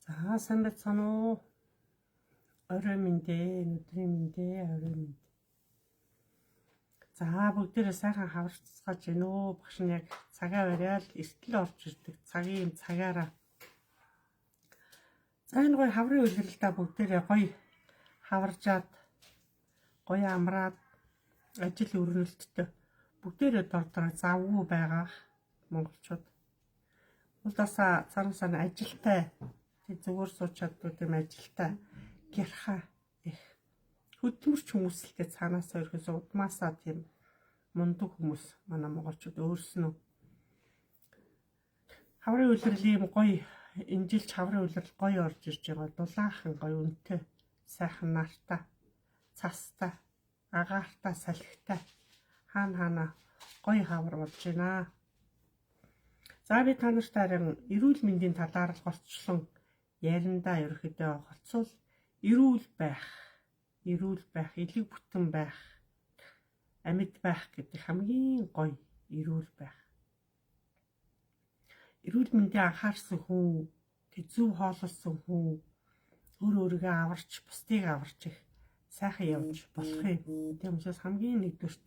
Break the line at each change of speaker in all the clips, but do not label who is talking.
За сайн байцгаана уу? Орой минь, өдрийн минь, орой минь. За бүгдээрээ сайхан хаварцгааж гинэ үү? Багш нь яг цагаа бариад эртэл орж ирдэг. Цагийн цагаараа. За энэ гоё хаврын үлрэлдээ бүгдээрээ гоё хаваржаад гоё амраад ажил өрнөлттэй бүгдээрээ дордороо завгүй байгаа монголчууд. Удаасаа цаанасаа ажилтай зүгээр суучаад тийм ажилтай гэрхаа их хөдөлмөрч хүмүүс л тэ цаанаасаа ерөөс удмаасаа тийм мундаг хүмүүс манай монголчууд өөрснөө хаврын үлрэл ийм гоё энэ жил хаврын үлрэл гоё орж ирж байгаа. Дулаахан гоё үнэтэй сайхан нартай цастай агаартай салхитай хаана гоё хавар болж байна. За би та нартай харин эрүүл мэндийн талаар голцлон яриндаа ерөөхдөө голцвол эрүүл байх, элэг бүтэн байх, амьд байх гэдэг хамгийн гоё эрүүл байх. Эрүүл мэндийн анхаарсан хүн, зөв хооллсон хүн өөрийгөө аварч, бусдыг аварч их сайхан явж болох юм. Тийм учраас хамгийн нэгдүгürt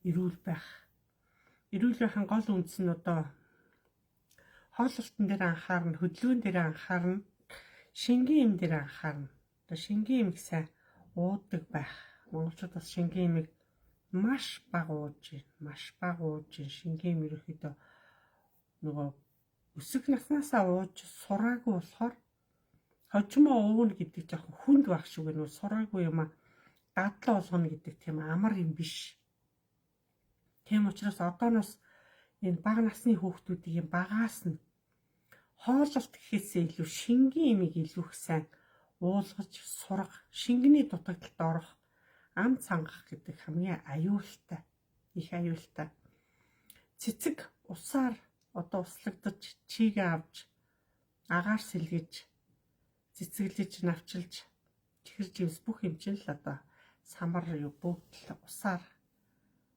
эрүүл байх. Эрүүл байхын гол үндэс нь одоо хооллолтон дээр анхаарна, хөдөлгөөн дээр анхаарна, шингийн юм дээр анхаарна. Одоо шингийн юм сайн уудаг байх. Монголчууд бас шингийн юмыг маш бага ууж байна. Шингийн юм ерөөхдөө нөгөө өсөх наснаасаа ууж сураагүй болохоор хожимоо уувна гэдэг жоохон хүнд байх шиг байна. Сураагүй юм а дадлаа болгоно гэдэг тийм амар юм биш. Тийм учраас одооноос энэ бага насны хүүхдүүдийг юм багаас нь хооллолт гэхээсээ илүү шингийн имийг илүү их сайн уулгаж сурах, шингэний дутагдлалд орох, ам цангах гэдэг хамгийн аюултай, их аюултай. Цэцэг усаар одоо услагдаж, чийгээ авч, агаар сэлгэж, цэцэглэж, навчилж, чихэр жимс бүх юм чинь л одоо самар бүгд л усаар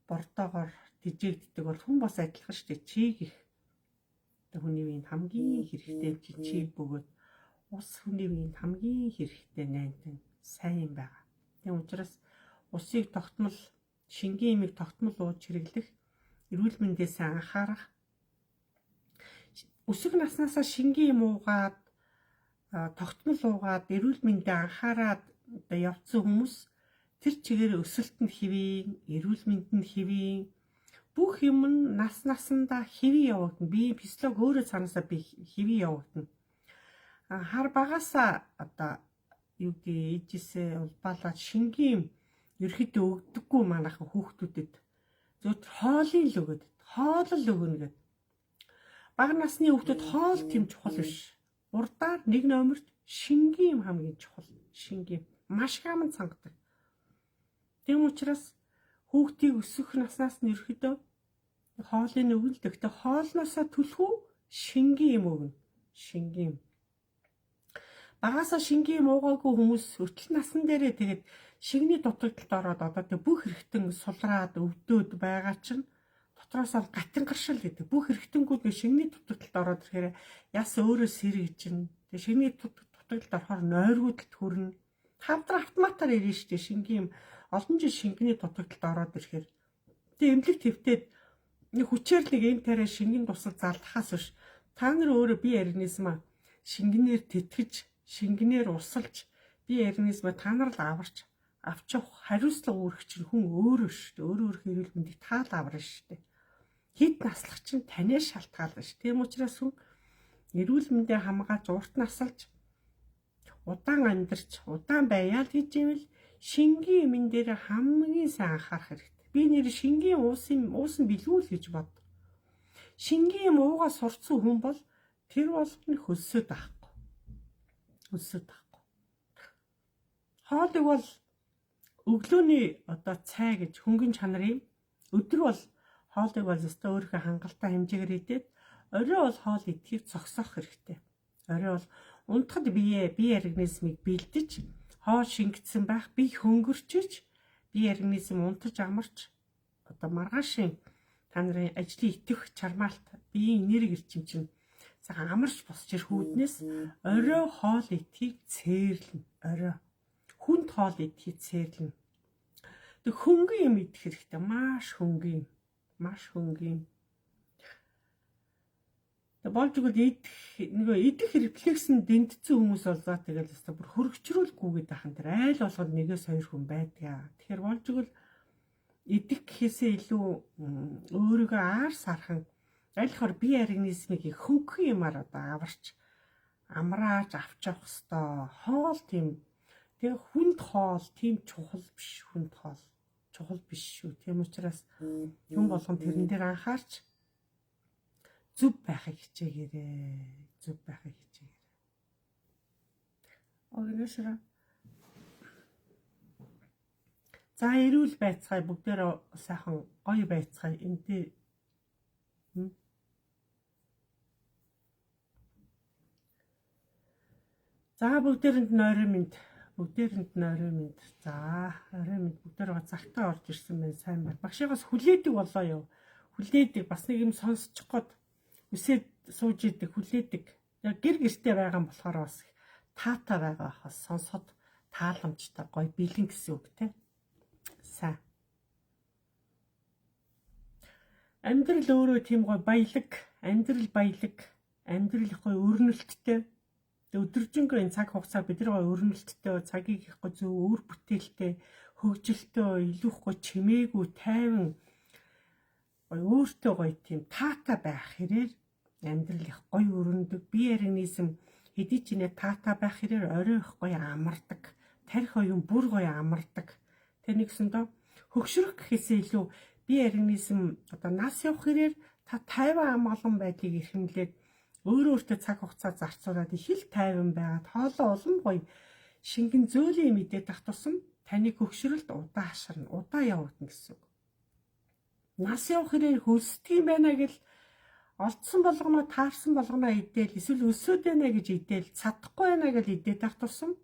бордоогоор дижээгддэг бол хүн бас адилхан шүү дээ. Чийг их хүний биед хамгийн хэрэгтэй чийг бөгөөд ус хүний биед хамгийн хэрэгтэй найнтан сайн байгаа. Тийм учраас усыг тогтмол, шингийн имийг тогтмол ууж хэрэглэх, эрүүл мэндээс анхаарах, өсөх наснаасаа шингийн юм уугаад, тогтмол уугаад, эрүүл мэндэд анхаарад одоо явцсан хүмүүс тэр чигээр өсөлтөнд хэвийн, эрүүл мэндэнд хэвийн бүх юм нь насандаа хэвийн явагдана. Би физиолог өөрөө цаанаасаа би хэвийн явагдана. Хар багасаа одоо юу гэдэг ээжээсээ улбаалаад шингийн ерөөхдөө өгдөггүй манайхан хүүхдүүдэд зөвхөн хоолыг л өгöd. Хоол л өгнө гэдэг. Бага насны хүүхдүүд хоол тийм чухал биш. Урдаар нэг номерт шингийн хамгийн чухал. Шингийн маш хаман цангадаг. Тийм учраас хүүхдийг өсөх наснаас нь ерөөхдөө хоолыг өгнө. Тэгтээ хоолноосоо түлхүү шингийн юм өгнө. Шингийн. Багасаа шингийн юм уугаагүй хүмүүс өчл насан дээрээ тэгээд шингэний дутагдлалд ороод одоо тэг бүх хэрэгтэн сулраад өвдөөд байгаа чинь дотроос нь гатин гаршил гэдэг. Бүх хэрэгтэнгүүд нэг шингэний дутагдлалд ороод ирэхээр яс өөрөө сэргэж чинь. Тэг шингэний дутагдлалд орохоор нойргуудад хүрнэ. Хавдар автоматар ирнэ штэ шингийн олон жил шингэний дутагдлалд ороод ирэхээр тэг эмнэлэг твтээд нэг хүчээр нэг энэ тарай шингэн тусал залдахаас биш та нар өөрөө бие организмаа шингэнээр тэтгэж шингэнээр усалж бие организмаа та нар л аварч авчих хариуцлага үүрэх чинь хүн өөрөө шүү дээ. Өөрөө эрүүл мэндийг таал аварна шүү дээ. Хэд наслах чинь танаас шалтгаална шүү. Тийм учраас хүн эрүүл мэндээ хамгаалж урт насалж удаан амьдарч удаан байяал гэж ивэл шингийн юмн дээр хамгийн сайн анхаарах хэрэгтэй. Би нэр шингийн уусан билгүү л гэж бод. Шингийн юм уугаа сурцсан хүн бол тэр болгоны хөлсөд байхгүй. Хоолыг бол өглөөний одоо цай гэж хөнгөн чанар юм. Өдөр бол хоолыг бол өстө өөрийнхөө хангалттай хэмжээгээр идээд орой бол хоол идэхийг зогсоох хэрэгтэй. Орой бол унтахад бие организмыг бэлдэж хоол шингэсэн байх, бие хөнгөрчиж, бие организм унтаж амарч одоо маргаашийн та нарын ажлын итгэх чармаалт биеийн энерги эрчим чинь цагаан амарч босч ир хүүднээс орой хоол идэхийг цээрлэн. Орой хүнд хоол идэхийг цээрлэн. Тэг хөнгөн юм идэх хэрэгтэй. Маш хөнгөн. Маш хөнгөн. Тэг болж игэл идэх рефлекс нь дэндсэн хүмүүс бол за тэгэл өстө бүр хөргөчрүүлгүйгээд ахын тэр айл болгонд нэгээс хоёр хүн байдгаа. Тэгэхээр болж игэл идэх гэхээсээ илүү өөрийгөө аар сархан айлхаар бие организмыг хөнгөн юмар одоо аварч амрааж авч явах хэвээр хоол тийм тэг хүнд хоол тийм чухал биш. Хүнд хоол чухал биш шүү. Тийм учраас хүн болгон тэрэн дээр анхаарч зүв байхыг хичээгээрэй. Зүв байхыг хичээгээрэй. Огношра. За эрүүл байцгаая бүгдээрээ сайхан гоё байцгаая. Энтэй за бүгдээрэнд нойрын мэд. Бүгдээрэнд нойрын мэд. За орой мэд бүгдээрээ цагтаа орж ирсэн байна. Сайн байна. Багшигаас хүлээдэг болоо юу. Хүлээдэг бас нэг юм сонсчих гээд үсээд сууж идэг хүлээдэг. Гэр гэртээ байгаа юм болохоор бас таатай байгаа хас сонсоход тааламжтай гоё бэлэн гэсэн үг те. Сайн. Амьдрал өөрөө тийм гоё баялаг, амьдрал баялаг, амьдрал их гоё өрнөлттэй. Өдөржингөө энэ цаг хугацаа бид нар гоё өрнөлттэй, цагийг их гоё зөв өөр бүтээлтэй, хөгжилтэй, илүү их гоё чимээгүй, тайван гоё өөртөө гоё тийм таатай байх хэрээр амьдрал их гоё өрнөдөг. Бие организм хэдий ч нэ таатай байх хэрээр орой их гоё амардаг. Тарих оюун бүр гоё амардаг. Тэр нэгсэндээ хөгшрөх гэхээсээ илүү бие организм одоо нас явах хэрээр та тайван амгалан байдлыг эрхэмлээд өөртөө цаг хугацаа зарцуулаад их л тайван байгаад хоолоо улам гоё шингэн зөөлөн мэдээд тах тусам таны хөгшрөлт удаа хаширна, удаа явагдана гэсэн үг. Нас явах хэрээр хөлсдөг юм байна гэл олдсон болгоноо таарсан болгоноо идээл эсвэл өсөөд байна гэж идээл чадахгүй байна гэж идээд тах тусам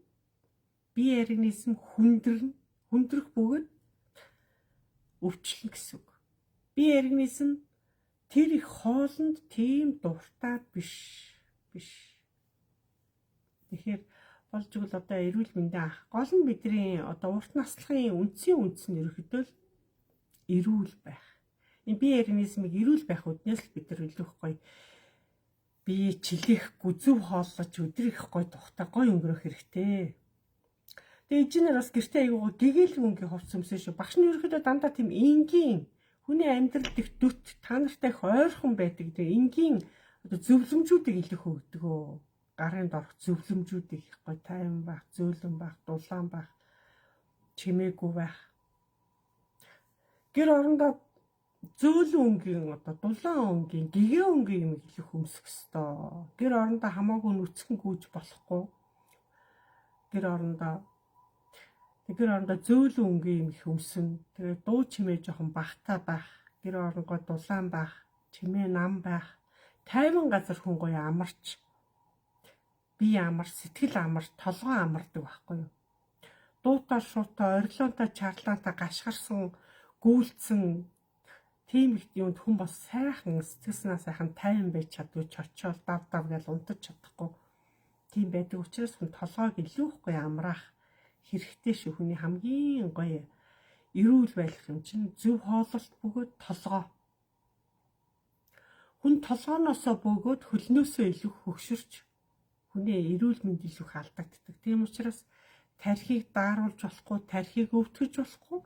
бие организм хүндрэх бөгөөд өвчлөн гэсэн үг. Бие организм тэр их хоолнд тийм дуртай биш. Тэгэхээр болж игэл одоо эрүүл мэндийн анх гол нь бидний одоо урт наслахын үндс нь ерөөхдөө л эрүүл байх. Энэ бие организмыг эрүүл байх үднээс л бид нар илүү гоё бие чилээхгүй зөв хооллож өдөр их гоё тухтай гоё өнгөрөх хэрэгтэй. Тэгээ ижинэр бас гэртээ аягаа гэгээлэг өнгө хувц өмсөн шүү. Багш нь ерөөхдөө дандаа тийм энгийн хүний амьдралд их дөт та нартай их ойрхон байдаг. Тэгээ энгийн одоо зөвлөмжүүдийг илүү хөгдөг. Гарын дорх зөвлөмжүүдийг их гоё тайван байх, зөөлөн байх, дулаан байх, чимээгүй байх. Гэр орондоо зөөлөн өнгийн одоо дулаан өнгийн, гэгээ өнгийн юм илүү хөмсөх ёстой. Гэр орондоо хамаагүй нүцгэн гүйж болохгүй. Гэр орондоо зөөлөн өнгийн юм их өмсөн. Тэгээ дуу чимээ жоохон багтаа байх. Гэр оронгоо дулаан байх, чимээ нам байх. Тайван газар хүн гоё амарч. Бие амар, сэтгэл амар, толгой амардаг байхгүй юу? Дуутаа шуутаа, орилоонтой, чарлаантай гашгарсан, гүйлцэн тийм их юмд хүн бас сайхан сэтгэл сайхан тайван байж чадгүй чочоол дав гэж унтаж чадахгүй. Тийм байдаг учраас хүн толгойг илүү их гоё амраах хэрэгтэй шүү. Хүний хамгийн гоё эрүүл байх юм чинь зөв хооллолт бөгөөд толгой. Хүн толгооноосоо бөгөөд хөлнөөсөө илүү хөгшөрч хүний эрүүл мэнд илүү их алдагддаг. Тийм учраас тархийг дааруулж болохгүй, тархийг өвтгөж болохгүй,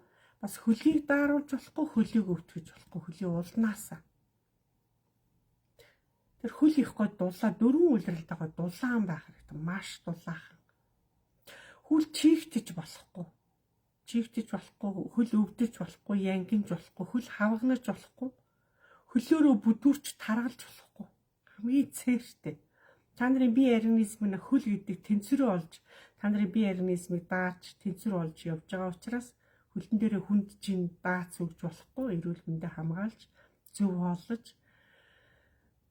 бас хөлийг дааруулж болохгүй, хөлийг өвтгөж болохгүй, хөлийн улнаасаа. Тэр хөл их гой дулаа дөрвөн үйлрэлтэйгээ дулаан байх хэрэгтэй. Маш дулаахан. Хөл чийгтэж болохгүй. Хөл өвдөж болохгүй, янгинж болохгүй, хөл хавгнаж болохгүй. Хөлөөрөө бүдүүрч таргалж болохгүй. Хамгийн цээртэй. Та нарын бие организмын хөл гэдэг тэнцвэрээ олж, та нарын бие организмыг дааж, тэнцвэр олж явж байгаа учраас хөлтөн дээрээ хүнд чин даац өгж болохгүй, эрүүл мэндэ хамгаалж, зөв хооллож,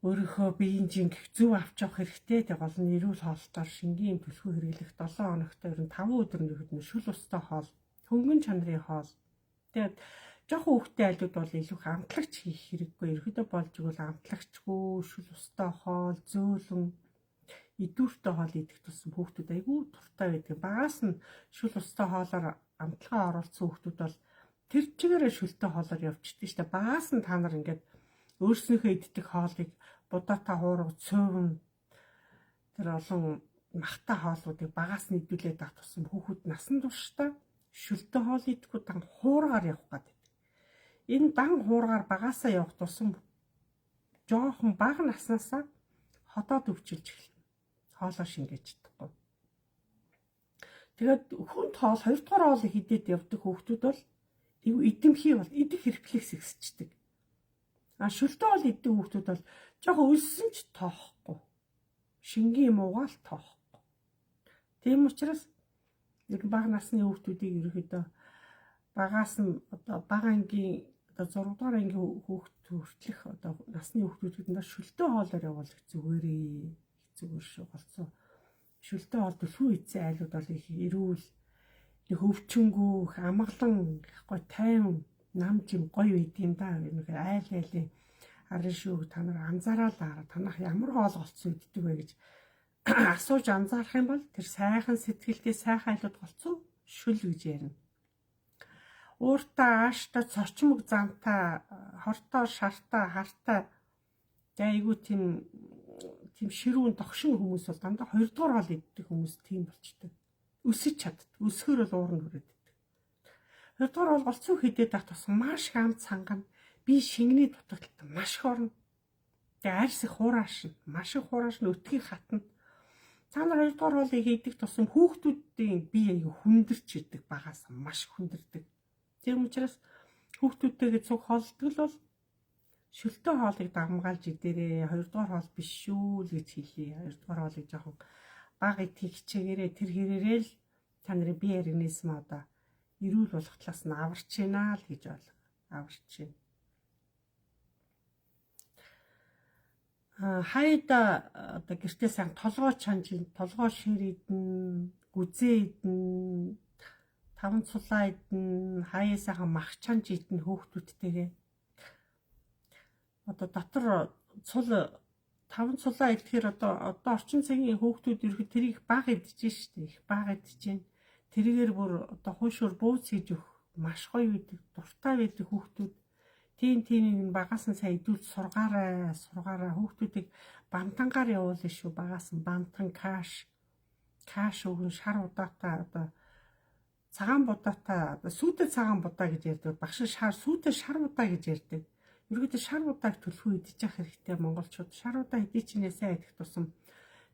өөрийнхөө биеийн жинг зөв авч явах хэрэгтэй. Тэг гол нь эрүүл хооллолтоор шингийн төлхөө хэрэглэх 7 хоногт ер нь 5 өдөр нөхөд шүл устай хоол, хөнгөн чанарын хоол. Тэгээд Жохон хүүхдтэй айлууд бол илүү их амтлагч хийх хэрэггүй. Ерөөдөө болж игэл амтлагчгүй, шүл устай хоол, зөөлөн идүүртэй хоол идэх тусам хүүхдүүд айгүй дуртай байдаг. Багаас нь шүл устай хоолоор амтлагаа оруулсан хүүхдүүд бол тэр чигээрээ шүлтэй хоолоор явчихдаг шүү дээ. Багаас нь та нар ингээд өөрснөөхөө иддэг хоолыг будаатай хуурга, цөөвн тэр олон махтай хоолуудыг багаас нь идүүлээд авах тусам хүүхэд насан туршдаа шүлтэй хоол идэхгүй дан хуургаар явах гэдэг. Энэ дан хуургаар багаасаа явах тусам жоохон бага наснаасаа хотоод өвчилж эхэлнэ. Хоолоо шингээж чадахгүй. Тэгээд хүнд хоол 2 дугаар хоолыг идээд явдаг хүүхдүүд бол эдэмхий бол идэх рефлекс ихсчдэг. Шүлтэй хоол иддэг хүүхдүүд бол жоохон өлсөн ч тоохгүй. Шингийн юм уугаал тоохгүй. Тийм учраас нэг бага насны хүүхдүүдийг ерөөхдөө багаас нь одоо бага ангийн одоо 6 дугаар ангийн хүүхд хүртэлх одоо насны хүүхдүүдэд шүлтэй хоолоор явуулах зүгээрээ зүгээр шүү болцоо. Шүлтэй хоол төлхөө ийцэн айлууд бол их эрүүл, их өвчнгүү, их амгалан, ихгүй тайван, нам жим гоё байд юм да. Нэг айлын арын шүү та нар анзаараад аа танах ямар хоол голцсон иддэг вэ гэж асууж анзаарах юм бол тэр сайхан сэтгэлтэй сайхан айлууд голцсон шүл гэж ярина. Ууртаа ааштай цорчмог замтай хортоо шартаа хартаа айгуу тийм ширүүн догшин хүмүүс бол дандаа 2 дугаар хоол иддэг хүмүүс тийм болчтой. Өсөж чаддаг. Өсгөр бол уурн хүрээд иддэг. 2 дугаар хоол голцсон хідэд ах тусам маш их амт сангана. Би шингэний дутагдлаа маш их орно. Тэгээ арьс их хураашна. Маш их хураашна өтгийг хатна. Та нар 2 дугаар хоолыг идэх тусам хүүхдүүдийн бие аяга хүндэрч идэг багаас маш хүндэрдэг. Тийм учраас хүүхдүүдтэйгээ цуг хоолдог л бол шүлтэй хоолыг дагамгаалж идээрээ 2 дугаар хоол биш шүү л гэж хэлье. 2 дугаар хоолыг жоохон бага идэх хичээгээрээ тэр хэрээрээ л та нарын бие организм одоо эрүүл болох талаас нь аварч байна л гэж бол аварч байна. Хайда одоо гэртээ сайн толгой чанж, толгой шир идэн, гүзээ идэн, таван цулаа идэн, хаяа сайхан мах чанж идэн хүүхдүүдтэйгээ. Одоо дотор цул таван цулаа идэхээр одоо орчин цагийн хүүхдүүд ерөөд тэрийг бага идэж штэ. Их бага идэж байна. Тэрийгээр бүр одоо хуушур бууз хийж өгөх маш гоё байдаг, дуртай байдаг хүүхдүүд. Тийм багаас нь сайн идүүл сургаараа хүүхдүүдийг бантангаар явуулна шүү. Багаас нь бантан каш өгөн шар удаатай одоо цагаан будаатай одоо сүйтэй цагаан будаа гэж ярьдаг. Багш шар сүйтэй шар будаа гэж ярьдаг. Ерөөдөө шар удааг төлхөө идэж явах хэрэгтэй монголчууд. Шар удаа идэж чинээсээ идэх тусам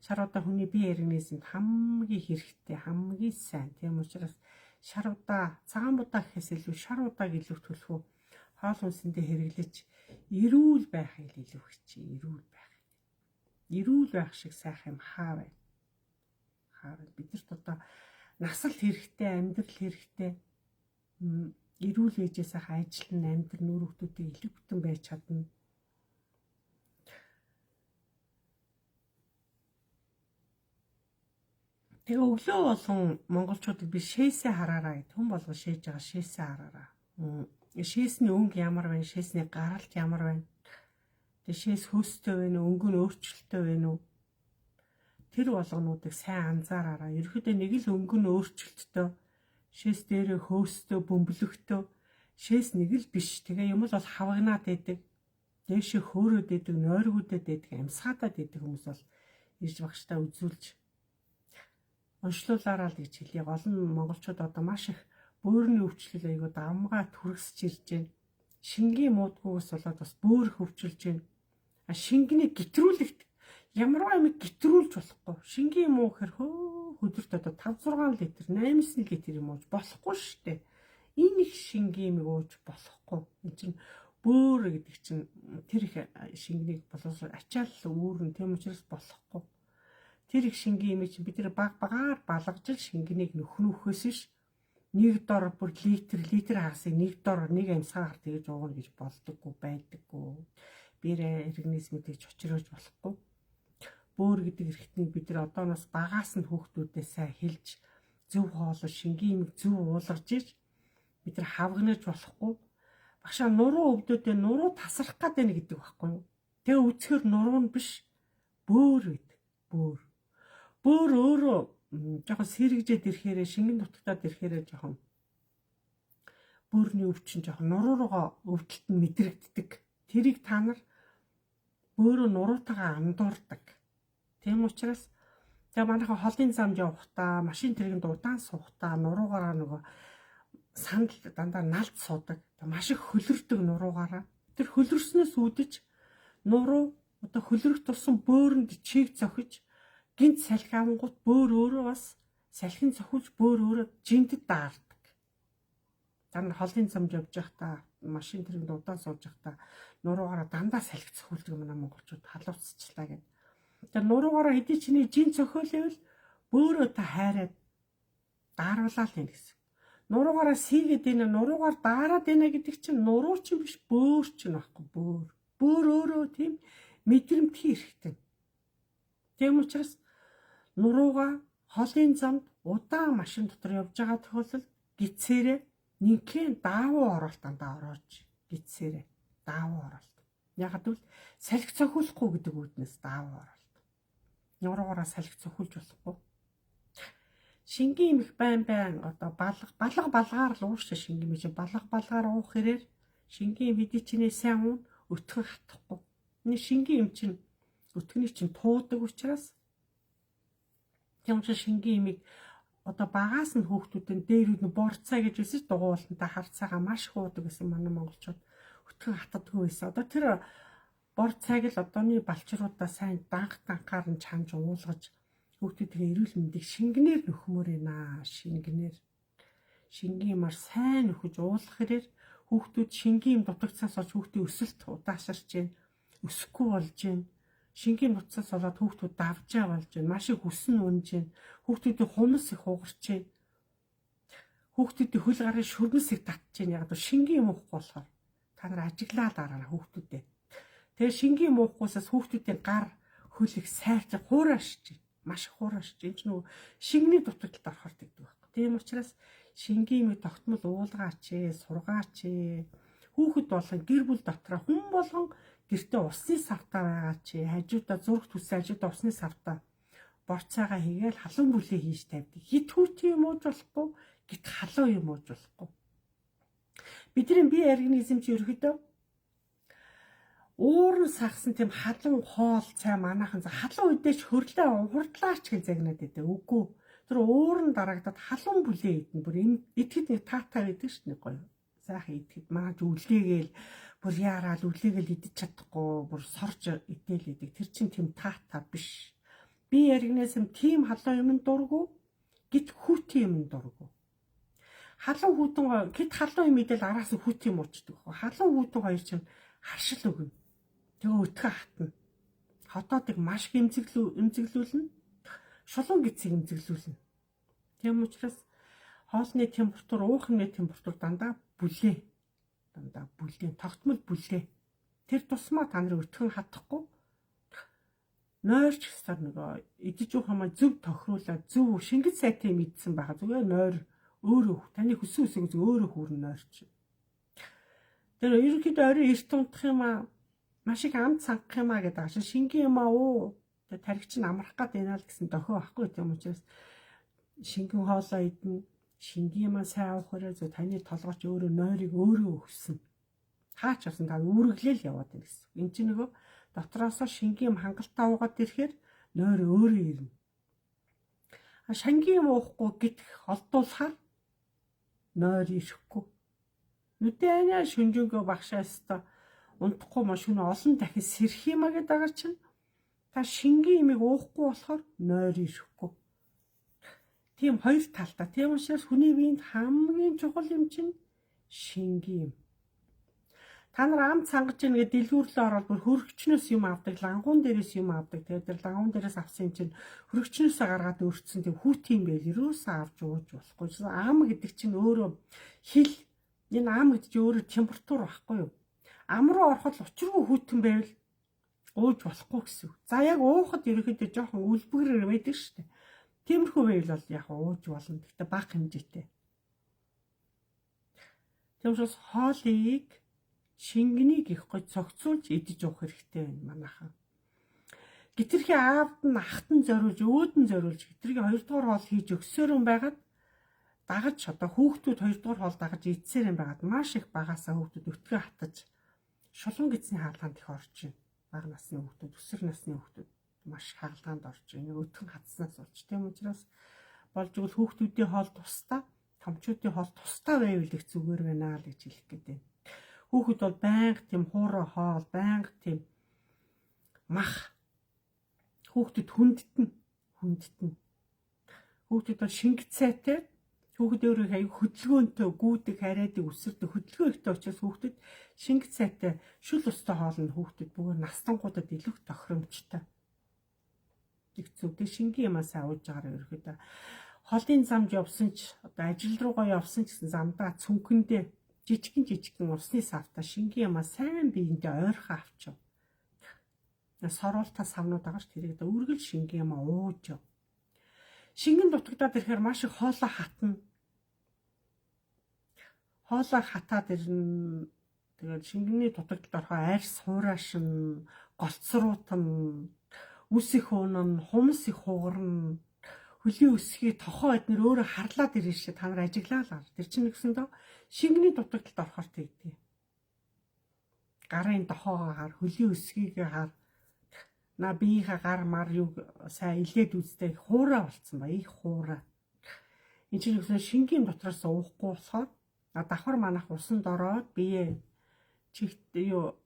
шар удаа хүний бие организмд хамгийн хэрэгтэй, хамгийн сайн. Тийм учраас шар удаа цагаан будаа гэхээс илүү шар удааг илүү төлхөө хоол хүнсэндээ хэрэглэж эрүүл байхыг илүү хичээ. Эрүүл байх шиг сайхан юм хаа байна. Бидэрт одоо насалт хэрэгтэй, амьдрал хэрэгтэй. Эрүүл ээжээс сайхан ажиллана, амьдрал нүүр хүүхдүүдийг илүү бүтэн байж чадна. Тэгээ өглөө болгон монголчуудад би шээсээ хараараа гэдэг. Хүн болгон шээж байгаа шээсээ хараараа. Шээсний өнгө ямар байна, шээсний гаралт ямар байна. Тэгээ шээс хөөстэй байна уу, өнгө нь өөрчлөлттэй байна уу? Тэр болгонуудыг сайн анзаараараа. Ерөөдөө нэг л өнгө нь өөрчлөлттэй, шээс дээрээ хөөстэй, бөмбөлөгтэй. Шээс нэг л биш. Тэгээ юм бол хавагнаад байдаг. Дээшээ хөөрөөд байдаг, нойргуудад байдаг, амсгаадаад байдаг хүмүүс бол ирж багштай үзүүлж онцлуулаараа л гэж хэлье. Олон монголчууд одоо маш их бөөрийн өвчлөл айгуу давмгаа түргсэж ирж байна. Шингийн муудгүйгээс болоод бас бөөр хөвчүүлж байна. Шингэний гэтрүүлэгт ямар амиг гэтрүүлж болохгүй. Шингийн юм уу гэхээр өдөрт одоо 5-6 литр, 8-9 литр юм ууж болохгүй шүү дээ. Энэ их шингийн юм ууж болохгүй. Энэ чинь бөөр гэдэг чинь тэр их шингэнийг боловсрол ачаал үүрэн тийм учраас болохгүй. Тэр их шингийн юм чинь бид нар багаар балгаж шингэнийг нөхнөхөөс ш нэг дор бүр литр хагасыг нэг дор нэг амсгаар тэгж уугна гэж болдоггүй байдаггүй. Биерээ организмыг чочроож болохгүй. Бөөр гэдэг эрхтнийг бид нар одооноос багаас нь хүүхдүүдээ сайн хэлж зөв хоолой шингийн юм зөв уулгаж иж бид нар хавгнаж болохгүй. Багшаа нуруу өвдөдөө нуруу тасрах гээд байна гэдэг байхгүй юу? Тэгээ үцхээр нуруу нь биш бөөр гэдэг. Бөөр. Бөөр өөрөө жоохон сэрэгжээд ирэхээр шингэн дутагдаад ирэхээр жоохон бөөрийн өвчин жоохон нуруугаа өвдөлт нь мэдрэгддэг. Тэрийг та нар бөөрөө нуруутайгаа андуурдаг. Тийм учраас тэгээ манайхан холын замд явахдаа машин тэргэнд удаан суухдаа нуруугаараа нөгөө сандал дандаа налд суудаг. Маш их хөлөрдөг нуруугаараа. Тэр хөлөрснөөс үүдэж нуруу одоо хөлөрөх тусам бөөрөнд чийг зохиж гинт салхи авангууд бөөр өөрөө бас салхин зохиж бөөр өөрөө жинтэд даардаг. Та нар холын замд явж байхдаа машин тэргэнд удаан сууж байхдаа нуруугаараа дандаа салхи зохиулдаг манай монголчууд халууцчлаа гэдэг. Тэр нуруугаараа хэдий чиний жин зохиолъявал бөөрөө та хайраад дааруулаад байна гэсэн. Нуруугаараа сийгээд энэ нуруугаар даарад байна гэдэг чинь нуруу чинь биш бөөр чинь байхгүй бөөр. Бөөр өөрөө тийм мэдрэмтгий хэрэгтэй. Тийм учраас нуруугаа холын замд удаан машин дотор явж байгаа тохиолдолд гисээрээ нэгэн даавуу оролт дандаа ороож гисээрээ даавуу оролт. Яг гэвэл салхи цохиулахгүй гэдэг үүднээс даавуу оролт. Нуруугаараа салхи цохиулж болохгүй. Шингийн имэх байн одоо балгаар л ууштай шингийн имэх балгаар уух хэрээр шингийн хэдий чинээ сайн уун өтгөн хатахгүй. Энэ шингийн им чинь өтгөний чинь туудаг учраас тийм ч шингийн имийг одоо багаас нь хөөхтүүдэн дээрүүд нь борцаа гэж байсан дугуултантай харцаагаа маш их уудаг гэсэн манай монголчууд өтгөн хатдаггүй байсан. Одоо тэр борцааг л одооны балчруудаа сайн дангаар нь чамж уулгаж хүүхдүүдийн эрүүл мэндийг шингэнээр нөхмөр ээ шингэнээр шингийн юмар сайн нөхөж уулгах хэрээр хүүхдүүд шингийн юм дутагцаас олж хүүхдийн өсөлт удаашарч байна өсөхгүй болж байна шингийн нуцаас болоод хүүхдүүд давжаа болж байна маш их өснө өнж байна хүүхдүүдийн хумс их угарч байна хүүхдүүдийн хөл гарын шүрмэс их татж байна яг шингийн юм уухгүй болохоор та нар ажиглаад араа хүүхдүүдээ тэгээ шингийн юм уухгүйсээс хүүхдүүдийн гар хөл их сайрч хуурашж байна маш их хуурашж энэ ч нөгөө шингэний дутагдлалд орохоор тэгдэг байхгүй. Тийм учраас шингийн имийг тогтмол уулгаач ээ, сургаач ээ. Хүүхэд болгон гэр бүл дотроо хүн болгон гэртээ усны савтаа байгаа чи хажуудаа зурх төсөө хажуудаа усны савтаа борцаагаа хийгээл халуун бүлээ хийж тавьдаг. Хит хүүти юм ууж болохгүй, гит халуун юм ууж болохгүй. Бидний бие организм чи ерөөдөө уурн сагсан тийм халуун хоол цай манайхан халуун үдээч хөрлөө хурдлаач гэж загнаад байдаг. Үгүй. Тэр уурн дарагдаад халуун бүлээ идэнэ. Бүр энэ итгэд нэг таатаа гэдэг шүү дээ гоё. Сайхан итгэд маань үлгээгээл бүр яарал үлгээгээл идэж чадахгүй бүр сорж идээл идэг. Тэр чинь тийм таатаа биш. Би организм тийм халуун юм дургу гит хүүти юм дургу. Халуун хүүтэн гит халуун юм идэл араас нь хүүти юм уучдаг. Халуун хүүтэн хоёр чинь харшил өгнө. Тэгээ өтгөө хатна. Хотоодыг маш их эмзэглүүлнэ. Шулуун гисийг эмзэглүүлнэ. Тийм учраас хоолны температур, уухны температур дандаа бүлээ. Дандаа бүлээ, тогтмол бүлээ. Тэр тусмаа та нарыг өтгөн хатахгүй. Нойрч гэсээр нөгөө идэж уух хамаа зөв тохируулаад зөв шингэж сайтын мэдсэн байгаа. Зүгээр нойр өөрөө таны хүссэн үсэг өөрөө хүрэн нойрч. Тэр ерөнхийдөө орой эрт унтах юм аа маш их амт сангах юм аа гэдэг ашиг шингийн юм аа уу. Тэр таригч нь амрах гад байна л гэсэн дохио байхгүй тийм учраас шингэн хоолоо идэн шингийн юм аа сайн авахаараа зөв таны толгойч өөрөө нойрыг өөрөө өгсөн. Хаач басан та үүрэглээл яваад байна гэсэн. Энд чинь нөгөө дотроосоо шингийн юм хангалттай уугаад ирэхээр нойр өөрөө ирнэ. Шингийн юм уухгүй гитх олдуулахаар нойр ирэхгүй. Нүдэнэ шүнжэнгөө багшаастаа унтахгүй машин олон дахин сэрх юм а гэдэг агаар чинь та шингийн имийг уухгүй болохоор нойр ирэхгүй. Тийм хоёр талтай. Тийм учраас хүний биед хамгийн чухал юм чинь шингийн юм. Та нар амт сангаж ийн гэдэг дэлгүүрлээ ороод бүр хөрөгчнөөс юм авдаг, лангуун дээрээс юм авдаг. Тэгээд тэр лангуун дээрээс авсан юм чинь хөрөгчнөөсөө гаргаад өртсөн тийм хүүт юм байл. Юусаа авч ууж болохгүй. Ам гэдэг чинь өөрөө хил энэ ам гэдэг чинь өөрөө температур байхгүй юу? Ам руу ороход учиргүй хүүтэн байвал ууж болохгүй гэсэн. За яг уухад ерөөхдөө жоохон үлбгэр байдаг шүү дээ. Тиймэрхүү байвал бол яг ууж болно. Гэхдээ бага хэмжээтэй. Тийм учраас хоолыг шингэнийг их гой цогцолж идэж уух хэрэгтэй байна манайхан. Гитрхи аавд нь ахт нь зориулж өөд нь зориулж гитрхи 2 дугаар хоол хийж өгсөөр юм байгаад дагаж одоо хүүхдүүд 2 дугаар хоол дагаж идсээр юм байгаад маш их багасаа хүүхдүүд өтгөө хатаж шулуун гидсний хаалгаанд их орж байна. Бага насны хүүхдүүд, өсвөр насны хүүхдүүд маш хаалгаанд орж байна. Өтгөн хатснаас болж тийм учраас болж игэл хүүхдүүдийн хоол тусдаа, томчуудын хоол тусдаа байвал их зүгээр байна л гэж хэлэх гээд байна. Хүүхэд бол байнга тийм хуурай хоол, байнга тийм мах хүүхдэд хүндэтнэ. Хүүхдэд бол шингэц сайтай, хүүхэд өөрөө аяг хөдөлгөөнтэй гүйдэг, хараадаг, өсөрдөг, хөдөлгөөн ихтэй учраас хүүхдэд шингэц сайтай, шүл устай хоол нь хүүхдэд бүгд настангуудад илүү тохиромжтой. Тэгцүүдээ шингийн юмас авуулж байгаараа ерөөдөө холын замд явсан ч одоо ажил руугаа явсан ч гэсэн замдаа цүнхэндээ жижигэн усны савтаа шингийн юмас сайн биендээ ойрхон авчив. Соролтаа савнууд байгаа ш тэрийг үргэл шингийн юм ууж. Шингэн дутагдаад ирэхээр маш их хоолоо хатна. Хоолоо хатаад ирнэ. Тэгээд шингэний дутагдалд орохоо арьс хураашин, голцруутан, үс их уунан, хумс их хугарна. Хөлийн өсгий тохоо эднэр өөрөө харлаад ирнэ шээ та нар ажиглаа л. Тэр чинь нэгсэн доо шингэний дутагдалд орохоор тэгдэг. Гарын тохоогоо хар, хөлийн өсгийгээ хар. На биеийнхээ гар мар юу сайн илээд үзтэй хуурай болцсон ба их хуурай. Энд чинь гэсэн шингийн дотроос уухгүй болохоор давхар манах усанд ороод бие чихт юу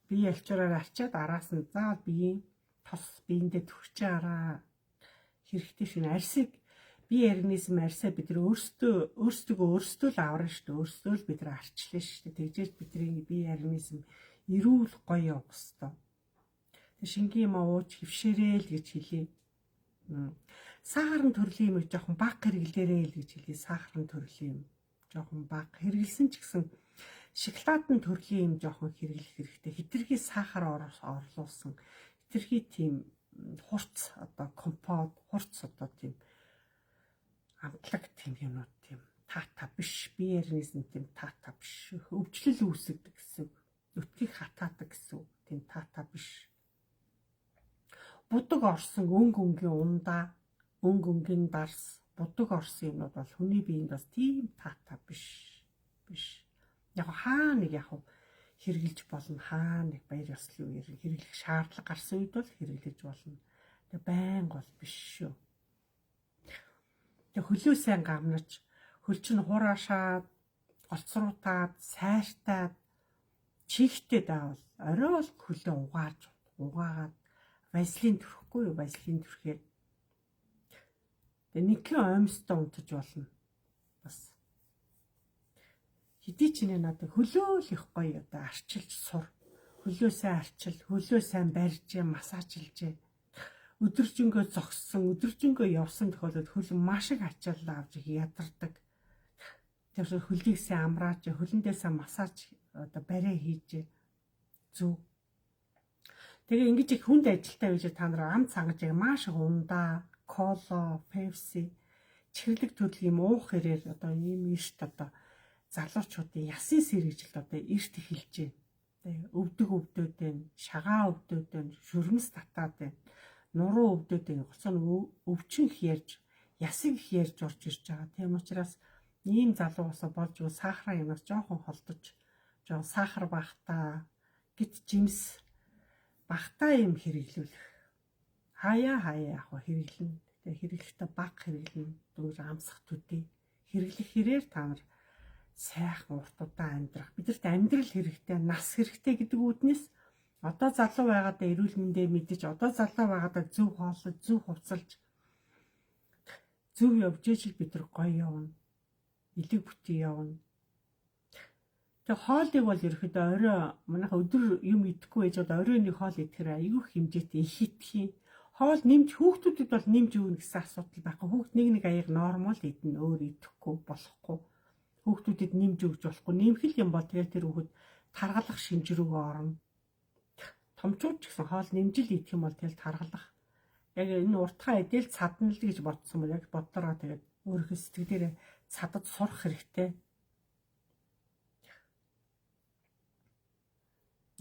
бие алчураар арчаад араас нь заа биеийн тос биендээ төрчөө араа хэрэгтэй шин арсыг бие организм арсаа бид нар өөрсдөө л авраа шүү дээ. Өөрсдөө л бид нар арчлаа шүү дээ. Тэгжээж бидний бие организм эрүүл гоё явах ёстой. Шингийн юм ууж хөвшөөрэй л гэж хэлье. Сахарын төрлийн юм жоохон бага хэрэглээрэй л гэж хэлье. Сахарын төрлийн юм жоохон бага хэрэглэсэн ч гэсэн шоколадын төрлийн юм жоохон хэрэглэх хэрэгтэй. Хитрхи сахар орлуулсан. Хитрхи тийм хурц одоо компот, хурц одоо тийм амтлаг тийм юмнууд тийм таата биш. Бие организм тийм таата биш. Өвчлөл үүсгдэг гэсэн. Өтгийг хатаадаг гэсэн. Тийм таата биш. Будаг орсон өнгийн ундаа, өнгийн дарс, будаг орсон юмнууд бол хүний биед бас тийм таата биш. Яг хаа нэг яг хэрэглэж болно, хаа нэг баяр ёслолын үеэр хэрэглэх шаардлага гарсан үед бол хэрэглэж болно. Тэгээ байнга бол биш шүү. Тэгээ хөлөө сайн гамнаж, хөл чинь хураашаад, голцруутаад, сайртаад, чихтэй даавал орой бол хөлөө угаагаад вазелин төрөхгүй юу? Вазелин төрхээд тэгээ нэгэн оймстой унтаж болно. Бас хэдий ч надад хөлөө л их гоё одоо арчилж сур. Хөлөө сайн арчил, хөлөө сайн барьж, массажлж. Өдөржингөө зогссон, өдөржингөө явсан тохиолдолд хөл маш их ачаалал авч ядардаг. Тэгэхээр хөлийг сайн амрааж, хөлөндөө сайн массаж одоо бариа хийж зүг. Тэгээ ингэж их хүнд ажилтаа байж та нар ам цангаж маш их ундаа, кола, пепси, чихэрлэг төрлийн уух хэрээр одоо ийм эрт одоо залуучуудын ясын сэргийлж одоо эрт эхэлж байна. Тэгээ өвдөд байна, шагаа өвдөд байна, шүрмэс татаад байна. Нуруу өвдөд байна. Гоцоо өвчин их ярьж, ясыг их ярьж орж ирж байгаа. Тийм учраас ийм залуу усаа болж сахарын юмас жоохон холдож, жоохон сахар багтаа, гит жимс багтаа юм хэрэглүүлэх. Хаяа яг хэрэглэнэ. Тэгээ хэрэглэхдээ бага хэрэглэнэ. Дүүр амсах төдий. Хэрэглэх хэрээр та нар сайхан урт удаан амьдрах. Бидэрт амьдрал хэрэгтэй, нас хэрэгтэй гэдэг үүднээс одоо залуу байгаадаа эрүүл мэндээ мэдэж, одоо залуу байгаадаа зөв хооллож, зөв хувцалж, зөв явж ижил бид нар гоё явна. Илэг бүтээ явна. Тэгээ хоолыг бол ерөөхдөө орой манайха өдөр юм идэхгүй байж одоо орой нэг хоол идэхээр айгүй хэмжээтэй их идэх. Хоол нэмж хүүхдүүдэд бол нэмж өгнө гэсэн асуудал байхгүй. Хүүхд нэг аяг нормал идэнэ, өөр идэхгүй болохгүй. Хүүхдүүдэд нэмж өгж болохгүй. Нэмэх юм бол тэгэл тэр хүүхэд таргалах шинж рүүгээ орно. Томчууд ч гэсэн хоол нэмжил идэх юм бол тэгэл таргалах. Яг энэ уртхаа эдэл цадна л гэж бодсон бол яг бодлороо тэгээд өөрийнхөө сэтгэлээрээ цадад сурах хэрэгтэй.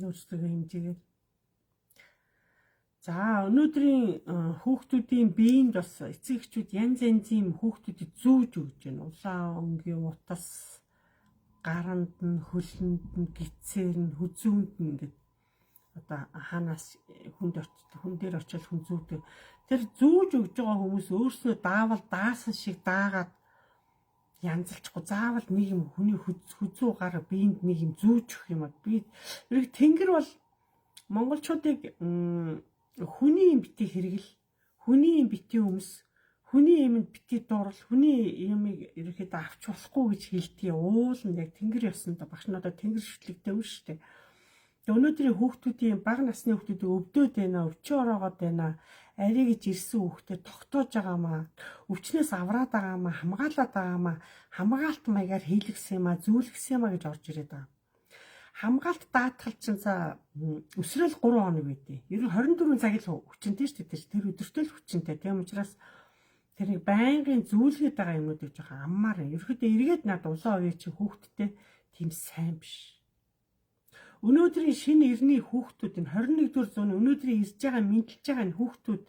өөрсдөө хэмжээгээр. За өнөөдрийн хүүхдүүдийн биеинд бас эцэг эхчүүд янз янзын хүүхдүүдэд зүүж өгж байна. Улаан өнгийн утас, гаранд нь, хөлөнд нь, гицээр нь, хүзүүнд нь ингээд одоо хаанаас хүн дээр очил хүн зүүдэг. Тэр зүүж өгж байгаа хүмүүс өөрснөө даавал даасан шиг даагаад янзалчихгүй. Заавал нэг юм хүний хүзүү гараа биеинд нэг юм зүүж өгөх юм аа. Би ерөөг тэнгэр бол монголчуудыг хүний юм бити хэрэгэл, хүний юм бити өмс, хүний юмд бити дуурал, хүний юмыг ерөөхдөө авч болохгүй гэж хэлдэг. Уул нь яг тэнгэр ёсонд багш надад тэнгэр шүтлэгтэй өөр шүү дээ. Тэгээ өнөөдрийн хүүхдүүдийн бага насны хүүхдүүд өвдөд байна, өвчин ороогоод байна, ари гэж ирсэн хүүхдэд тогтоож байгаамаа, өвчнөөс авраад байгаамаа, хамгаалаад байгаамаа, хамгаалт маягаар хийлгсэн юмаа, зүүлгсэн юмаа гэж орж ирээд байгаа. Хамгаалт даатгал чинь за өсрөл 3 хоног байдیں۔ Ер нь 24 цаг л хүчинтэй шүү дээ. Тэр өдөртөө л хүчинтэй. Тийм учраас тэрийг байнгын зүүлгээд байгаа юмнуудыг жоохон аммаар. Ерөөхдөө эргээд над улаан үеийн чи хүүхдтэй тийм сайн биш. Өнөөдрийн шинэ эртний хүүхдүүд энэ 21-р зууны өнөөдрийн ирж байгаа мэдлж байгаа энэ хүүхдүүд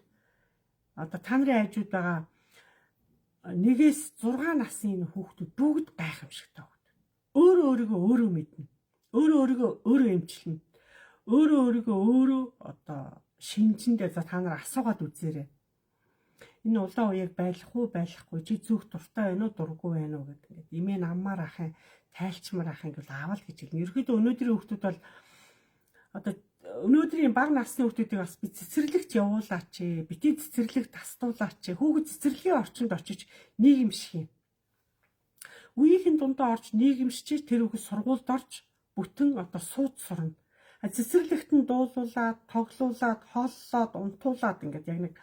одоо та нарын айжууд байгаа 1-ээс 6 насны энэ хүүхдүүд бүгд гайхамшигтай хүүхд. Өөрийгөө өөрөө мэднэ. Өөрөө эмчилнэ. Өөрийгөө одоо шинжэндээ за та нар асуугаад үзээрэй. Энэ улаан уяаг байлах уу байхгүй чи зүг дуртай байна уу дургүй байна уу гэдэг ингээд имээ наммаар ахын тайлчмаар ахын гэвэл аавал гэж хэлнэ. Ерөөдөө өнөөдрийн хүүхдүүд бол одоо өнөөдрийн бага насны хүүхдүүдийг бас би цэцэрлэгт явуулаач, бити цэцэрлэг тастуулаач, хүүхэд цэцэрлэгийн орчинд очиж нийгэмших юм. Үеийнхэн дундаа орж нийгэмшиж тэр хүүхэд сургуульд орж бүтэн одоо сууд сурна. Цэцэрлэгт нь дуулуулаад, тоглуулаад, хооллоод, унтуулаад ингээд яг нэг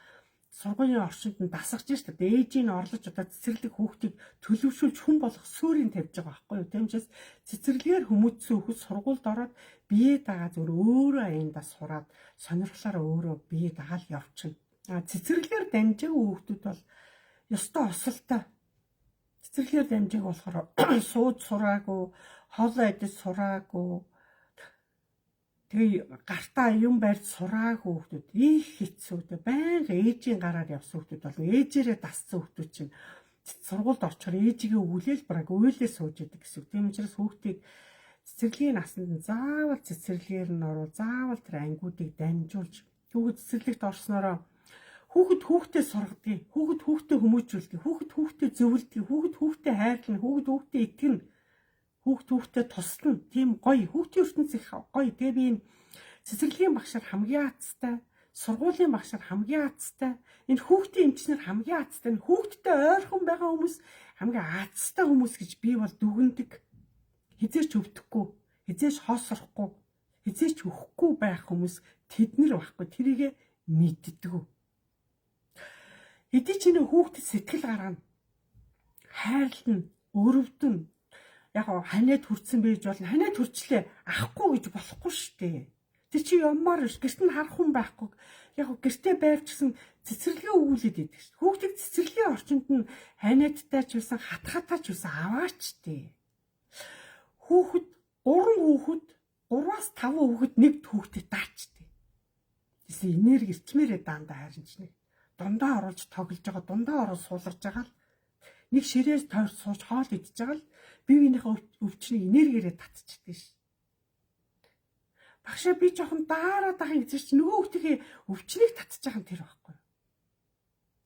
сургуулийн орчинд нь дасгаж штэ. Ээжийн орлож одоо цэцэрлэг хүүхдийг төлөвшүүлж хүн болох суурийг тавьж байгаа байхгүй юу. Тэмчээс цэцэрлэгээр хүмүүцсэн хүүхэд сургуульд ороод бие дагаа зөв өөрөө аяндаа сураад сонирхлоор өөрөө бие дагаал явчихна. Цэцэрлэгээр дамжаагүй хүүхдүүд бол ёстой осолтой. Цэцэрлэгээр дамжаагүй болохоор сууд сураагүй, хоолоо идэж сураагүй. Тэгээ гартаа юм барьж сураагүй хүүхдүүд их хэцүү. Байнга ээжийн гараар явсан хүүхдүүд бол ээжээрээ дассан хүүхдүүд чинь сургуульд орчоор ээжигээ өгүүлээл бараг уйлээ сууж идэг гэсэн. Тийм учраас хүүхдийг цэцэрлэгийн насанд нь заавал цэцэрлэгээр нь орвол заавал тэр ангиудыг дамжуулж хүүхэд цэцэрлэгт орсноороо хүүхдээ сургадаг, хүүхдээ хүмүүжүүлдэг, хүүхдээ зөвлөдөг, хүүхдээ хайрлана, хүүхдээ итгэнэ. Хүүхдээ туслана. Тийм гоё. Хүүхдийн ертөнц их гоё. Тэгээ би энэ цэцэрлэгийн багшаар хамгийн азтай, сургуулийн багшаар хамгийн азтай, энэ хүүхдийн эмчнэр хамгийн азтай, хүүхдтэй ойрхон байгаа хүмүүс хамгийн азтай хүмүүс гэж би бол дүгнэдэг. Хизээч өвдөхгүй, хизээч хоосрохгүй, хизээч өхгүй байх хүмүүс тэднэр байхгүй. Тэрийгэ мэддэг. Хэдий ч энэ хүүхдэд сэтгэл гаргана. Хайрлна, өрөвдөн. Яг ханаад хүрсэн байж болно. Ханаад хүрчлээ ахгүй гэж болохгүй шүү дээ. Тэр чи ямаар биш. Гэрт нь харах хүн байхгүй. Яг гэртээ байвчсан цэцэрлэгээ өгүүлээд идэг шүү. Хүүхдийг цэцэрлэгийн орчинд нь ханаадтай ч байсан, хатгаатай ч байсан аваач дээ. Хүүхэд 3-аас 5 хүүхэд нэг хүүхдэд даачтэй. Тэсээ энерги ирчмээрээ даандаа харин ч нэг дундаа оруулж тоглож байгаа, дундаа орол суулгаж байгаа л нэг ширээс тойр сууж хоол идчихэж байгаа л бивийнхээ өвчнийг энергиэрээ татчихдаг ш. Багшаа би жоохон даараад байгаа гэж чи нөгөө хүүхдийн өвчнийг татчих байгаа юм тэр байхгүй.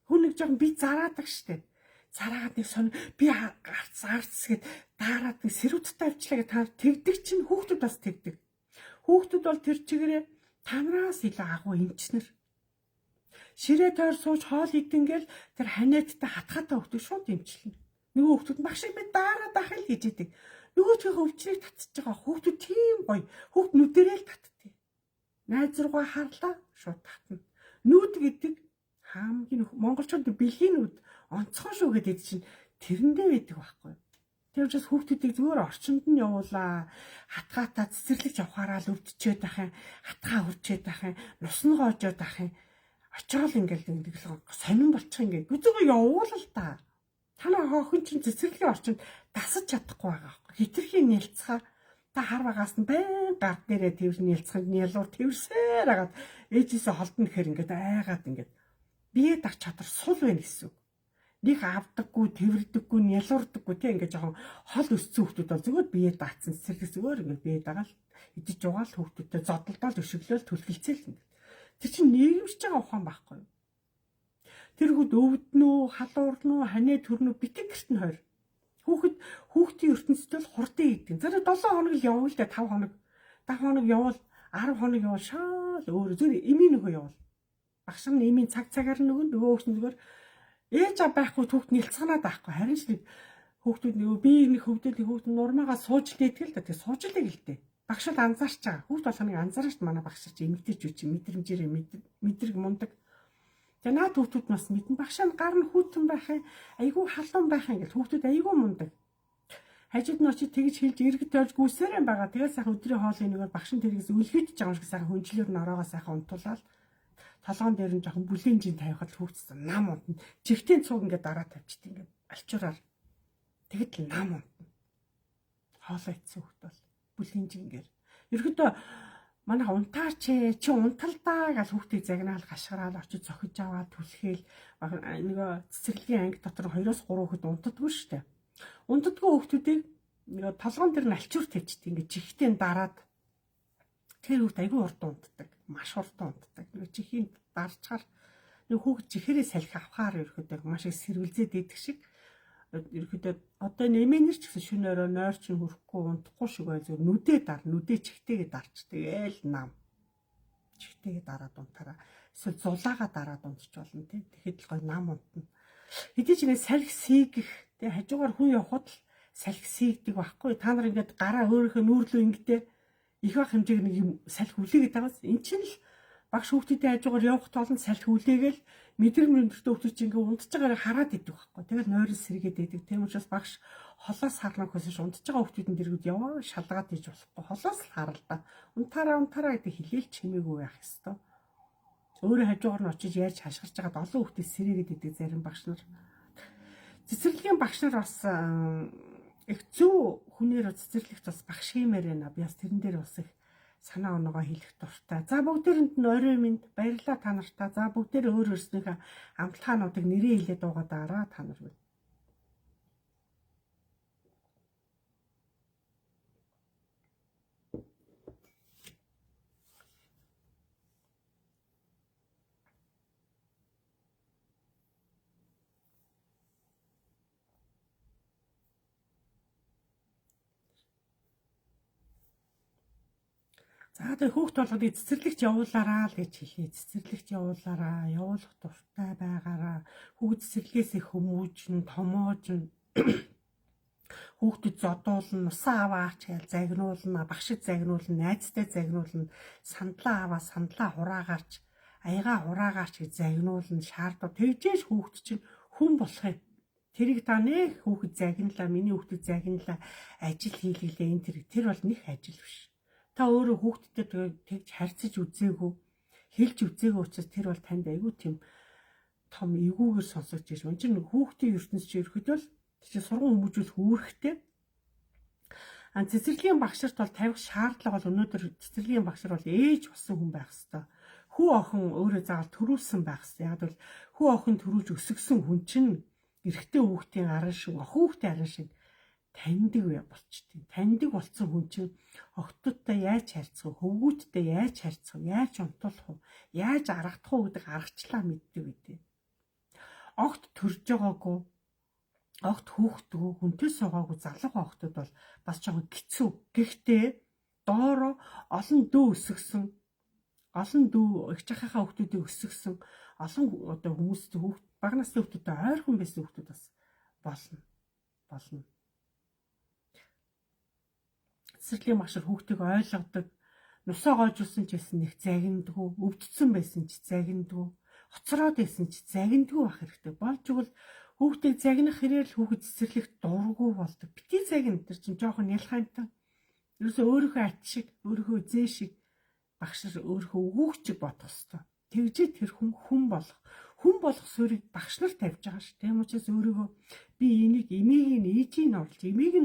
Хүн нэг жоохон би зараадаг штэ. Цараагаад нэг сон би арцсгээд даараад нэг сэрүүттэй авчлаа гэж та тэгдэг чинь хүүхдүүд бас тэгдэг. Хүүхдүүд бол тэр чигээрээ танараас илүү агуу эмчнэр. Ширээ тойр сууж хоол идэнгээл тэр ханиадтай хатгаатай хүүхдүүд шууд эмчилнэ. Нөгөө хүүхдүүд багшиг би даараад ах л гэж идэг. Нөгөөдхөө өвчнийг татчих байгаа хүүхдүүд тийм гоё. Хүүхд нүдэрээ л татдаг. Найз руугаа харлаа шууд татна. Нүд гэдэг хамгийн монголчууд бэлгийн нүд онцгой шүү гэдэг чинь тэрэндээ байдаг байхгүй. Тэр учраас хүүхдүүдийг зүгээр орчинд нь явуулаа. Хатгаатаа цэцэрлэгч явахаараа л өвдчихэд ахын, хатгаа хурчээд ахын, нус нь гоожоод ахын. Очоод ингээл сонирн болчих ингээд зүгээр явуул л та. Танаа хоохон чинь цэцэрлэгийн орчинд дасаж чадахгүй байгаа байхгүй. Хитрхийн нэлцгаа Та хар багаас нь байн гар дээрээ тэрс нялцханд нялуур тэрсээр агаад ээжээсээ холдно гэхээр ингээд айгаад ингээд бие дах чадвар сул байна гэсэн үг. Нэг авдаггүй, тэрвэрдэггүй, нялуурдаггүй тийм ингээд жоохон хол өссөн хүмүүс бол зөвхөн бие даацсан цэцэрлэг зүгээр ингээд бие дагаал идэж угаал хүмүүстэй зодолдол өшөглөөл түлхэлцээл ингээд. Тэр чинь нийгэмшиж байгаа ухаан байхгүй юу? Тэр хүүд өвднөө, халуурнөө, ханаа төрнөө битгий гэрт нь хойр. Хүүхдийн ертөнцид бол хурдан идэв. За 7 хоног л явуул дээ 5 хоног. 5 хоног явуул 10 хоног явуул шаал өөр зүгээр эмийн нөгөө явуул. Багш нь эмийн цагаар нөгөө хүүхд нь зүгээр ээж аа байхгүй хүүхд нэлцганаад байхгүй. Харин ч нэг хүүхдүүд нөгөө би нэг хөвдөлийн хүүхд нурмаагаа сууж лээтгэл да. Тэгээ сууж лээ гэлтэй. Багш л анзаарч байгаа. Хүүхд болохыг анзаарч манай багш чи эмэгтэйч үчи мэдрэмжээр мэдрэг мундаг. За наад хүүхдүүд бас мэдэн багшаа гар нь хүүтэн байхын айгүй халуун байхын гэж хүүхдүүд айгүй мундаг. Хажууд нь очиж тэгж хэлж эргэж тойж гүйсээр байгаа. Тэгээд сайхан өдрийн хоолыг нэгээр багш нь тэргээс үлгэж байгаа юм шиг сайхан хөнжлөөр нь ороогоо сайхан унтуулаад толгоон дээр нь жоохон бүлийн жин тавихад хүүхдс нам унтна. Жигтийн цуг ингээд дараа тавьчихдээ ингээд алчуураар тэгэд л нам унтна. Хоолоо идсэн хүүхд бол бүлийн жингээр. Ерөөдөө манайх унтаач чи унталдаа гэж хүүхдийг загнаал гашгараал очиж зохиж аваад түлхээл нөгөө цэцэрлэгийн анги дотор 2-3 хүүхэд унтдаггүй шүү дээ. Унтдаггүй хүүхдүүдийг нөгөө толгоон дээр нь алчуур тавьчихдээ ингээд жигтэй дараад тэр хүүхд айгүй урд унтдаг. Маш урд унтдаг. Нөгөө чихийн дарчаар нөгөө хүүхд чихээрээ салхи авахаар ерөөдөө маш их сэрвэлзээд идэх шиг ерөөдөө одоо нэмэнэр ч гэсэн шөнө өрөө нойр чинь хөрөхгүй унтахгүй шиг бай зөв нүдээ дар нүдээ чихтэйгээ дарч тэгээл нам чихтэйгээ дараад унтараа эсвэл зулаагаа дараад унтч болно тий тэгэхэд л гой нам унтна хэдий ч нэг салхи сийгэх тий хажуугаар хүн явхад л салхи сийгдэг байхгүй та нар ингээд гараа өөрийнхөө нүүрлөө ингэдэ их бах хэмжээг нэг юм салхи үлээгээд байгаас эн чинь л багш хүүхдүүдийн хажуугаар явах тоолонд салхи үлээгээл мэдрэг мэдрэгтэй хүүхдүүд чинь ингээд унтж байгаагаа хараад идэв байхгүй. Тэгэл нойроос сэргээд идэв. Тийм учраас багш холоос харнаа хүсэж унтж байгаа хүүхдүүдийн дэргүүд яваа шалгаад иж болохгүй. Холоос л харал та. Унтаараа гэдэг хэлээл чимээгүй байх ёстой. Өөрөө хажуугаар нь очиж яаж хашгирч байгаад олон хүүхдээс сэргээд идэг зарим багш нар. Цэцэрлэгийн багш нар бас их зөв хүнээр цэцэрлэгт бас багш хиймээр байна. Би бас тэрэн дээр бас их санаа оноогоо хэлэх дуртай. За бүгдээрэнд нь орой минь баярлалаа та нартай. За бүгдээр өөр өөрснийхээ амтлагаануудыг нэрээ хэлээд дуугадаараа та нар. За тэгээ хүүхд болгодыг цэцэрлэгт явуулаараа л гэж хэлээ. Цэцэрлэгт явуулаараа, явуулах дуртай байгаараа. Хүүхд цэцэрлэгээс хүмүүжин, томоожин. Хүүхдэд зодуулна, нусаа аваач гэж загнуулна, багшид загнуулна, найзтай загнуулна, сандлаа аваа, сандлаа хураагаач, аяга хураагаач гэж загнуулна, шаардав. Тэгжээж хүүхд чинь хүн болох юм. Тэрийг та нэх хүүхд загналаа, миний хүүхдэд загналаа, ажил хийлгэлээ энэ тэр бол нэг ажил биш. Та өөрөө хүүхдтэй тэгж харьцаж үзээгүй, хэлж үзээгүй учраас тэр бол танд айгүй тийм том эвгүйгээр сонсогдож байна. Энд чинь хүүхдийн ертөнц чинь ерөөдөө л чи сургууль хүмүүжүүлэх үүрэгтэй. Цэцэрлэгийн багшарт бол тавих шаардлага бол өнөөдөр цэцэрлэгийн багшар бол ээж болсон хүн байх хэвээр. Хүү охин өөрөө заавал төрүүлсэн байх хэвээр. Яг бол хүү охин төрүүлж өсгсөн хүн чинь эрэгтэй хүүхдийн арын шиг, охин хүүхдийн арын шиг таньдаг болчтой. Таньдаг болсон хүн чинь охтуудтай яаж харьцах вэ? Хөвгүүдтэй яаж харьцах вэ? Яаж унтуулах вэ? Яаж аргадах вэ гэдэг аргачлаа мэддэг үү? Огт төрж байгаагүй, огт хүүхдгүй, хүнтэй суугаагүй залуу охтууд бол бас жоохон хэцүү. Гэхдээ доороо олон дүү өсгсөн, олон дүү их жахахаа хүүхдүүдийг өсгсөн, олон одоо хүмүүст хүүхд бага насны хүүхдүүдтэй ойрхон байсан хүүхдүүд бас болно. Цэцэрлэгийн багшар хүүхдийг ойлгодог, нусаа гоожулсан ч гэсэн нэг загиндгүй, өвдсөн байсан ч загиндгүй, хоцроод байсан ч загиндгүй байх хэрэгтэй. Болж игэл хүүхдийг загнах хэрээр л хүүхэд цэцэрлэгт дурггүй болдог. Бити загин тэр чинь жоохон ялхайнтай. Ерөөсөө өөрийнхөө ат шиг, өөрийнхөө зээ шиг багшар өөрийнхөө өгөөчийг бодох ёстой. Тэгжээ тэр хүн болох. хүн болох суурийг багш нар тавьж байгаа ш. Тийм учраас өөрийгөө би энийг эмээг нь ээжийг нь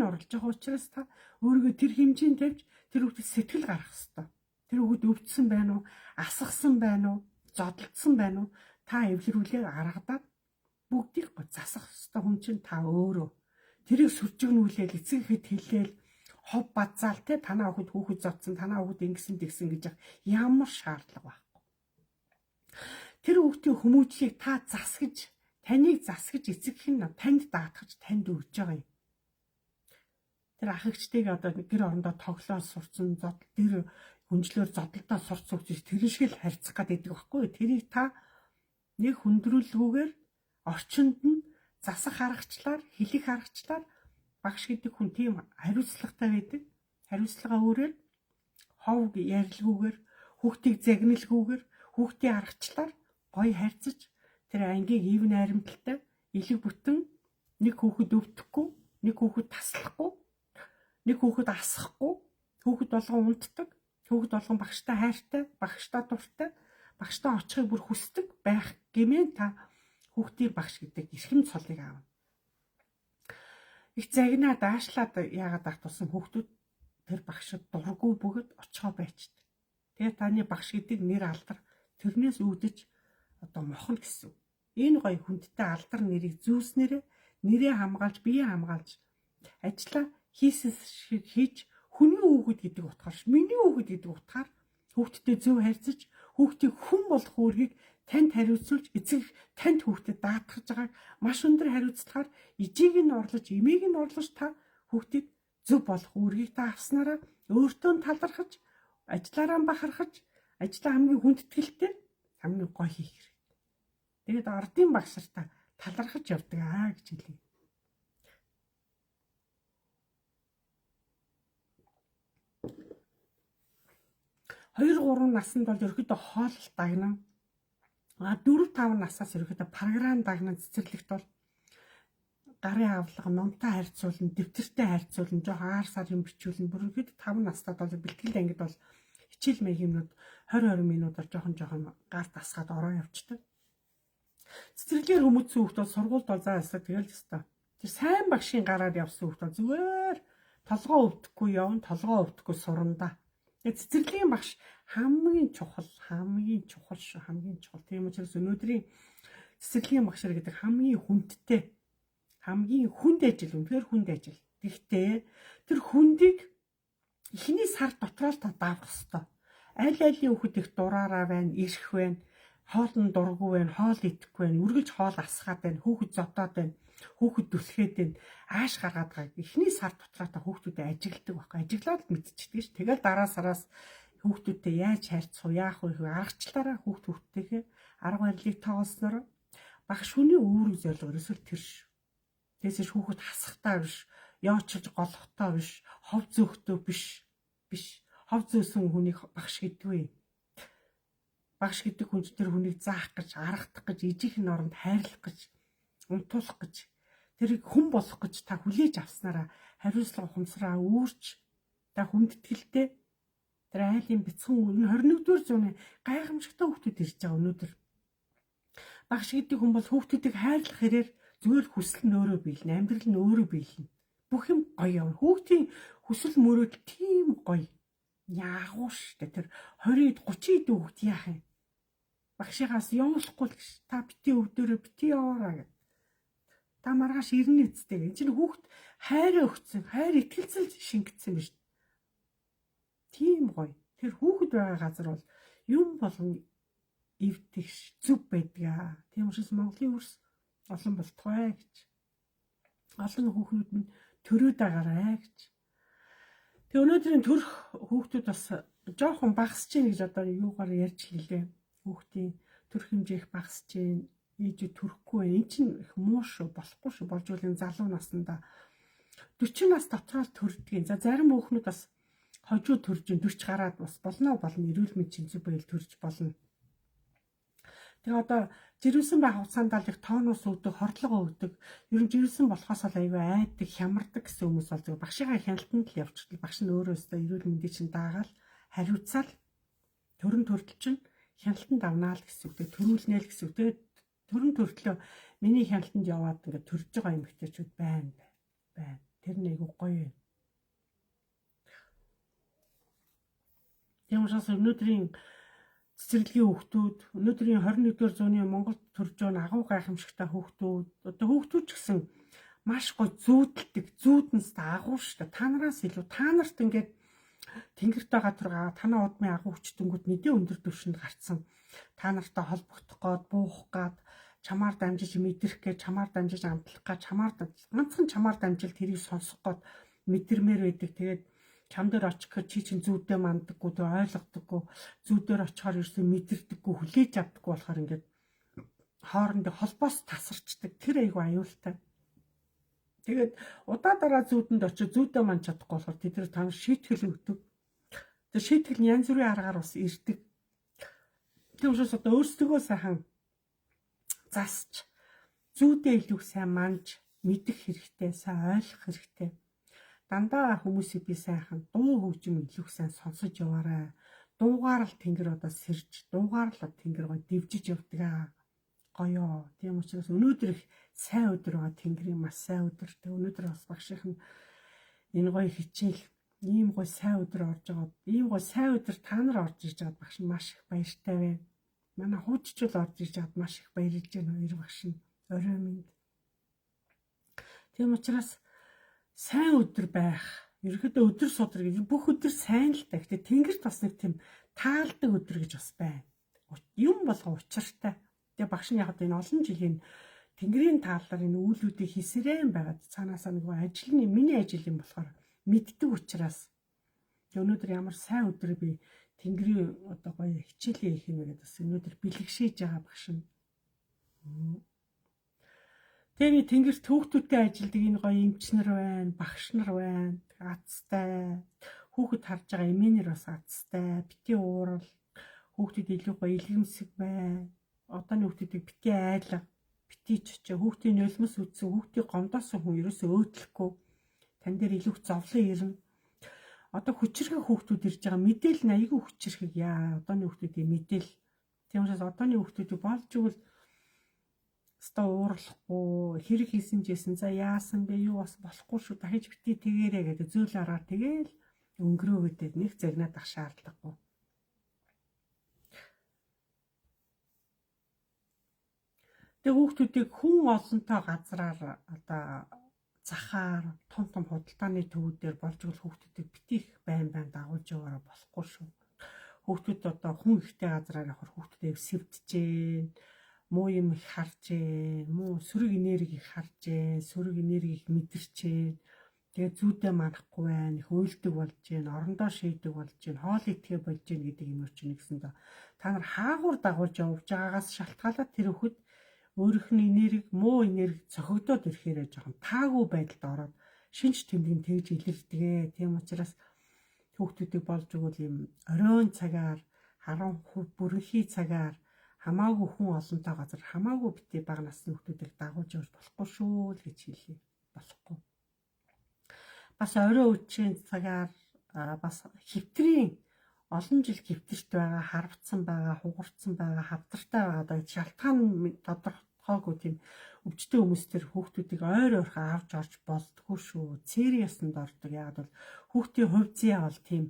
оруулж байгаа учраас та өөрийгөө тэр хэмжээнд тавьж тэр хүүхдэд сэтгэл гаргах хэрэгтэй. Тэр хүүхэд өвдсөн байна уу, асгасан байна уу, зодолдсон байна уу? Та эвлэрүүлээ аргадаад бүгдийг засах хэрэгтэй. Хүн чинь та өөрөө тэрийг сүржигнүүлээл эцэг ихэд хэлээл хов бадзаал те танаа хүүхэд зодсон, танаа хүүхэд ингэсэн тэгсэн гэж ямар шаардлага байхгүй. Тэр хүүхдийн хүмүүжлийг та засгаж, таныг засгаж эцэг хэн танд даатгаж танд өгж байгаа юм. Тэр ах эгчтэйг одоо гэр орондоо тоглоод сурцсан тэр хүнжлөөр зодолдоо сурц өгч тэр шиг л харьцах гэдэг байхгүй. Тэрийг та нэг хүндрүүлгүйгээр орчинд нь засах аргачлаар, хэлэх аргачлаар багш гэдэг хүн тийм хариуцлагатай байдаг. Хариуцлага өөрөөр хов ярилгүйгээр, хүүхдийг загналгүйгээр, хүүхдийн аргачлаар гоё харьцаж тэр ангийг ив найрамдалтай, элэг бүтэн нэг хүүхэд өвдөхгүй, нэг хүүхэд таслахгүй, нэг хүүхэд асахгүй, хүүхэд болгон унтдаг, хүүхэд болгон багштай хайртай, багштай дуртай, багштай очихыг бүр хүсдэг байх гэмээр та хүүхдийн багш гэдэг эрхэм цолыг аавна. Их загнаа даашлаад яагаад ах тусан хүүхдүүд тэр багшд дургүй бөгөөд очихоо байчдаг. Тэгээ таны багш гэдэг нэр алдар тэрнээс үүдэж одоо мохно гэсэн. Энэ гоё хүндтэй алдар нэрийг зүүснээрээ нэрээ хамгаалж, биеэ хамгаалж ажиллаа хийсэн шиг хийж хүний хүүхэд гэдэг утгаар, миний хүүхэд гэдэг утгаар хүүхдтэй зөв харьцаж, хүүхдийг хүн болох үүргийг танд хариуцуулж, эцэг танд хүүхдэд даатгаж байгааг маш өндөр хариуцлагаар ижийг нь орлож, эмээг нь орлож та хүүхдийг зөв болох үүргийг та авснараа өөртөө талархаж, ажиллаараа бахархаж, ажлаа хамгийн хүндэтгэлтэй, хамгийн гоё хийх хэрэгтэй. Тэгээд ардын багшартаа талархаж явдаг гэж хэлье. 2-3 наснд бол ерөөхдөө хоол дагнаа. 4-5 насаас ерөөхдөө програм дагнаа цэцэрлэгт бол гарын авлага номтой харьцуулна, дэвтэртэй харьцуулна, жоохон аар сарын бичүүлнэ. Бүр ерөөхдөө 5 настад бол бэлтгэл ангид бол хичээл мэйгэмнүүд 20 минутаар жоохон гар тасгаад ороо явчихдаг. Цэцэрлэгээр хүмүүцсэн хүүхд бол сургуульд бол заасаа тэгэл өстой. Тэр сайн багшийн гараар явсан хүүхд бол зүгээр толгоо өвдөхгүй явна, толгоо өвдөхгүй сурна. Тэгээд цэцэрлэгийн багш хамгийн чухал шүү. Тийм учраас өнөөдрийн цэцэрлэгийн багшар гэдэг хамгийн хүндтэй, хамгийн хүнд ажил, үнэхээр хүнд ажил. Гэхдээ тэр хүндийг эхний сар дотор л та давах ёстой. Аль хүүхэд их дураараа байна, ирэх байна, хоол нь дургүй байна, хоол идэхгүй байна, үргэлж хоол асгаад байна, хүүхэд зодоод байна, хүүхэд дүлхээд байна, ааш гаргаад байгаа. Эхний сар дотроо та хүүхдүүдэд ажигладаг байхгүй. Ажиглаад мэдчихдэг ш. Тэгэл дараа сараас хүүхдүүдтэй яаж харьцах вэ, яах вэ аргачлаараа хүүхдтэйгээ арга барилыг тоолсноор багш хүний үүрэг зорилго ерөөсөө тэр ш. Тэсэж хүүхэд хасахтаа биш, яочж голохтоо биш, хов зөөхтөө биш. Хов зөөсөн хүнийг багш гэдэггүй. Багш гэдэг хүн тэр хүнийг заах гэж, аргадах гэж, ижийнхэн оронд хайрлах гэж, унтуулах гэж, тэрийг хүн болох гэж та хүлээж авснараа хариуцлага ухамсараа үүрч та хүндэтгэлтэй тэр айлын бяцхан энэ 21-р зууны гайхамшигтай хүүхдүүд ирж байгаа өнөөдөр. Багш гэдэг хүн бол хүүхдүүдийг хайрлах хэрээр зүгээр хүсэл нь өөрөө биелнэ, амьдрал нь өөрөө биелнэ. Бүх юм гоё явна. Хүүхдийн хүсэл мөрөөдөл тийм гоё. Яагуу штэ тэр 20-д 30-д хүүхд яах юм? Багшигаас явуулахгүй л гэж та бити өвдөрөө бити яваараа гэв. Та маргааш ирнэ үсттэй. Энэ чинь хүүхд хайраа өгсөн, хайр итгэлцэл шингэсэн биз. Тийм гоё. Тэр хүүхэд байгаа газар бол юм болгон эвдэгш зүв байдгаа. Тийм учраас Монголын үрс олон болтугай гэж. Олон хүүхнүүд минь төрөөд байгаарай гэж. Тэг өнөөдрийн төрх хүүхдүүд бас жоохон багасж гин гэж одоо юугаар ярьж хэлээ. Хүүхдийн төрх хэмжээ их багасж гин. Ээж төрөхгүй байна. Энд чинь их муу шүү, болохгүй шүү. Болж үлийн залуу наснда 40 нас дотор л төрдгийг. За зарим хүүхнүүд бас хожуу төрж 40 гараад бас болно эрүүл мэндийн зөв байл төрж болно. Тэгээ одоо жирэмсэн байх хугацаанд л их тоонус өгдөг, хордлого өгдөг. Ер нь жирэмсэн болохоос л аюу айдаг, хямардаг гэсэн хүмүүс бол зөв багшигаа хяналтанд л явчихдаг. Багш нь өөрөө өстой эрүүл мэндийн чинь даагаал хариуцаал төрөн төрдөл чинь хяналтанд авнаа л гэсэн үг. Төрүүлнэ л гэсэн үг. Тэгээд Төрөн төртлөө миний хяналтанд яваад ингээд төрж байгаа эмэгтэйчүүд байна. Тэр нэг гоё юм. Тийм учраас өнөөдрийн цэцэрлэгийн хүүхдүүд, өнөөдрийн 21-р зууны Монголд төрж байгаа агуу гайхамшигтай хүүхдүүд, одоо хүүхдүүд ч гэсэн маш гоё зүүдэлдэг, зүүдэнс агуу шүү дээ. Та нараас илүү та нарт ингээд тэнгэрт байгаа тургаа танаа удмын агуу хүчтэнгүүд мэдээ өндөр түвшинд гарцсан. Та нартай холбогдох гээд, буух гээд, чамаар дамжиж мэдрэх гээд, чамаар дамжиж амтлах гээд, ганцхан чамаар дамжил тэрийг сонсох гээд мэдэрмээр байдаг. Тэгээд чам дээр очих чи чин зүйдээ мандаггүй, тэг ойлгодоггүй, зүйдээр очихоор ерөөсөө мэдэрдэггүй, хүлээж авдаггүй болохоор ингээд хоорондоо холбоос тасарчдаг. Тэр айгүй аюултай. Тэгээд удаа дараа зүүдэнд очиж зүйдээ манд чадахгүй болохоор тэд та нар шийтгэл өгдөг. Тэр шийтгэл нь янз бүрийн аргаар бас ирдэг. Тийм учраас одоо өөрсдөө сайхан засч зүйдээ илүү сайн манж мэдэх хэрэгтэй, сайн ойлгох хэрэгтэй. Дандаа хүмүүсийг би сайхан дуу хөгжим илүү сайн сонсож яваарай. Дуугаар л тэнгэр одоо сэрж, дуугаар л тэнгэр гоо дэвжиж явдаг аа. Гоёо. Тийм учраас өнөөдөр их сайн өдөр байгаа, тэнгэрийн маш сайн өдөр. Тэг өнөөдөр бас багшийнх нь энэ гоё хичээл, ийм гоё сайн өдөр орж байгаа. Ийм гоё сайн өдөр та нар орж иж байгаад багш маш их баяртай байна. Манай хуудчил орж иж байгаад маш их баярлж байна хоёр багш нь. Орой минь. Тийм учраас сайн өдөр байх. Ерөнхийдөө өдөр судар гэж бүх өдөр сайн л та. Гэтэ тэнгэрт бас нэг тийм таалдаг өдөр гэж бас байна. Юм болго учиртай. Тэгээ багш нь яг энэ олон жилийн тэнгэрийн тааллаар энэ үйлүүдийг хийсэрэн байгаад цаанаасаа нэг ажил нь миний ажил юм болохоор мэддэг учраас өнөөдөр ямар сайн өдөр би тэнгэрийн одоо гоё хичээлээ хийх юм бэ гэдээ бас өнөөдөр бэлгшээж байгаа багш нь. Тэгээ би тэнгэрт хүүхдүүдтэй ажилдаг энэ гоё эмчнэр байна, багш нар байна, азтай. Хүүхэд харж байгаа эмээнэр бас азтай, бити уурал, хүүхдүүд илүү гоё илгэмсэг бай. Одооны хүүхдүүдийг бити айлга, бити чочоо, хүүхдийн нулимс үтсэн, хүүхдийг гомдоосон хүн ерөөсөө өөдлөхгүй. Тан дээр илүү зовлон ирнэ. Одоо хүчирхэг хүүхдүүд ирж байгаа мэдээлэл нь айгүй хүчирхэг яа. Одооны хүүхдүүдийн мэдээлэл. Тийм учраас одооны хүүхдүүдийг болж игэл ста уурлахгүй, хэрэг хийсэн жисэн, за яасан бэ, юу бас болохгүй шүү, дахиж бити тэгээрэй гэдэг зөөл араар тэгээл өнгөрөөгөөд нэг загнаад ах шаардлагагүй. Тэгээ хүүхдүүдийг хүн олонтой газраар одоо захаар том худалдааны төвүүдээр болж игэл хүүхдүүдийг битих байн дагуулж яваараа болохгүй шүү. Хүүхдүүд одоо хүн ихтэй газраар явахаар хүүхдүүдээ сэвтжээ, муу юм их харжээ, муу сөрөг энерги их харжээ, сөрөг энерги их мэдэрчээ. Тэгээ зүйдээ манахгүй байна, их уйлдаг болж гин, орондоо шийдэг болж гин, хоол идгээ болж гин гэдэг юм чинь нэгсэндээ та нар хаагуур дагуулж явж байгаагаас шалтгаалаад тэр хүүхэд өөрийнх нь энерги, муу энерги цохигдоод ирэхээр жоохон таагүй байдалд ороод шинж тэмдэг нь тэгж илэрдэг. Тийм учраас хүүхдүүдийг болж өгвөл юм оройн цагаар, харан бүрэнхий цагаар хамаагүй хүн олонтой газар хамаагүй бити бага насны хүүхдүүдийг дагуулж явж болохгүй шүү л гэж хэлье. Болохгүй. Бас орой үеийн цагаар бас хэвтрийн олон жил хэвтэрт байгаа, харвцсан байгаа, хугарцсан байгаа, хавтартай байгаа одоо шалтгаан тодорхойгүй тийм өвчтөе хүмүүс төр хүүхдүүдийг ойр ойрхон авч орж болдгоо шүү. Цэриасанд ордог. Яг бол хүүхдийн хувь зэя бол тийм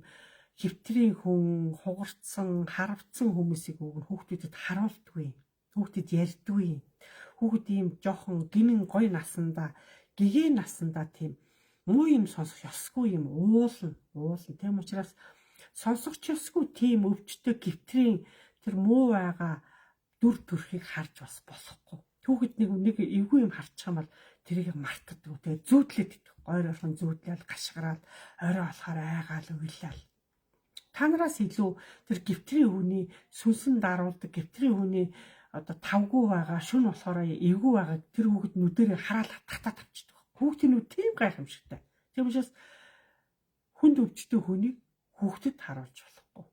хэвтрийн хүн, хугарцсан, харвцсан хүмүүсийг хүүхдүүдэд харуулдаггүй. Хүүхдэд ярьдаггүй. Хүүхд ийм жоохон гинэн гоё насандаа, гэгээ насандаа тийм муу юм сонсох ёсгүй юм уулна. Тийм учраас сонсох ёсгүй тийм өвчтөе гэвтрийн тэр муу байгаа дүр төрхийг харж бас болохгүй. Хүүхэд нэг эвгүй юм харчих юм бол тэрийг мартдаг. Тэгээ зүүдлээд идэх. Ойр орхон зүүдлээл гашгараад орой болохоор айгаал уйлал. Та нараас илүү тэр гэвтрийн хүний сүнсэн даруулдаг гэвтрийн хүний одоо тавгүй байгаа шүн болохоор эвгүй байгаа тэр хүүхэд нүдэрээ хараал татаад авчдаг. Хүүхдийн нүд тийм гайхамшигтай. Тийм учраас хүнд өвчтөе хүнийг хүүхдэд харуулж болохгүй.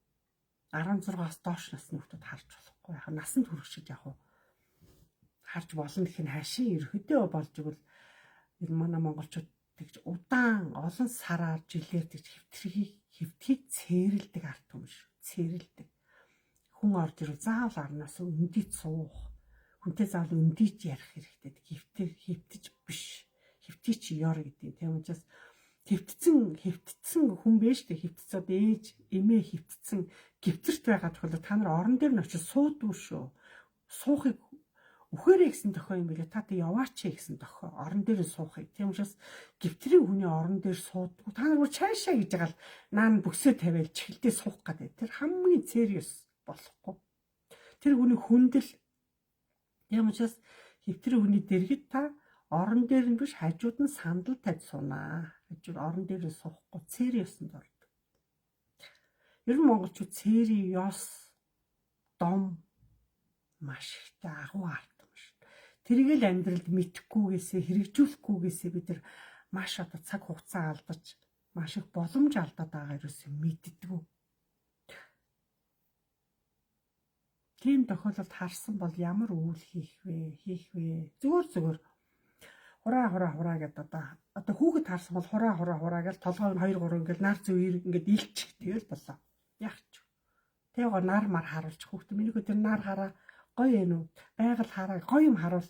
16-аас доош насны хүүхдэд харж болохгүй. Яг насанд хүрэх яг харж болно гэх нь хаашийн ерөөдөө болж игэл энэ манай монголчууд тэгж удаан олон сараар жилээр тэгж хэвтхийг цээрэлдэг ард түмэн шүү. Цээрэлдэг. Хүн орж ирвэл заавал арнаас өндөд суух. Хүнтэй заавал өндийж ярих хэрэгтэй. Хэвтэж биш. Хэвтий чи ёр гэдэг. Тийм учраас хэвтцэн хүн байж тэ хэвтцээд ээж эмээ хэвтцэн гівцэрт байгаа тохиолдолд та нар орон дээр нь очиж суудгүй шүү. Суухыг үхээрэй гэсэн тохио юм билээ. Та яваач гэсэн тохио. Орон дээр суухыг. Тийм учраас гівтрийн хүний орон дээр суудгүй. Та нар бүр чаашаа гэж байгаа л наан бүсээ тавиал чихэлдээ суух гэдэг. Тэр хамгийн serious болохгүй. Тэр хүний хүндэл. Тийм учраас хэвтрийн хүний дэргэд та орон дээр нь биш хажууд нь сандал тавьж сунаа. Хажууд орон дээр нь суухгүй serious-нд ордог. Ер нь монголчууд serious дом маш ихтэй агуу алдсан шүү. Тэргээл амьдралд мэдхгүйгээсээ хэрэгжүүлэхгүйгээсээ бид нар маш одоо цаг хугацаа алдаж маш их боломж алдаад байгаа ерөөсөө мэддэггүй. Тийм тохиолдолд харсан бол ямар үйл хийх вэ? Зүгээр хураа гэдэг одоо хүүхэд харсан бол хураа гэж толгой нь 2 3 ингээл нар зүүр ингээд илчих тэгэл болоо. Яах ч. Тэгээ нар мар харуулж хүүхдээ миний хөө тэр нар хараа гоё юм уу? Байгаль хараа гоё юм харуул.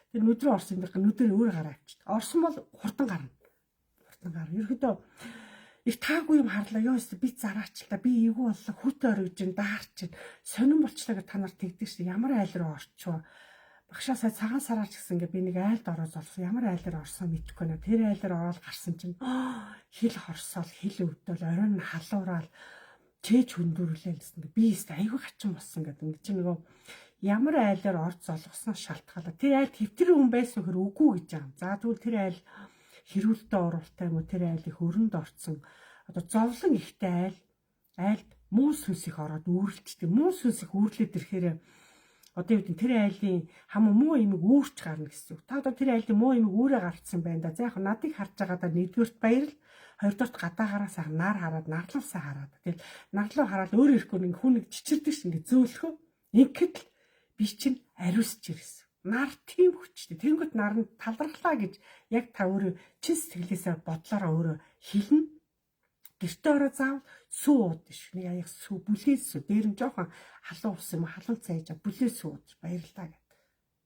Тэр нүдрөө орсон юм даа нүдээр өөр гараа авчид. Орсон бол хурдан гарна. Ерөөдөө их таагүй юм харлаа. Ёо би зараачлаа. Би эвгүй боллоо. Хүүтэ оргиж ин даарч ин сонирн болчлаа гэж та нар тэгдэг шээ. Ямар айл руу орчоо. Багшаа сая цагаан сараач гэсэн ингээ би нэг айлд ороод олсон. Ямар айлаар орсон мэдэхгүй нэ. Тэр айлаар ороод гарсан чинь хил хорсоол, хил өвдөөл, оройн халуурал чээж хүндүрлээ гэсэн. Би айгүй хачин болсон гэдэг. Ингээ чи нөгөө ямар айлаар орж золгосноос шалтгаалаа. Тэр айл хэвтрийн хүн байсан хөр үгүй гэж байгаа. За тэгвэл тэр айл хэрүүлдэ оруултай юм уу? Тэр айлыг өрөнд орцсон. Одоо зовлон ихтэй айлд муу сүнс их ороод үүрлждэг. Муу сүнс их үүрлээд ирэхээр одоо юу гэдэг тэр айлын хам муу имийг үүрч гарна гэсэн үг. Та одоо тэр айлын муу имийг үүрээ гарцсан байна да. За яг надыг харж байгаадаа нэгдүгээрт баярл, хоёрдугаарт гадаагаараа сайхан нар хараад нарлуу сайн хараад. Тэгэл нарлуу хараад өөр ирэхгүй нэг хүн нэг чичирдэг ш ингээ зөөлхөө. Ингээд л би чинь ариусч ирсэн. Нар тийм хүчтэй. Тэнгөт нар нь талархлаа гэж яг та өөрөө чин сэтгэлээсээ бодлороо өөрөө хэлнэ. Гэртээ ороо заавал сүү ууд ш. Нэг аяг сүү бүлээс сүү. Дээр нь жоохон халуун ус юм халуун цайж бүлээс сүү ууд баярлаа гэд.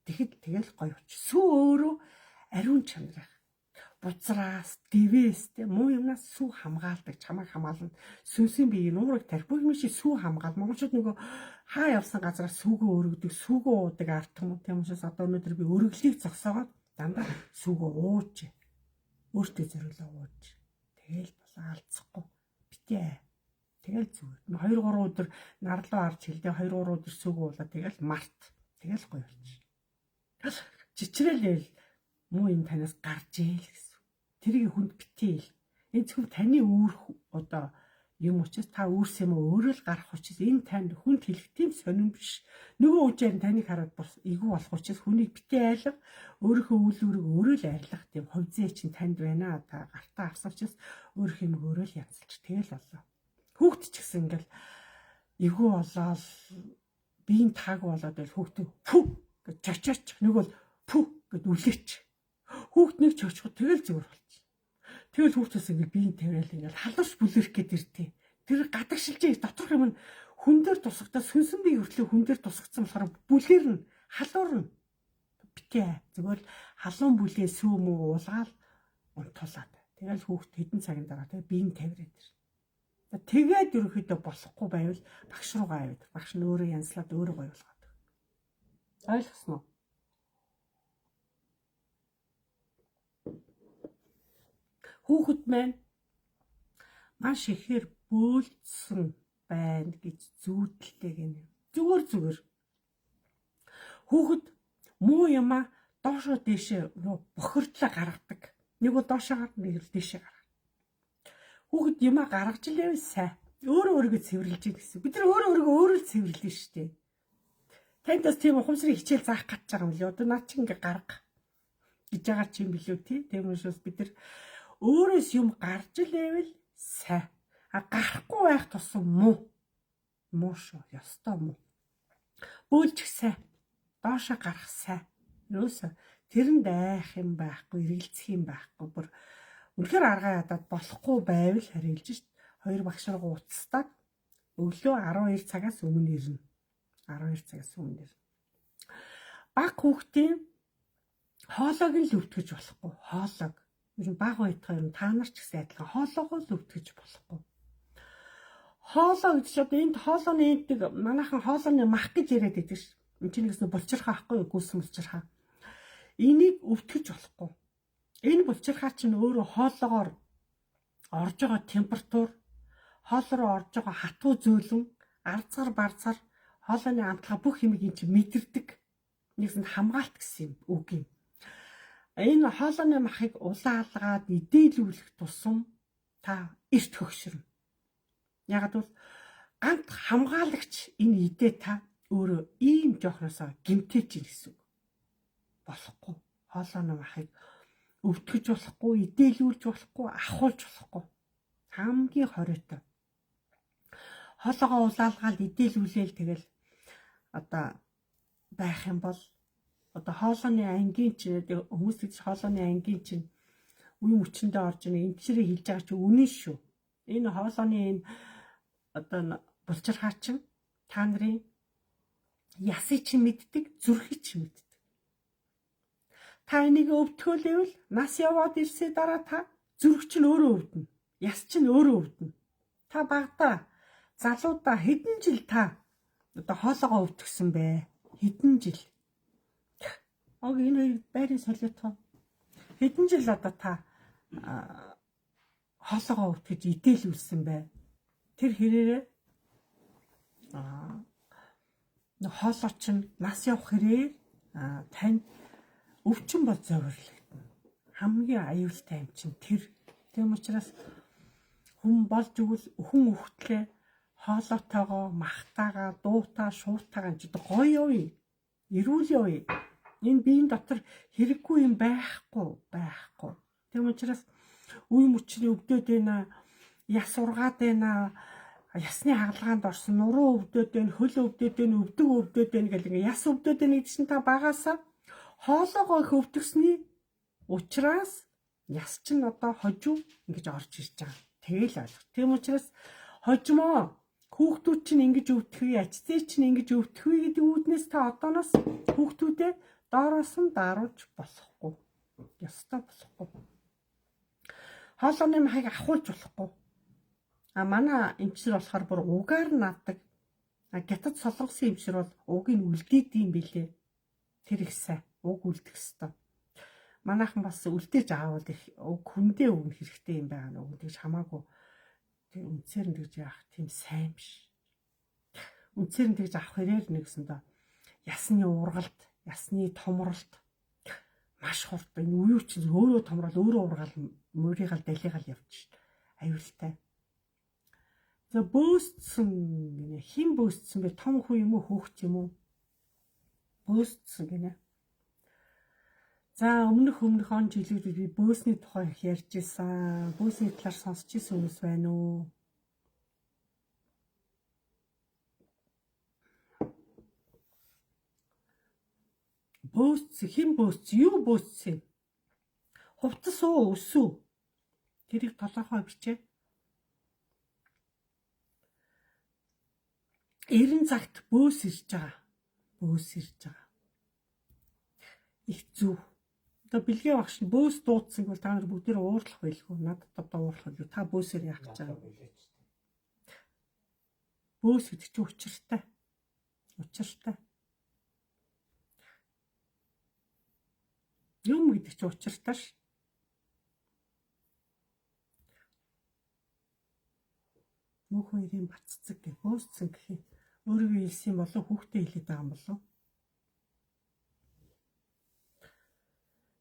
Тэгэхэд тэгэл гоё уч. Сүү өөрөө ариун чанар. Буцраас, дэвээс те муу юмнаас сүү хамгаалдаг, чамайг хамгаална. Сүнсийн бие нуурыг тарих бүх юм шиг сүү хамгаал. Монголчууд нөгөө хаа явсан газараас сүүгөө өргөдөг, сүүгөө уудаг арт юм. Тийм учраас одоо өнөөдөр би өргөлийг зогсоогоод дандаа сүүгөө ууж. Өөртөө зориулаа ууж. Тэгэл болоо алдахгүй. Битээ. Тэгэл зүгээр. 2 3 өдөр нарлуу харж хэлдэ 2 3 өдөр сүүгөө уулаа тэгэл март. Тэгэл гоё болчих. Чичрэл муу юм танаас гарч ийл гэсэн. Тэрийг хүнд битээл. Энэ зөвхөн таны үүрх одоо юм учраас та үүрс юм өөрөө л гарах учраас энэ танд хүнд хэлэх тийм сонирн биш. Нөгөө үжээр таныг хараад бас эйгүү болох учраас хүнийг битээ айлга өөрийнхөө үйл үүрэг өөрөө л арилгах тийм ховзээ чинь танд байна. Та гартаа авсан учраас өөрөх юм өөрөө л янзалж тэгэл болоо. Хүүхд ч гэсэн ингээл эйгүү болоод биеийн тааг болоод байл хүүхдээ фү гэж чачаач нөгөө л фү гэд үлээч. Хүүхд нэг ч очиход тэгэл зүгээр болчих. Тэгэл хүүхдээс ингэ биеийн тавиал ингээл халуурч бүлэрх гээд иртээ. Тэр гадагшилж доторх юм нь хүн дээр тусагдаа сүнсэн бие хүртлээ хүн дээр тусагдсан болохоор бүлээр нь халуурна. Битээ. Зүгээр халуун бүлээ сүү мүү уулгаал унтуулаад. Тэгэл хүүхд хэдэн цагийн дараа тэгээ биеийн тавираад ир. Тэгээд ерөөхдөө болохгүй байвал багш руугаа аваад. Багш нь өөрөө янзлаад өөрөө гоё болгоод. Ойлгосноо? Хүүхэд маань маш ихээр бөөлдсөн байна гэж зүйдлээ гэнэ. Зүгээр. Хүүхэд муу юма доошоо дээшээ бохирдлоо гаргадаг. Нэг бол доошоо гарна, нэг л дээшээ гарна. Хүүхэд юма гаргаж лээвэ сайн. Өөрийгөө цэвэрлж ийн гэсэн. Бид нар өөрөө л цэвэрлэн штэ. Танд бас тийм ухамсарыг хичээл заах гэж байгаа юм лээ. Одоо наа чи ингээ гарга гэж байгаа чи юм билүү тий. Тийм учраас бид нар өөрөөс юм гарч лээвэл сайн. Гарахгүй байх тусам муу шүү. Ёстой муу. Бөөлжих сайн. Доошоо гарах сайн. Юусе тэрэнд айх юм байхгүй, эргэлзэх юм байхгүй. Бүр үнэхээр аргаа ядаад болохгүй байвал харилж шít. 2 багш руу уцстаад өглөө 12 цагаас өмнө ирнэ. 12 цагаас өмнө ирнэ. Баг хүүхдийн хоолойг нь л өвтгөж болохгүй. Хоолойг. Ер нь баг байтугай ер нь та нар ч гэсэн адилхан хоолойгоо л өвтгөж болохгүй. Хоолой гэж одоо энд хоолойны энтэг манайхан хоолойны мах гэж яриад байдаг ш. Энд чинь гэсэн булчирхаа ахгүй юу? Гүсэн булчирхаа. Энийг өвтгөж болохгүй. Энэ булчирхаа чинь өөрөө хоолоогоор орж байгаа температур, хоол руу орж байгаа хатуу зөөлөн, арцгар барцар, хоолойны амтлага бүх юмыг эн чинь мэдэрдэг. Нэгсэнд хамгаалт гэсэн үг юм. Энэ хоолойны махыг улаалгаад идээлүүлэх тусам та эрт хөгшөрнө. Яг бол ганц хамгаалагч энэ идээ та өөрөө ийм жоохносоо гимтэж ийн гэсэн үг. Болохгүй. Хоолойны махыг өвтгөж болохгүй, идээлүүлж болохгүй, ахуулж болохгүй. Хамгийн хориотой. Хоолойгоо улаалгаад идээлүүлээл тэгэл одоо байх юм бол одоо хоолойны ангийн чинь хүмүүс гэж хоолойны ангийн чинь үе мөчөндөө орж ийн эмчрээ хэлж байгаа чи үнэн шүү. Энэ хоолойны энэ одоо булчирхаа чинь та нарын ясыг чинь мэддэг, зүрхийг чинь мэддэг. Та энийг өвтгөөлөөл нас яваад ирсээ дараа та зүрх чинь өөрөө өвдөнө. Яс чинь өөрөө өвдөнө. Та багада залуудаа хэдэн жил та одоо хоолойгоо өвтгсөн бэ? Хэдэн жил? Энэ байрын солиотой. Хэдэн жил одоо та хоолойгоо өвтгөж идээлүүлсэн бэ? Тэр хэрээрээ хоолой чинь нас явах хэрээр тань өвчин бол зовирлогдно. Хамгийн аюултай юм чинь тэр. Тийм учраас хүн болж өгвөл хүн өвхтлээ хоолойтойгоо, махтаага, дуутаа, шуутаагаа ч гоё юу? Эрүүл юу? Энэ биеийн дотор хэрэггүй юм байхгүй. Тийм учраас үе мөчний өвдөд байна, яс ургаад байна, ясны хагалгаанд орсон, нуруу өвдөд байна, хөл өвдөд байна, өвдөг өвдөд байна гэх ингээ яс өвдөд байна гэдэг чинь та багаасаа хоолойгоо их өвтгсний учраас яс чинь одоо хожуу ингэж орж ирж байгаа. Тэгэл ойлгох. Тийм учраас хожимоо хүүхдүүд чинь ингэж өвтгөе, ачцээ чинь ингэж өвтгөе гэдэг үүднээс та одооноос хүүхдүүдээ доороос нь даруулж болохгүй. Ёстой болохгүй. Хоолойны махыг ахуулж болохгүй. Манай эмчнэр болохоор бүр угаар нь авдаг. Гятад солонгосын эмчнэр бол угийг үлдээдэг юм билээ. Тэр их сайн. Уг үлдэх хэвээр. Манайхан бас үлдээж аавал их уг хүндээ өгнө хэрэгтэй юм байна. Уг тэгж хамаагүй. Тэр үнцээр нь тэгж яах тийм сайн биш. Үнцээр нь тэгж авах хэрээр нэгсэндээ ясны ургалт, ясны томролт маш хурд. Энэ үеү чинь өөрөө томрол, өөрөө ургал, мөрийгал, далигаал явчих. Аюултай. За бөөсцсөн гинэ. Хин бөөсцсөн бэ? Том хүү юм уу, хөөхт юм уу? Бөөсцсөн гинэ. За өмнөх он жилүүд би бөөсний тухай их ярьж байсан. Бөөсний талаар сонсч ирсэн хүмүүс байна уу? Бөөсц, хэн бөөсц? Юу бөөсцсэн? Хувцас уу, өсөө? Тэрийг толгой бичээ. Эрен цагт бөөс ирж байгаа. Бөөс ирж байгаа. Их зүв. Одоо бэлгээ багш нь бөөс дуудсан бол та нар бүгдээр уурлах байлгүй. Надад одоо уурлах юу? Та бөөсээр яах гэж байгаа. Бөөс гэдэг чинь учиртай. Учиртай. Юм гэдэг чинь учиртай ш. Мөнх хоёрын баццэг гэх бөөсцэн гэх юм. Өөрийгөө хэлсэн болов хүүхдээ хэлээд байгаа юм болов.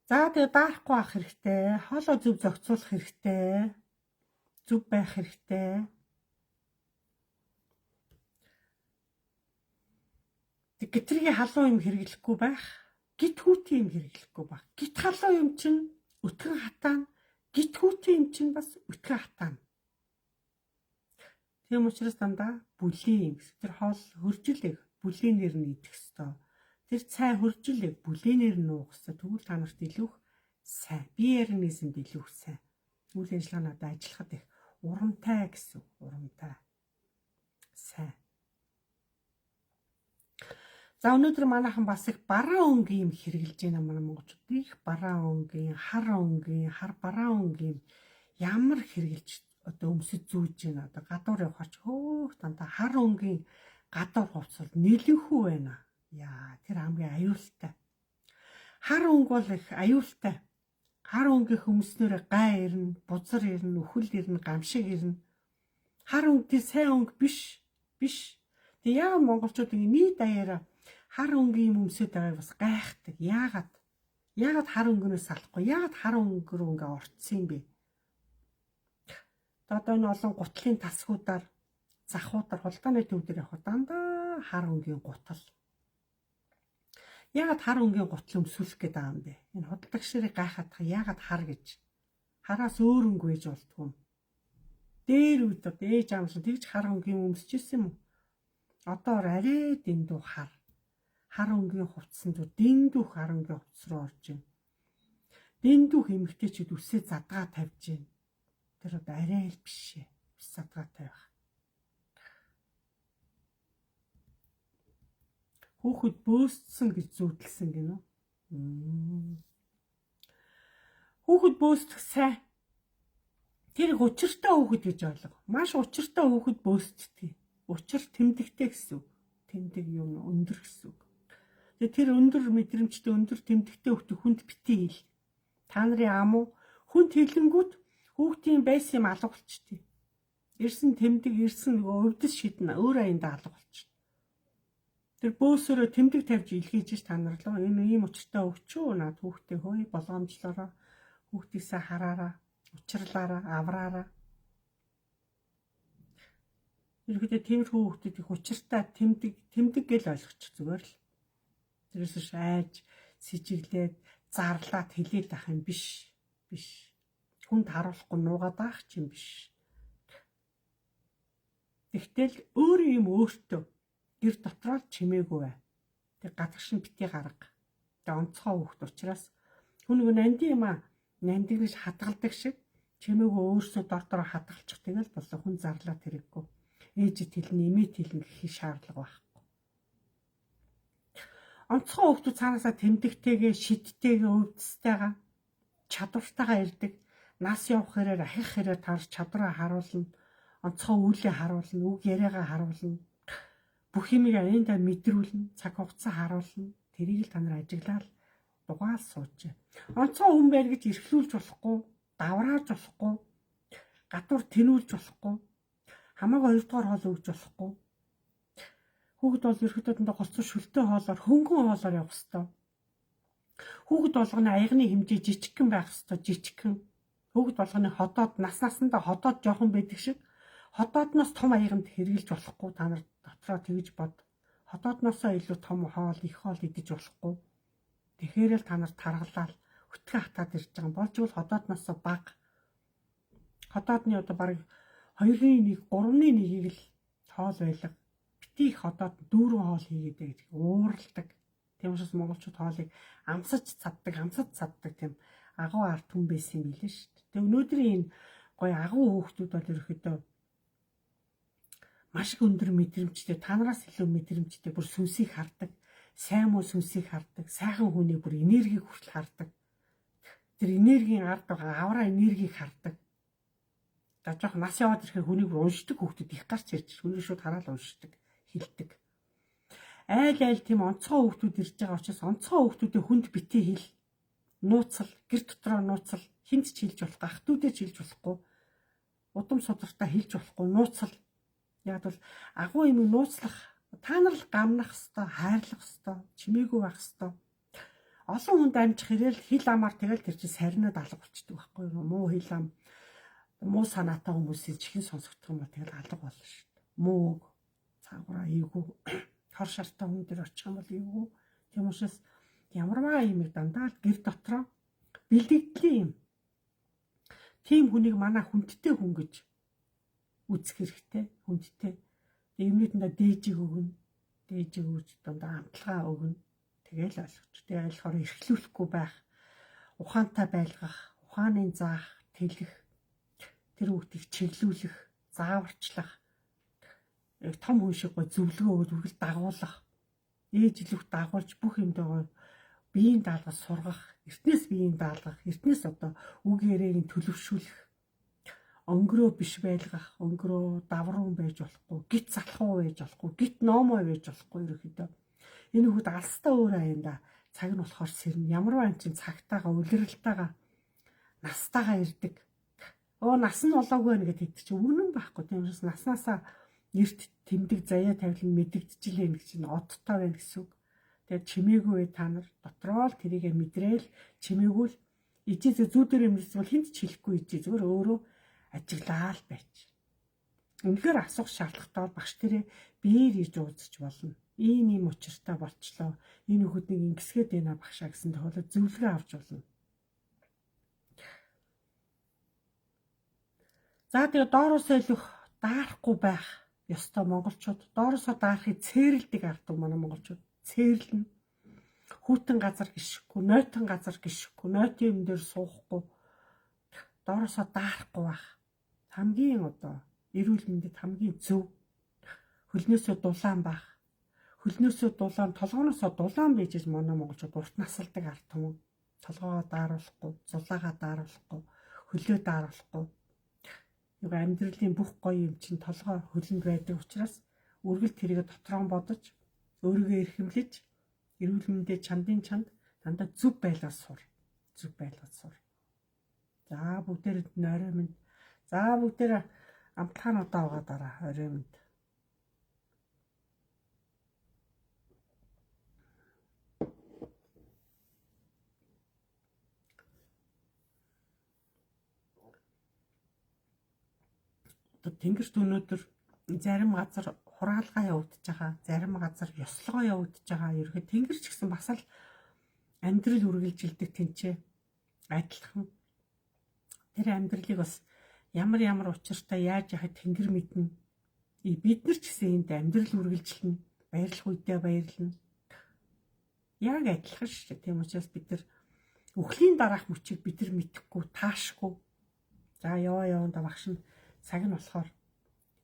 За тэгээ даахгүй ах хэрэгтэй. Хоолой зөв зохицуулах хэрэгтэй. Зөв байх хэрэгтэй. Гэтрийн халуун юм хэрэглэхгүй байх. Гит хүүтийн юм хэрэглэхгүй байх. Гит халуун юм чинь өтгөн хатаана. Гит хүүтийн юм чинь бас өтгөн хатаана. Тийм учраас дандаа бүлийн тэр хоол хөржилэг бүлийнээр нь идэх ёстой. Тэр цай хөржилэг бүлийнээр нь уух ёстой. Тэгвэл та нарт илүү сайн. Биеэрнизэнд илүү сайн. Үйл ажиллагаанууд ажиллахад их урамтай гэсэн. Урамтай. Сайн. За өнөөдөр манайхан бас их бараан өнгийн юм хэрэгжилж байна манай монголчууд. Их бараан өнгийн, хар бараан өнгийн ямар хэрэгжилж одоо өмсөж зүүж байна. Одоо гадуур явахаар ч хөөх дандаа хар өнгийн гадуур хувцас нэлэнхүү байна. Яа, тэр хамгийн аюултай. Хар өнг бол их аюултай. Хар өнгийн өмснөөр гай ирнэ, бузар ирнэ, үхэл ирнэ, гамшиг ирнэ. Хар өнг тэр сайн өнг биш. Тэг яагаад монголчууд ингэ нийт даяараа хар өнгийн юм өмсөд байгааг бас гайхдаг. Яагаад хар өнгөнөөс салахгүй? Яагаад хар өнгө рүү ингээ орцсон юм бэ? Одоо энэ олон гутлын тасгуудаар, захуудаар, хулгайны төв дээр явах дандаа хар өнгийн гутал. Яагаад хар өнгийн гутал өмсүүлэх гээд байгаа юм бэ? Энэ худалдагч нарыг гайхаадах яагаад хар гэж? Хараас өөр өнгө байж болдгоо юм. Дээр үед одоо ээж аамсан тэгж хар өнгийн өмсөжсэн юм уу? Одоо арай дэндүү хар өнгийн хувцсан дүү дэндүү хар өнгийн хувцс руу орж байна. Дэндүү эмэгтэйчүүд үсээ задгаа тавьж байна. Тэр одоо арай л биш ээ. Үс задгаа тавих. Хүүхэд бөөсцсөн гэж зүйдлсэн гинэ. Хүүхэд бөөсдөх сайн. Тэр учиртай хүүхэд гэж ойлго. Маш учиртай хүүхэд бөөсддөг. Учир тэмдэгтэй гэсэн үг. Тэмдэг юм өндөр гэсэн үг. Тэгээ тэр өндөр мэдрэмжтэй өндөр тэмдэгтэй хүүхэд хүнд битгий хэл. Та нарын ам уу хүнд хэлэнгүүт хүүхдийн байсан юм алга болчтой. Ирсэн тэмдэг ирсэн нөгөө өвдөс шиднэ өөр аяндаа алга болчихно. Тэр бөөсөөрөө тэмдэг тавьж илгээж та нар л энэ ийм учиртай өгчөө над хүүхдээ хөөе болгоомжлороо хүүхдээсээ хараараа учирлаараа авраараа. Ерөнхийдөө тиймэрхүү хүүхдүүд их учиртай тэмдэг гэл ойлгочих зүгээр л. Тэрээс ш айж сэжиглээд зарлаад хэлээд ах юм биш. Хүнд харуулахгүй нуугаад ах юм биш. Тэгтэл өөрөө юм өөртөө гэр дотроо чимээгүй бай. Тэг гадагшин бити гарга. Тэг онцгой хүүхд учраас хүн нэг нандин юм нандин гэж хадгалдаг шиг чимээгүй өөрсдөө дор хадгалчих тэгэл болоо хүн зарлаад хэрэггүй. Ээжэд хэлнэ, эмээд хэлнэ гэх шаардлага байхгүй. Онцгой хүүхдүүд цаанаасаа тэмдэгтэйгээ, шидтэйгээ, өвдөстэйгээ, чадвартайгаа ирдэг. Нас явах хэрээр, ахих хэрээр тарж чадвараа харуулна. Онцгой үйлээ харуулна, үг яриагаа харуулна. Бүх юмыг аяндаа мэдрүүлнэ, цаг хугацаа харуулна. Тэрийг л та нар ажиглаад дугаал сууж. Онцгой хүн байр гэж эрхлүүлж болохгүй, даврааж болохгүй, гадуур тэнүүлж болохгүй. Хамаагүй 2 дугаар хоол өгж болохгүй. Хүүхэд бол ерөөхдөө голцсон шөлтөө хоолоор хөнгөн хоолоор явах ёстой. Хүүхэд болгоны аягны хэмжээ жижигхэн байх ёстой, жижигхэн. Хүүхэд болгоны ходоод насандаа ходоод жоохон байдаг шиг ходоодноос том аяганд хэрглэж болохгүй. Та нар дотроо тэгж бод. Ходоодноосоо илүү том хоол, их хоол идэж болохгүй. Тэгэхээр л та нар таргалаад хөтгөн хатаад ирж байгаа. Болж бол ходоодноосоо бага. Ходоодны одоо баг 2-1, 3-1-ийг л хоол байлга. Бити их ходоод 4 хоол хийгээд байдаг. Ууралдаг. Тийм учраас монголчууд хоолыг амсаж цаддаг тийм агуу ард түмэн байсан юм билээ шүү дээ. Тэг өнөөдрийн энэ гоё агуу хүүхдүүд бол ерөөхдөө маш их өндөр мэдрэмжтэй, та нараас илүү мэдрэмжтэй, бүр сүнсийг хардаг, сайн муу сүнсийг хардаг, сайхан хүний бүр энергийг хүртэл хардаг. Тэр энергийн ард байгаа авраа энергийг хардаг. За жоох нас яваад ирэхээр хүнийг бүр уншдаг хүүхдүүд их гарч ирж, хүнийг шууд хараад уншдаг, хилдэг. Айл тийм онцгой хүүхдүүд ирж байгаа учраас онцгой хүүхдүүдээ хүнд битгий хэл. Нууцал, гэр дотроо нууцал, хинт ч хэлж болох, ах トゥ удаа ч хэлж болохгүй. Удам судрартаа хэлж болохгүй, нууцал. Яг бол агуу юм нууцлах, та нар л гамнах хэвээр, хайрлах хэвээр, чимээгүй байх хэвээр. Олон хүнд амжих хэрэг хэл амаар тэгэл тэр чинь сарнаад алга болчдөг байхгүй юу? Муу хэл ам, муу санаатай хүмүүсийн чихэн сонсогдох юм бол тэгэл алга болно шүү дээ. Муу цагаараа ийгүү хор шартай хүн дээр очих юм бол ийгүү. Тийм учраас ямарваа юм дандаа л гэр дотроо бэлтгэлийн юм. Тийм хүнийг манай хүндтэй хүн гэж үзэх хэрэгтэй. Хүндтэй. Эмнийтэндээ дээжиг өгнө. Дээжиг өгч дандаа амтлагаа өгнө. Тэгээл ойлгоч. Тэгээ болохоор эрхлүүлэхгүй байх, ухаантай байлгах, ухааны заах, тэлэх, тэр хүүхдийг чиглүүлэх, зааварчлах, том хүн шиг гой зөвлөгөө өгөх, үргэлж дагуулах. ээжлүүх дагуулж бүх юмдаа биеийн даалгаж сургах, эртнээс биеийн даалгах, эртнээс одоо үг яриаг төлөвшүүлэх, өнгөрөө биш байлгах, өнгөрөө давруу байж болохгүй, гит залхуу байж болохгүй, гит номоо байж болохгүй ерөөхдөө. Энэ хүүхэд алстаа өөр аяанда цаг нь болохоор сэрнэ. Ямарваа эн чин цагтаага, улиралтайгаа, настайгаа ирдэг. Нас нь болоогүй байна гэхэд хэд чинь үнэн байхгүй. Тиймээс наснаасаа эрт тэмдэг заяа тавилан мэдэгдчихлээ гэж чинь одтой байна гэсэн үг. Тэгээд чимээгүй та нар дотроо л тэрийгэ мэдрээл чимээгүй л ижээ зүүдэр юмс бол хинт ч хэлэхгүй ижээ зүгээр өөрөө ажиглаал байж. Үнэхээр асуух шаардлагатай бол багш тэрэ биеэр ирж уулзч болно. Ийм учиртай болчлоо. Энэ хүүхэд нэг ингэсгээд байна багшаа гэсэн тохиолдолд зөвлөгөө авч болно. За тэгээ доороосоо илүүх даарахгүй байх ёстой монголчууд. Доороосоо даарахыг цээрэлдэг ард манай монголчууд. Цээрлэн хүүтэн газар гიშггүй, нойтон газар гიშггүй, нойтын юм дээр суухгүй. Доороосоо даарахгүй байх. Хамгийн одоо эрүүл мэндэд хамгийн зөв. Хөлнөөсөө дулаан байх. Хөлнөөсөө дулаан, толгооноосоо дулаан байж манай монголчууд урт насалдаг ард түмэн. Толгоогоо дааруулахгүй, зулаагаа дааруулахгүй, хөлөө дааруулахгүй. Юг амьдралын бүх гоё юм чинь толгой хөлөнд байдаг учраас үргэлж тэрийг дотроо бодож өөрийгөө эрхэмлэж эрүүл мэндээ чандын чанд дандаа зүв байлгаж сур. Зүв байлгаж сур. За бүгдээр орой минь. За бүгдээр амтлагаануудаа угаа дараа орой минь. Тэнгэрт өнөөдөр зарим газар хураалгаа явагдаж байгаа, зарим газар ёслогоо явагдаж байгаа. Ерөнхийдөө тэнгэр ч гэсэн бас л амьдрал үргэлжилдэг тэнцээ адилхан. Тэр амьдралыг бас ямар учиртай яаж яхад тэнгэр мэднэ. Бид нар ч гэсэн энд амьдрал үргэлжилнэ. Баярлах үедээ баярлна. Яг адилхан шүү дээ. Тийм учраас бид нар өхлийн дараах мөчийг бид нар мэдэхгүй, таашгүй. За яванда багш нь цаг нь болохоор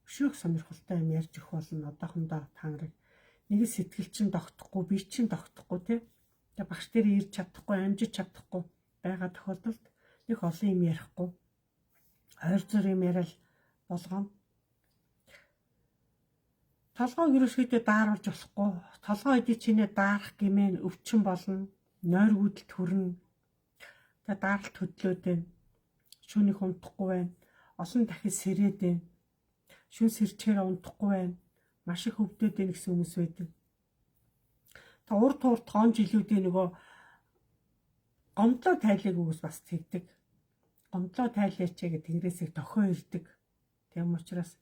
өшөөх сонирхолтой юм ярьж өгөх болно. Одоохондоо та нарыг нэг сэтгэл чинь тогтохгүй, би чинь тогтохгүй тий. Тэгээ багш дээр ирж чадахгүй, амжиж чадахгүй байгаа тохиолдолд нэг олон юм ярихгүй. Ойр зур юм яриад болгоно. Толгойг ерөөсөйдөө дааруулж болохгүй. Толгой эдий чинээ даарах гэмээр өвчин болно. Нойр гүйдэлт хүрнэ. Тэгээ даралт хөдлөөд байна. Шүүнийг унтахгүй байна. Олон дахин сэрээд байна. Шүн сэрчээр унтахгүй байна. Маш их өвдөд байна гэсэн хүмүүс байдаг. Та урд он жилүүдийн нөгөө гомдлоо тайлыг үгс бас тэгдэг. Гомдлоо тайлаач гэх тэнгэрээсээ тохио ирдэг. Тийм учраас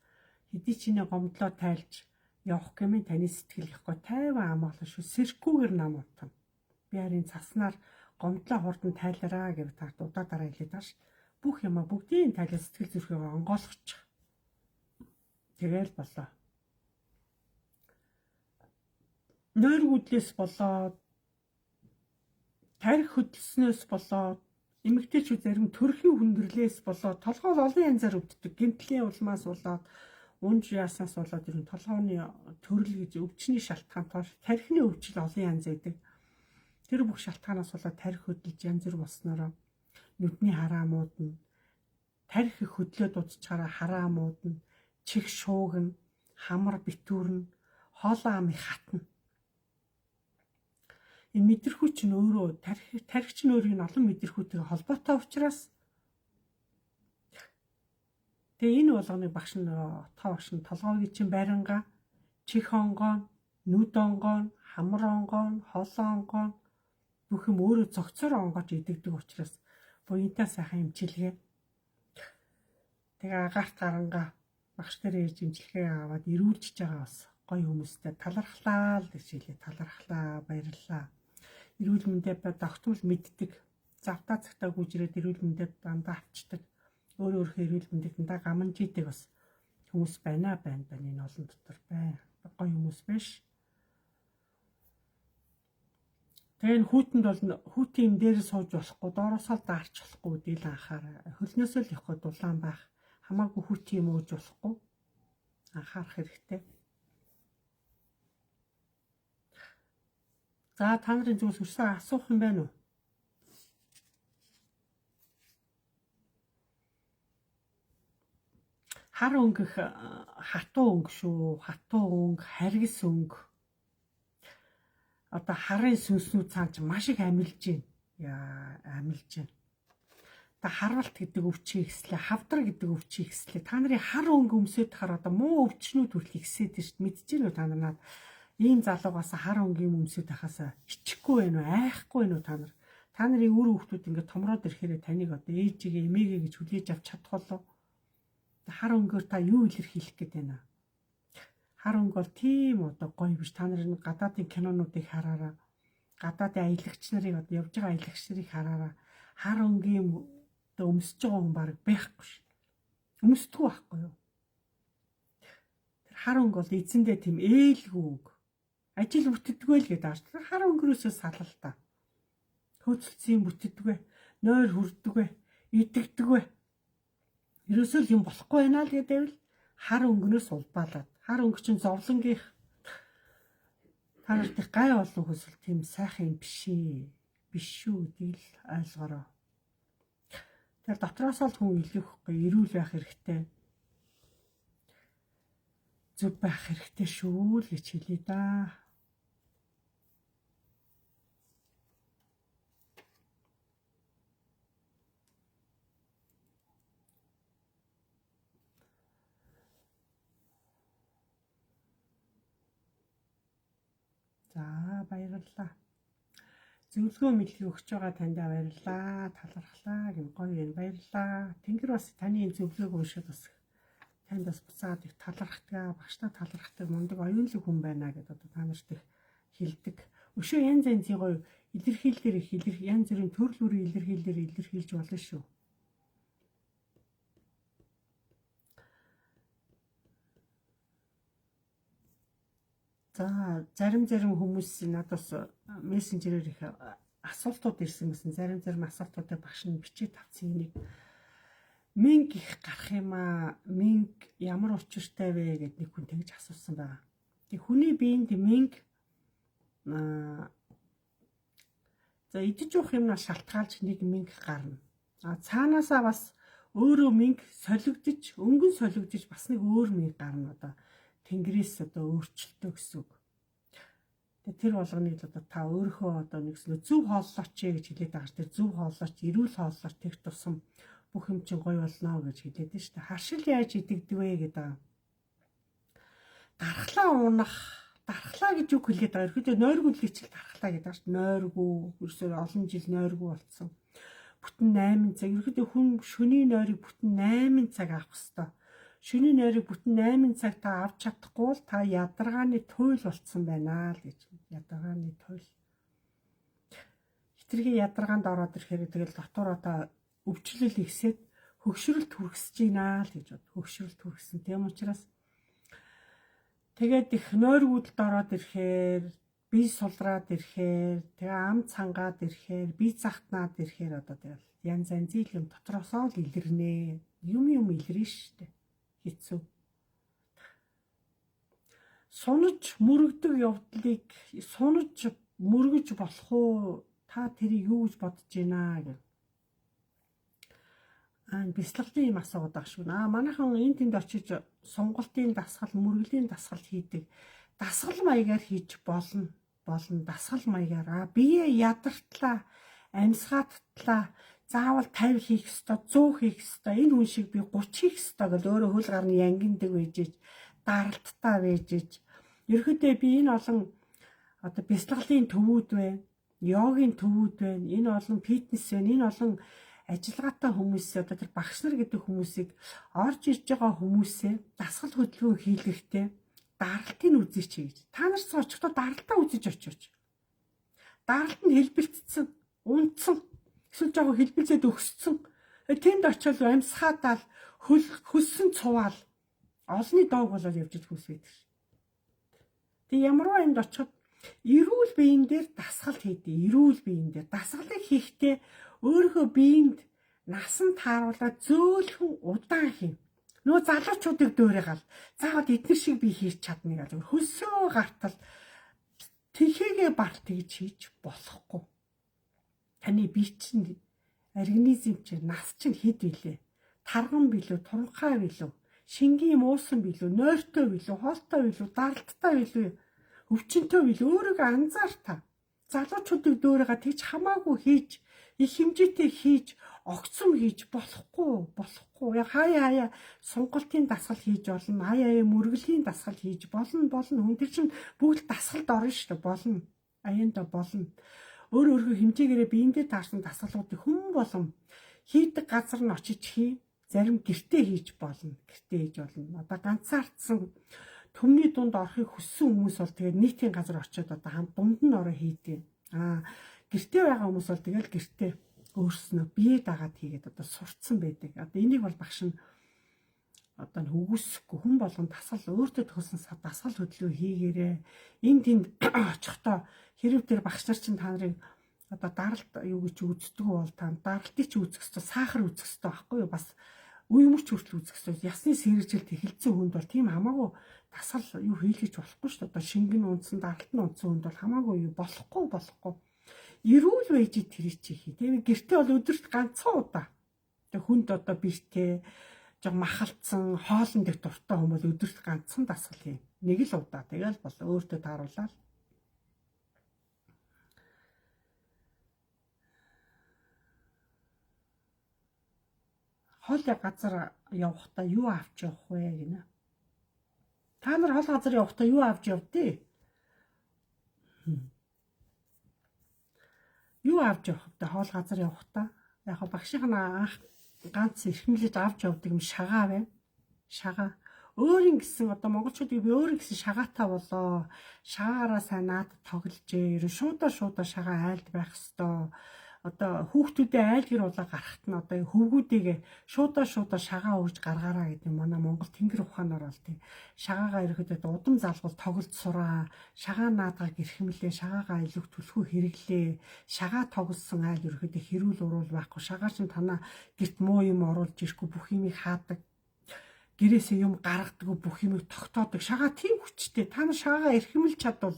хэдий чинээ гомдлоо тайлж явах гэмээр таны сэтгэл яахгүй тайван амгалан шүү. Сэрхгүйгээр нам утна. Би харин цаснаар гомдлоо хурдан тайлараа гэж та удаадараа хэлээд байгаа ш. Бүх юм бүгдийн тайлаа сэтгэл зүрхээ онгойлгочих. Тэгэл болоо. Нойр гүйдлээс болоод тарих хөдлснөөс болоод эмэгтэйчүүд зарим төрхийн хүндрэлээс болоод толгой олон янзаар өвддөг. Гэмтлийн улмаас болоод унж яаснаас болоод ер нь толгойн төрөл гэж өвчний шалтгаантай тархины өвчл олон янз байдаг. Тэр бүх шалтгаанаас болоод тарих хөдөлж янз бүр болсноороо нүдний хараамууд нь тарих их хөдлөөд удачаараа хараамууд нь чих шуугна, хамар битүүрнэ, хоолой ам их хатна. Энэ мэдрэхүй чинь өөрөө тарих чинь өөрийн олон мэдрэхүйтэйгээ холбоотой учраас тэгээ энэ болгоныг багш нь отгоо багш нь толгойг чинь баринга, чих онгоо, нүд онгоо, хамар онгоо, хоолой онгоо бүх юм өөрөө зөгцөөр онгооч идэгдэг учраас буянтай сайхан имчилгээ. Тэгээ агаарт гарангаа багш дээр ирж имчилгээ аваад ирүүлж байгаа бас гоё хүмүүстэй талархлаа л гэж хэлээ. Талархлаа, баярлалаа. Эрүүл мэндэ тогтмол мэддэг. Завтаа цагтаа гүйжрээд эрүүл мэндэд дандаа авчдаг. Өөрөөхөө эрүүл мэндэд дандаа гаманжийдэг бас хүмүүс байна энэ олон дотор байна. Гоё хүмүүс биш. Тэгээ хүүтэнд бол хүүтийн юм дээр сууж болохгүй, доороосоо даарч болохгүй гэдгийг анхаарай. Хөлнөөсөө л явах дулаан байх. Хамаагүй хүүтийн юм ууж болохгүй. Анхаарах хэрэгтэй. За та нарын зүгээс өрсөн асуух юм байна уу? Хар өнгөх хатуу өнгө шүү. Хатуу өнгө, харгис өнгө. Одоо харын сүнснүүд цаана ч маш их амилж байна. Яа, амилж байна. Та харвалт гэдэг өвчийг хэслээ, хавдар гэдэг өвчийг хэслээ. Та нарын хар өнгө өмсөд хахаар одоо муу өвчнүүд хүртэл ихсээд шүү дээ. Мэдчихэв үү та нарнаад? Ийм залуугаас хар өнгийн өмсөд хахаас ичихгүй байна уу, айхгүй байна уу та нар? Та нарын үр хүүхдүүд ингээд томроод ирэхээр таныг одоо ээжигээ, эмээгээ гэж хүлээж авч чадах болов? Хар өнгөөр та юу илэрхийлэх гээд байна? Хар өнгө бол тийм одоо гоё биш. Та нар гадаадын кинонуудыг хараараа. Гадаадын аялагч нарыг одоо явж байгаа аялагч нарыг хараараа. Хар өнгийн одоо өмсөж байгаа хүн баг байхгүй ш. Өмсдөггүй байхгүй юу? Тэр хар өнгө бол эзэндээ тийм ээлгүй өнгө. Ажил бүтдэггүй л гэдэг ааш. Тэр хар өнгөрөөсөө салал та. Хөөцөлцсөн бүтдэггүй, нойр хүрдэггүй, идэгдэггүй. Ерөөсөө л юм болохгүй байна л гэдэг л хар өнгнөөс улбаалаад. Хар өнгө чинь зовлонгийнх та нартыг гай олон хүсэл тийм сайхан юм биш ээ. Биш шүү гэдгийг л ойлгоорой. Тэр дотроос л хүн илүүхгүй, эрүүл байх хэрэгтэй. Зөв байх хэрэгтэй шүү л гэж хэлээ да. За баярлалаа. Зөвлөгөө мэдлэг өгч байгаа танд баярлалаа. Талархлаа гэм гоё юм баярлалаа. Тэнгэр бас таны зөвлөгөөг уншаад бас танд бас буцаад их талархдаг, багштай талархдаг мундаг оюунлаг хүн байна гэдээ одоо та нарт их хэлдэг. Өшөө янз янзын гоё илэрхийлэлээр их янз бүрийн төрөл бүрийн илэрхийлэлээр илэрхийлж болно шүү. За зарим хүмүүс надаас мессенжерээр их асуултууд ирсэн гэсэн. Зарим асуултуудыг багш нь бичиж тавьсан энийг минг их гарах юм аа. Минг ямар учиртай вэ гэд нэг хүн тэгж асуусан байгаа. Тэг хүний биед минг за идэж уух юмнаас шалтгаалж нэг минг гарна. Цаанаасаа бас өөрөө минг солигдож, өнгөн солигдож бас нэг өөр минг гарна одоо. Тэнгэрээс одоо өөрчлөлтөө гэсэн үг. Тэгээ тэр болгоныг л одоо та өөрийнхөө одоо нэгсэн зөв хооллооч гэж хэлээд байгаа ш. Тэр зөв хооллооч, эрүүл хооллооч тех тусам бүх юм чинь гоё болно гэж хэлээд байна ш. Харшил яаж идэгдэг вэ гэдэг. Дархлаа унах, дархлаа гэж үг хэлээд байгаа. Ерөөдөө нойргүй л хичээл дархлаа гэдэг ш. Нойргүй, ерөөсөө олон жил нойргүй болцсон. Бүтэн 8 цаг. Ерөөдөө хүн шөнийн нойрыг бүтэн 8 цаг авах хэвээр. Шөнийн нойрыг бүтэн 8 цаг та авч чадахгүй бол та ядаргааны туйл болцсон байна л гэж. Ядаргааны туйл. Хитрхи ядаргаанд ороод ирэхээр тэгэл дотор одоо өвчлөл ихсээд хөгшрөлт хүрсэж байна л гэж бод. Хөгшрөлт хүрсэн. Тийм учраас тэгээд их нойргуудад ороод ирэхээр, бие сулраад ирэхээр, тэгээ ам цангаад ирэхээр, бие захтнаад ирэхээр одоо тэгэл янз янзын юм дотроосоо л илэрнэ. Юм илэрнэ штэ. Хэцүү. Сунаж мөрөгдөг явдлыг сунаж мөргөж болох уу? Та тэрийг юу гэж бодож байна гэх. Бяцлаглалын юм асуугаад байгаа шүү. Манайхан энэ тэнд очиж сонголтын дасгал, мөргөлийн дасгал хийдэг. Дасгал маягаар хийж болно. Дасгал маягаар. Бие ядартлаа, амьсгаатлаа. Заавал 50 хийх ёстой, 100 хийх ёстой. Энэ хүн шиг би 30 хийх ёстой гэж өөрөө хөл гарны янгиндаг байжээж, даралттай байжээж. Ерөөдөө би энэ олон одоо бяцлаглалын төвүүд байна, йогийн төвүүд байна, энэ олон фитнес байна, энэ олон ажиллагаатай хүмүүс одоо тэр багш нар гэдэг хүмүүсийг орж ирж байгаа хүмүүсээ дасгал хөдөлгөөн хийлгэхдээ даралтыг үзээч гэж. Та нар ч очихдоо даралтаа үзэж очооч. Даралт нь хэлбэлтсэн, унтсан. Эсвэл жоохон хэлбэлзээд өгсцэн. Тэнд очиод амьсгаатаал хөссөн цуваал олны доог болоод явж иж хүсвэдэг ш. Тэг ямарваа юмд очиход эрүүл биеийн дээр дасгал хийдэ. Эрүүл биеийн дээр дасгалыг хийхдээ өөрийнхөө биеинд насан тааруулаад зөөлхөн удаан хийн. Нөө залуучуудыг дөөрэй гал. Заавал эдгээр шиг би хийж чадна гал. Хөсөө гартал Тэхээгээ барт тэгж хийж болохгүй. Таны бие чинь организм чинь нас чинь хэд вүлээ? Тарган билүү, туранхай билүү, шингийн муусан билүү, нойртой билүү, хоолтой билүү, даралттай билүү, өвчнөтой билүү, өөрийгөө анзаар та. Залуучуудыг дөөрөөгөө тэгж хамаагүй хийж, их хэмжээтэй хийж, огцом хийж болохгүй. Хаяа сонголтын дасгал хийж болно. Хаяа мөргөлийн дасгал хийж болно. Хүн тэр чинь бүгд дасгалд орно шүү дээ. Болно. Аяанда болно. Өөрийнхөө хэмжээгээрээ биендээ таарсан дасгалуудыг хүн болон хийдэг газар нь очиж хий. Зарим гэртээ хийж болно. Одоо ганцаардсан төмний дунд орохыг хүссэн хүмүүс бол тэгээд нийтийн газар очиод одоо хамт дунд нь ороо хийдэг. Гэртээ байгаа хүмүүс бол тэгэл гэртээ өөрснөө бие дагаад хийгээд одоо сурцсан байдаг. Одоо энийг бол багш нь одоо үгүйсэхгүй хүн болгон дасгал өөртөө төгсөн дасгал хөдлөө хийгээрээ энд тэнд очихдоо хэрэг тэр багш нар чинь та нарыг одоо даралт юу гэж үздэг бол та даралтыг чи үзэх ёстой, сахар үзэх ёстой байхгүй юу? Бас үе өмч хүртэл үзэх ёстой. Ясны сэргэлжилт эхэлсэн хүнд бол тийм хамаагүй дасгал юу хийлгэж болохгүй шүү дээ. Одоо шингэн унтсан, даралт нь унтсан хүнд бол хамаагүй юу болохгүй. Эрүүл байж тэр чи хий. Тэгээ гэртээ бол өдөрт ганцхан удаа. Тэгээ хүнд одоо биштэй жоо махалцсан, хоолн дэх дуртай хүмүүс бол өдөрт ганцхан дасгал хий. Нэг л удаа. Тэгэл бол өөртөө тааруулаад хол газар явахдаа юу авч явах вэ гинэ? Та нар хол газар явахдаа юу авч явдээ? Юу авч явах вэ? Хол газар явахдаа яг багшийн анх ганц эрхэмлэж авч явдаг юм шагаа байна. Шагаа. Өөрийн гэсэн одоо монголчуудыг би өөрийн гэсэн шагаатай болоо. Шагаагаараа сайн наад тогложээ. Шуудаа шагаа айлд байх хэвээр. Одоо хүүхдүүдээ айл гэр улаа гарахт нь одоо хөвгүүдийг шуудаа шагаа өрж гаргаараа гэдэг нь манай Монгол тэнгэр ухаанаар бол тийм шагаагаа ирэхэд удам залгуул тоглож сураа, шагаа наадгааг эрхэмлээ, шагаагаа илүүх түлхүү хэрэглээ, шагаа тоглосон айл ирэхэд хэрүүл уруул байхгүй, шагаа чинь танаа гэрт муу юм оруулж ирэхгүй бүх юмыг хаадаг, гэрээсээ юм гаргадаг, бүх юмыг тогтоодог. Шагаа тийм хүчтэй. Та нар шагаагаа эрхэмлэж чадвал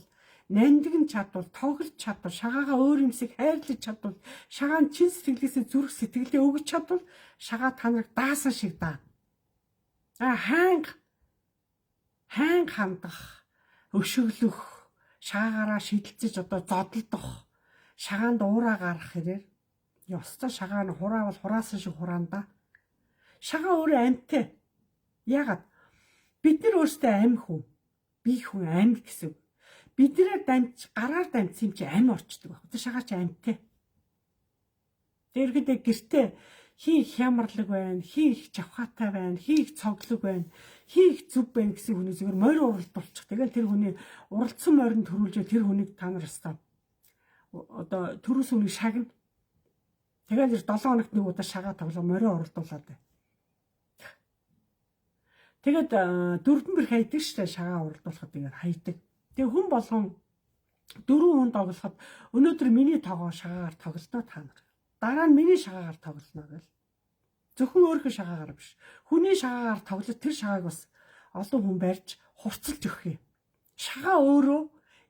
нандин чадвал, тоглож чадвал, шагаагаа өөр юмсыг хайрлаж чадвал, шагаан чин сэтгэлээсээ зүрх сэтгэлээ өгч чадвал, шагаа та нарыг даасан шиг даа. Ханг хандах, өшөглөх, шагаагаараа шидэлцэж одоо зодолдох, шагаанд уураа гарах хэрэг. Ёстой шагаа нь хураавал хураасан шиг хураанда. Шагаа өөрөө амьтаа. Яагаад? Бид нар өөрсдөө амь хүн. Би хүн амь гэсэн. Биднээр гараар дамжсан юм чи амь орчдөг байх. Тэр шагаа чи амьтаа. Тэрхэдээ гэртээ хий их хямрлаг байна, хий их жавхаатай байна, хий их цоглог байна, хий их зүв байна гэсэн хүний зүгээр морь уралдуулчих. Тэгэл тэр хүний уралдсан морин төрүүлж тэр хүнийг та нар өстөө одоо төрөөс үнийг шагна. Тэгэл 7 хоногт нэг удаа шагаа тоглоо морио уралдуулаад бай. Тэгэд дөрвөн бэр хайдаг штэ шагаа уралдуулахад тэгээд хайдаг. Тэгээ хүн болгон 4 хүн тоглоход өнөөдөр миний тоогоо шагаагаар тоглоно та нар. Дараа нь миний шагаагаар тоглоно гэл. Зөвхөн өөрийнхөө шагаагаар биш. Хүний шагаагаар тоглож тэр шагааг бас олон хүн барьж хурцлж өгөх юм. Шагаа өөрөө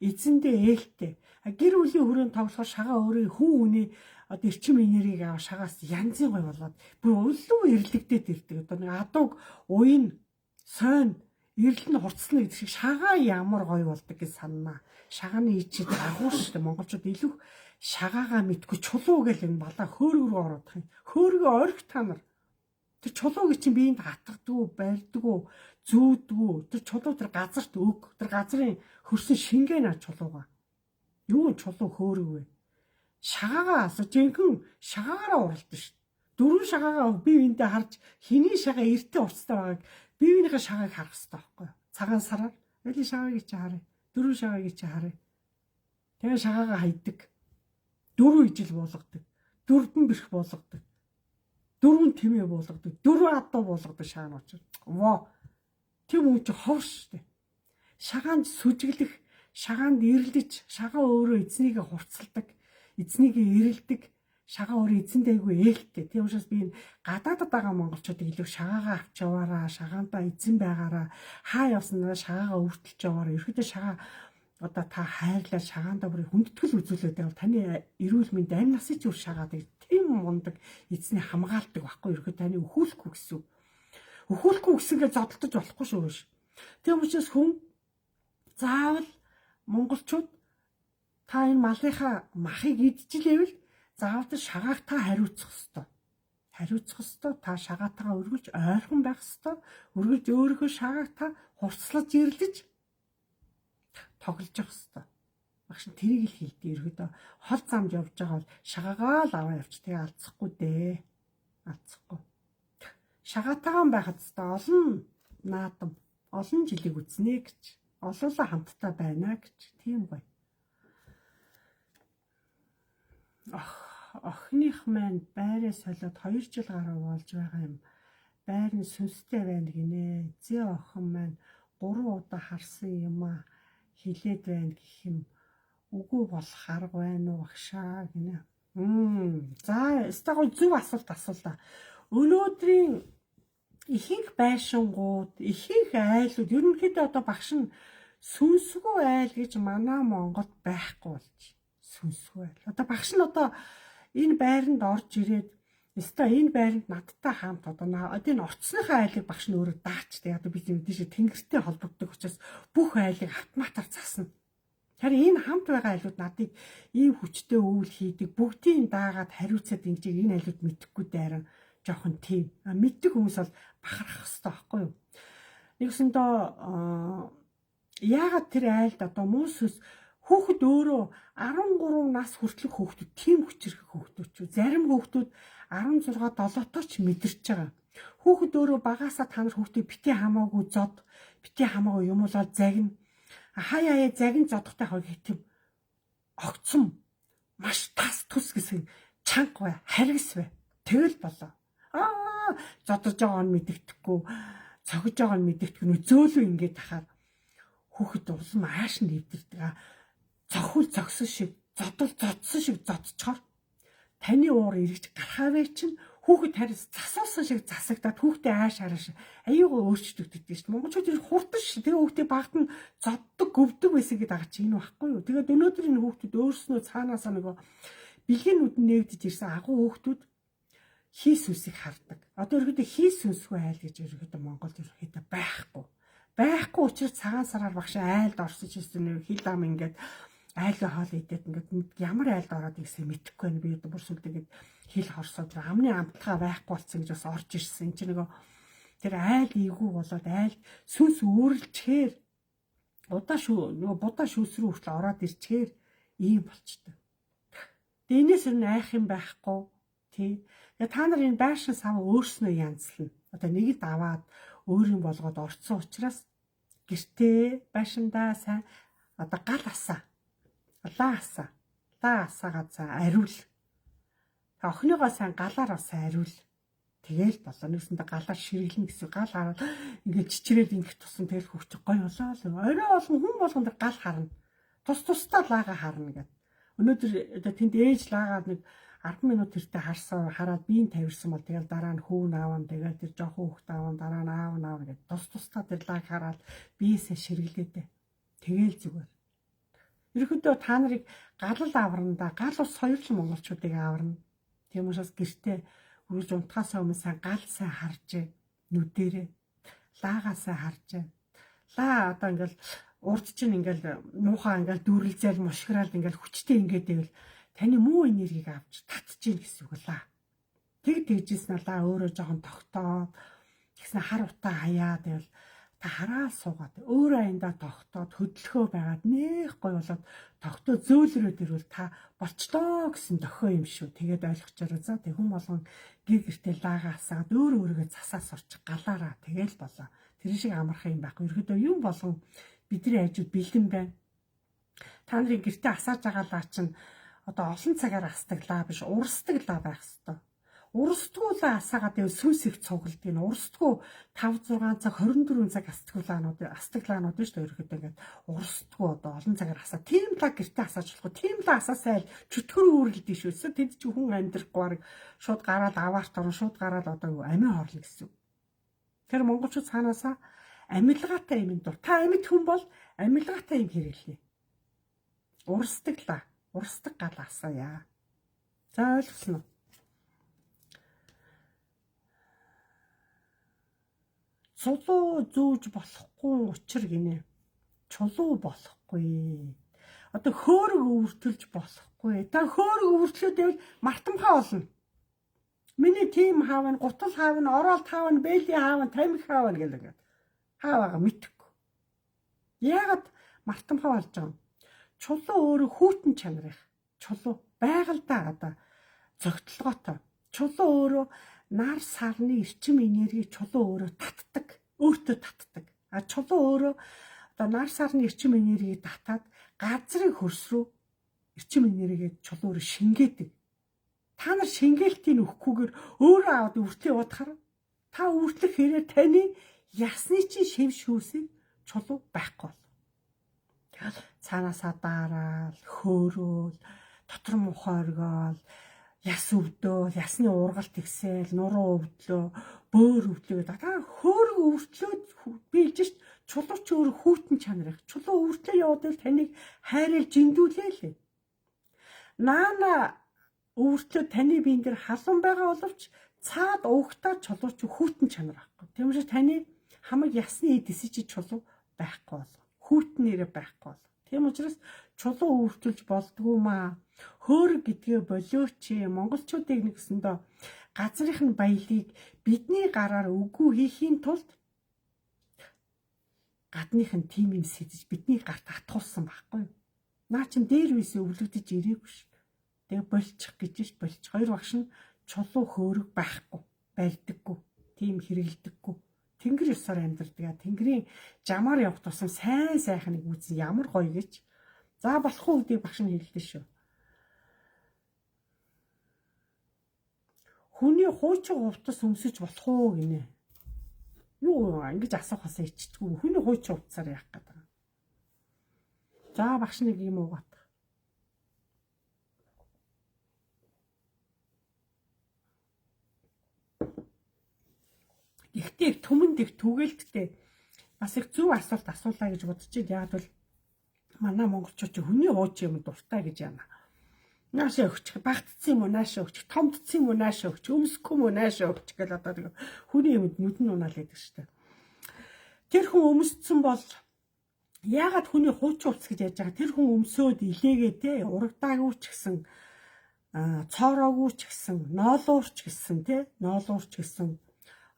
эзэндээ ээлтэй. Гэр бүлийн хүрээнд тоглохоор шагаа өөрөө хүн хүний одоо эрчим энергийг аваа шагаас янзын гой болоод бүр өлөө ирлэгдээд ирдэг. Одоо нэг адууг уян сойн эрэл нь хурцлна гэдэг шиг шагаа ямар гоё болдог гэж санана. Шагааны ичид агуу шүү дээ. Монголчууд илүү шагаагаа мэдгүй чулуу гэл энэ балаа хөөргөр рүү ороод их. Хөөргөө орхи та нар. Тэр чулууг чинь биеинд хатгадгүй, барьдгүй, зүүдгүй. Тэр чулуу тэр газарт өг. Тэр газрын хөрсөн шингээ наа чулууга. Юу чулуу хөөрг вэ? Шагаагаа асууж жинхэнэ шагаагаараа уралдана шүү. 4 шагаагаа бие биендээ харж хэний шагаа эртээ урцтай байгааг биеийнхээ шагааг харах хэрэгтэй байхгүй юу? Цагаан сараар эли шагаагийг чи харъя. 4 шагаагийг чи харъя. Тэгээ шагаагаа хайдаг. 4 ижил буулгадаг. 4 бэрх буулгадаг. 4 тэмээ буулгадаг. 4 адуу буулгадаг шагаан очир. Воо. Тэм үуч хов штэ. Шагаанд сүжиглэх, шагаанд эрлэж, шагаа өөрөө эзнийг хурцалдаг, эзнийг эрэлдэг. Шагаа өөрөө эзэндээгүй ээлтэй. Тийм учраас би энэ гадаадд байгаа монголчуудыг илүү шагаагаа авч яваараа, шагаандаа эзэн байгаараа, хаа явснараа шагаагаа өртөлж яваараа. Ерөөдөө шагаа одоо та хайрлал шагаандаа бүрийг хүндэтгэл үзүүлээд байвал таны эрүүл мэнд амь насыг зүр шагаад тийм мундаг эзний хамгаалдаг байхгүй ерөөхдөө таны өхүүлэхгүй гэсэн. Өхүүлэхгүй гэсэнгээ зодтолдож болохгүй шүү гэж. Тийм учраас хүн заавал монголчууд та энэ малынхаа махыг идчихлээвэл заавал шагааг та хариуцах ёстой. Хариуцах ёстой. Та шагаатайгаа өргөлж ойрхон байх ёстой. Өргөлж өөрийнхөө шагааг та хурцлаж ирлэж тоглож явах ёстой. Багш нь тэрийг л хийдэг. Ерөөдөө хол замд явж байгаа бол шагаагаа л аваа явж тэгээ алдахгүй дээ. Алдахгүй. Шагаатайгаа байхад ёстой олон наадам, олон жилиг үзнэ гэж. Олоолаа хамтдаа байна гэж. Тийм гоё. Охиных маань байраа солиод 2 жил гаруй болж байгаа юм. Байр нь сүнстэй байна гинэ. Зээ охин маань 3 удаа харсан юм а хилээд байна гэх юм. Үгүй болох арга байна уу багшаа гинэ. За, стагой зөв асуулт асуулаа. Өнөөдрийн ихэнх байшингууд, ихэнх айлууд ерөнхийдөө одоо багш нь сүнсгүй айл гэж манай Монголд байхгүй болж. Сүнсгүй айл. Одоо багш нь одоо энэ байранд орж ирээд өстой энэ байранд надтай хамт одоо энэ орцсныхаа айлыг багш нь өөрөө даачтай. Одоо бид мэдээж тэнгэртэй холбогддог учраас бүх айлыг автоматар засна. Харин энэ хамт байгаа айлууд надыг ийм хүчтэй үйл хийдэг. Бүгдийг даагаад хариуцаад ингэж энэ айлууд мэдхгүй дайран жоохон тийм. Мэддэг хүмүүс бол бахарах хэрэгтэй байхгүй юу? Нэгсэндээ яагаад тэр айлд одоо муусс хүүхэд өөрөө 13 нас хүртэлх хүүхдүүд тийм хүчрэх хүүхдүүд ч зарим хүүхдүүд 16 7-тооч мэдэрч байгаа. Хүүхэд өөрөө багаасаа та нар хүүхдийг бити хамаагүй зод, бити хамаагүй юмуулаад загна. Хаяа загин зодохтой хойг тийм огцом маш тас тус гэсэн чанга бай, харгас бай. Тэгэл болоо. Зодож байгаа нь мэддэхгүй, цогж байгаа нь мэддэхгүй зөөлөө ингээд тахаар хүүхэд улам ааш нь дэвдэрдэг. Цохол зогсон шиг, зодол зодсон шиг зодчоор таны уур эргэж гарахавэ чинь хүүхэд харис засуулсан шиг засагдаад хүүхдээ ааш хараш аюугаа өөрчлөгддөг шүү дээ. Монголчууд энэ хурдан ш. Тэгээ хүүхдээ багт нь зоддог, гөвдөг байсан гэдэг байгаа чинь энэ байхгүй юу? Тэгээд өнөөдөр энэ хүүхдүүд өөрснөө цаанаасаа нөгөө бэлгэнүүд нь нээгдэж ирсэн агуу хүүхдүүд хийс үсийг хардаг. Одоо ерөөдөө хийс үсгүй айл гэж ерөөдөө Монголд ерөөдөө байхгүй. Байхгүй учраас цагаан сараар багш айлд орсож ирсэн нэг хил ам ингээд айлын хоол идээд ингээд ямар айлд ороод ирсэн мэдэхгүй байна. Би одоо бүр сүлдээд хил хорсоод амны амтгаа байхгүй болсон гэж бас орж ирсэн. Энд чинь нөгөө тэр айл ийгүү болоод айл сүнс өөрлөчээр удаа шүү нөгөө будаа шүүс рүү хүртэл ороод ирчээр ийм болчтой. Тэгээ энэс нь айх юм байхгүй тий. Тэгээ та нар энэ байшин сав өөрснөө янзлна. Одоо нэгэд аваад өөр юм болгоод орцсон учраас гэртээ байшиндаа сайн одоо гал асаа. Лаа асаагаа за ариул. Охиныгоо сайн галаар бас ариул. Тэгээл болоо. Нэгсэндээ галаар ширэглэн гэсэн гал хараад ингээд чичрээд ингэх тусан тэгэл хөвчих гоё болоо л. Орой болгон хүн болгон тэр гал харна. Тус-тусдаа лаага харна гэд. Өнөөдөр одоо тэнд ээж лаагаад нэг 10 минут тэртээ харсан хараад биеийн тавирсан бол тэгэл дараа нь хүүн аавн тэгээд тэр жоохон хүүхд аавн дараа нь аав наав гэд тус-тусдаа тэр лааг хараад биесээ ширэглээдээ. Тэгээл зүгээр. Ерөнхийдөө та нарыг галал аврандаа гал ус соёлын монголчуудыг аварна. Тийм учраас гэртээ үрж унтахаас өмнө сайн гал сайн харжээ нүдэрээ лаагаасаа харжээ. Лаа одоо ингээл урд чинь ингээл муухай ингээл дүүрэлзэл мушгираад ингээл хүчтэй ингээд ивэл таны муу энергийг авч татчихин гэсэн үг лаа. Тэгжсэн лаа өөрөө жоохон тогтоо тэгсэн хар утаа хаяа тэгэл та хараа суугаад өөрөө аяндаа тогтоод хөдөлгөө байгаад нэх гой болоод тогтоо зөөлрөөд ирвэл та болчлоо гэсэн дохио юм шүү. Тэгээд ойлгочоор за тэг хүн болгон гэр гэртээ лаагаа асаад өөрөөгөө засаас орчих галаараа тэгэл болоо. Тэр шиг амарх юм байхгүй. Ерөөдөө юм болгон бидний ажид бэлэн байна. Та нарын гэртээ асааж байгаа лаа чинь одоо олон цагаар асдаг лаа биш урсдаг лаа байх хэвээр. Урсдгүй лаа асаагаад сүнс их цуглдгийг нь урсдгүй 5 6 цаг 24 цаг асдаг лаанууд шүү дээ. Ерөөдөө ингээд урсдгүй одоо олон цагаар асаа. Тийм лаа гэртээ асааж болохгүй. Тийм лаа асаасай чөтгөр үүрэлдэж шүү. Тэд чи хүн амьдрахгүй баг шууд гараад аваарт орно шууд гараад одоо амиа хорлно гэсэн. Тэр монголчууд цаанаасаа амьлгаатай юм дур. Та амьд хүн бол амьлгаатай юм хэрэглэе. Урсдаг гал асаая. За ойлгосноо. Чулуу зүүж болохгүй учир гинэ. Чулуу болохгүй. Одоо хөөрөг өвөртөлж болохгүй. Та хөөрөг өвөртлөөд байвал мартамхаа болно. Миний тим хаав нь, гутал хаав нь, оролт хаав нь, бэйли хаав нь, тамхи хаав нь гэдэг. Хааваа мэдхгүй. Яагаад мартамхаа болж байгаа юм? Чулуу өөрөө хүүтэн чанар их. Чулуу байгальдаа одоо зөгтлгоотой. Чулуу өөрөө нар сарны эрчим энерги чулуу өөрөө татдаг. Өөртөө татдаг. А чулуу өөрөө одоо нар сарны эрчим энергийг татаад газрын хөрс рүү эрчим энергийг чулуу өөрөө шингээдэг. Та нар шингээлтийг өгөхгүйгээр өөрөө аваад үртлээ явуудахаар та үртлэх хэрэг таны ясны чинь шив шүүсийг чулуу байхгүй бол. Цаанаасаа дараал, хөөрөөл, дотор мухаа оргоол, яс өвдөөл, ясны ургалт ихсээл, нуруу өвдлөө, бөөр өвдлөө гэдэг. Та хөөрөг өвөртлөөд биелж шít чулуу ч өөр хүүтэн чанар их. Чулуу өвөртлөө явуудвал таныг хайрал жиндүүлээ лээ. Наана өвөртлөө таны биен дээр халуун байгаа боловч цаад уухтаа чулуу ч хүүтэн чанар байхгүй. Тиймээс таны хамаг ясны эдэс чи чулуу байхгүй бол. Хүүтнээрээ байхгүй бол. Тийм учраас чулуу өвөртүүлж болдгоо маа. Хөөрөг гэдгээ болооч монголчуудыг нэгсэндөө газрын баялыг бидний гараар үгүй хийхийн тулд гадных нь тийм юм сэдэж бидний гарт атгуулсан байхгүй. Наа чин дээр үсээ өвлөгдөж ирээгүй ш. Тэгээ болчих гэж болчих. Хоёр багш нь чулуу хөөрөг байхгүй, барьдаггүй, тийм хэрэгэлдэггүй. Тэнгэр ёсоор амьдардаг. Тэнгэрийн жамаар явах тусам сайн сайхныг үзэн ямар гоё гэж. За болох уу гэдгийг багш нь хэлдэг шүү. Хүний хуучин хувцас өмсөж болох уу гинэ. Юу ингэж асуухасаа ичдэггүй. Хүний хуучин хувцасаар яах гэдэг. За багш нэг юм уугаад. Ихтэй түмэнд их түгээлттэй бас их зөв асуулт асуулаа гэж бодож байна. Яг бол манай монголчууд хүний хуучин юм дуртай гэж яана. Наашаа өгчих, багтцсан юм уу наашаа өгчих, томдцсан юм уу наашаа өгчих, өмсөхгүй юм уу наашаа өгчих гэл одоо нэг хүний юмд нүдэн унаал байдаг шүү дээ. Тэр хүн өмсцэн бол яагаад хүний хуучин хувцас гэж яаж байгаа? Тэр хүн өмсөөд илээгээ те урагдаагүй ч гэсэн цоороогүй ч гэсэн ноолуурч гэсэн те ноолуурч гэсэн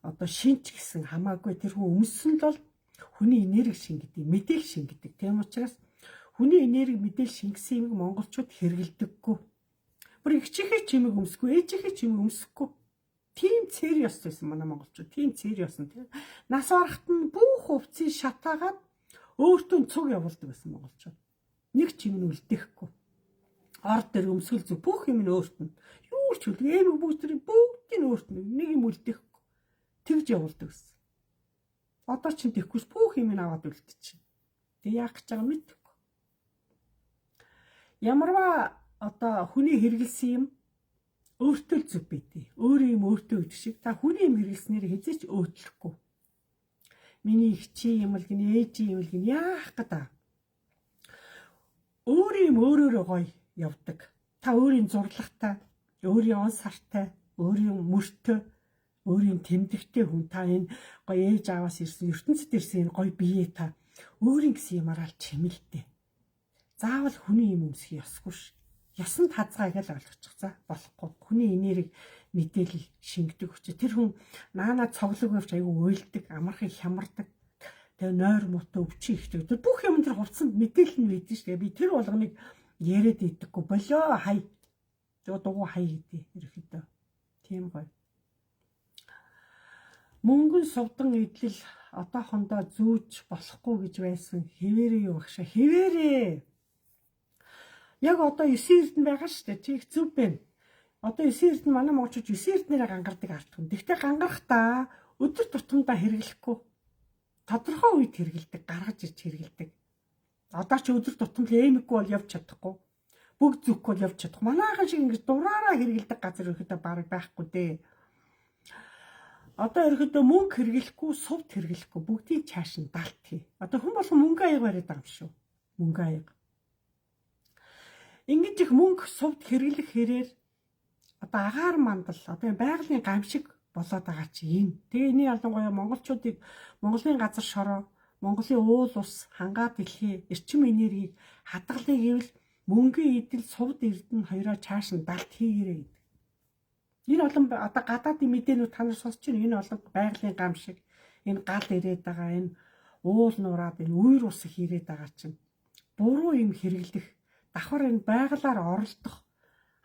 одоо шинч гэсэн хамаагүй тэр хүн өмссөн л бол хүний энерги шингэдэг, мэдээлэл шингэдэг. Тийм учраас хүний энерги мэдээлэл шингэсэн юм монголчууд хэрэгэлдэггүй. Бүр ихчихээ чимэг өмсөхгүй, ээжийнхээ чимэг өмсөхгүй. Тийм цэр ёс байсан манай монголчууд. Тийм цэр ёсон тийм. Нас барахт нь бүх хувцсыг шатаагаад өөртөө цуг явуулдаг байсан монголчууд. Нэг чим нь үлдээхгүй. Орд дээр өмсгөл зүг бүх юм нь өөрт нь. Юу ч үлдээ, эмэг бүгдийн бүгдийн өөрт нь нэг юм үлдээхгүй. Тэгж явуулдаг гэсэн. Одоо ч тийхгүйс бүх юм аваад үлдчихэв. Тэг яах гэж байгаа мэдэхгүй. Ямарваа одоо хүний хэрэгэлсэн юм өөртөө л зүв бийдээ. Өөрөө юм өөртөө гэдэг шиг та хүний юм хэрэгэлснээр хязгаарч өөдлөхгүй. Миний их чи юм л гинэ, ээж юм л гинэ яах гэдэг. Өөрөө юм өөрөөрөө гоё явдаг. Та өөрийн зурлагтай, өөрийн он сартай, өөрийн мөртөө өөрийн тэмдэгтэй хүн та энэ гоё ээж аваас ирсэн ертөнцид ирсэн энэ гоё бие та өөрийн гэсэн юмараа чимэлтэй. Заавал хүний юм өмсөх ёсгүй ш. Ёсонд хазгааг л ойлгочих. За болохгүй. Хүний энерги мэдээлэл шингэдэг хүч. Тэр хүн наана цоглог авч аягүй уйлдаг, амархан хямардаг. Тэгээ нойр муутай өвчин ихтэй. Бүх юм тэр хувцсанд мэдээлэл нь мэдэн ш. Би тэр болгоныг яриад идэггүй болоо хай. Тэгээ дугуй хай гэдэг ерөөхдөө. Тийм гоё. Мөнгөн сувдан идэл одоохондоо зүүж болохгүй гэж байсан. Хэвээрээ юу багшаа? Хэвээрээ. Яг одоо 9 эрдэнэ байгаа шүү дээ. Чи их зүв байна. Одоо 9 эрдэнэ манай монголчууд 9 эрдэнэрээ гангардаг ард хүн. Гэхдээ гангарахтаа өдөр тутамдаа хэрэглэхгүй. Тодорхой үед хэрэглэдэг, гаргаж ирж хэрэглэдэг. Одоо ч өдөр тутамд эмэггүй бол явж чадахгүй. Бүгд зүггүй бол явж чадахгүй. Манайхан шиг ингэж дураараа хэрэглэдэг газар өрхөдөө бараг байхгүй дээ. Одоо ерөөдөө мөнгө хэрэглэхгүй, сувд хэрэглэхгүй бүгдийг цааш нь далт хий. Одоо хүн болгон мөнгө аяга бариад байгаа юм шүү. Мөнгө аяга. Ингэж их мөнгө сувд хэрэглэх хэрээр одоо агаар мандал одоо байгалийн гамшиг болоод байгаа чи юм. Тэгээ энэ ялангуяа монголчуудыг Монголын газар шороо, Монголын уул ус, хангаа дэлхий, эрчим энергийг хадгалъя гэвэл мөнгөний идэл сувд эрдэнэ хоёроо чааш нь далд хийгээрэй гэдэг. Энэ олон одоо гадаадын мэдээнүүд та нар сонсч байна. Энэ олон байгалийн гамшиг, энэ гал ирээд байгаа, энэ уул нураад, энэ үер ус их ирээд байгаа чинь буруу юм хэрэглэх, давхар энэ байгалаар оролдох,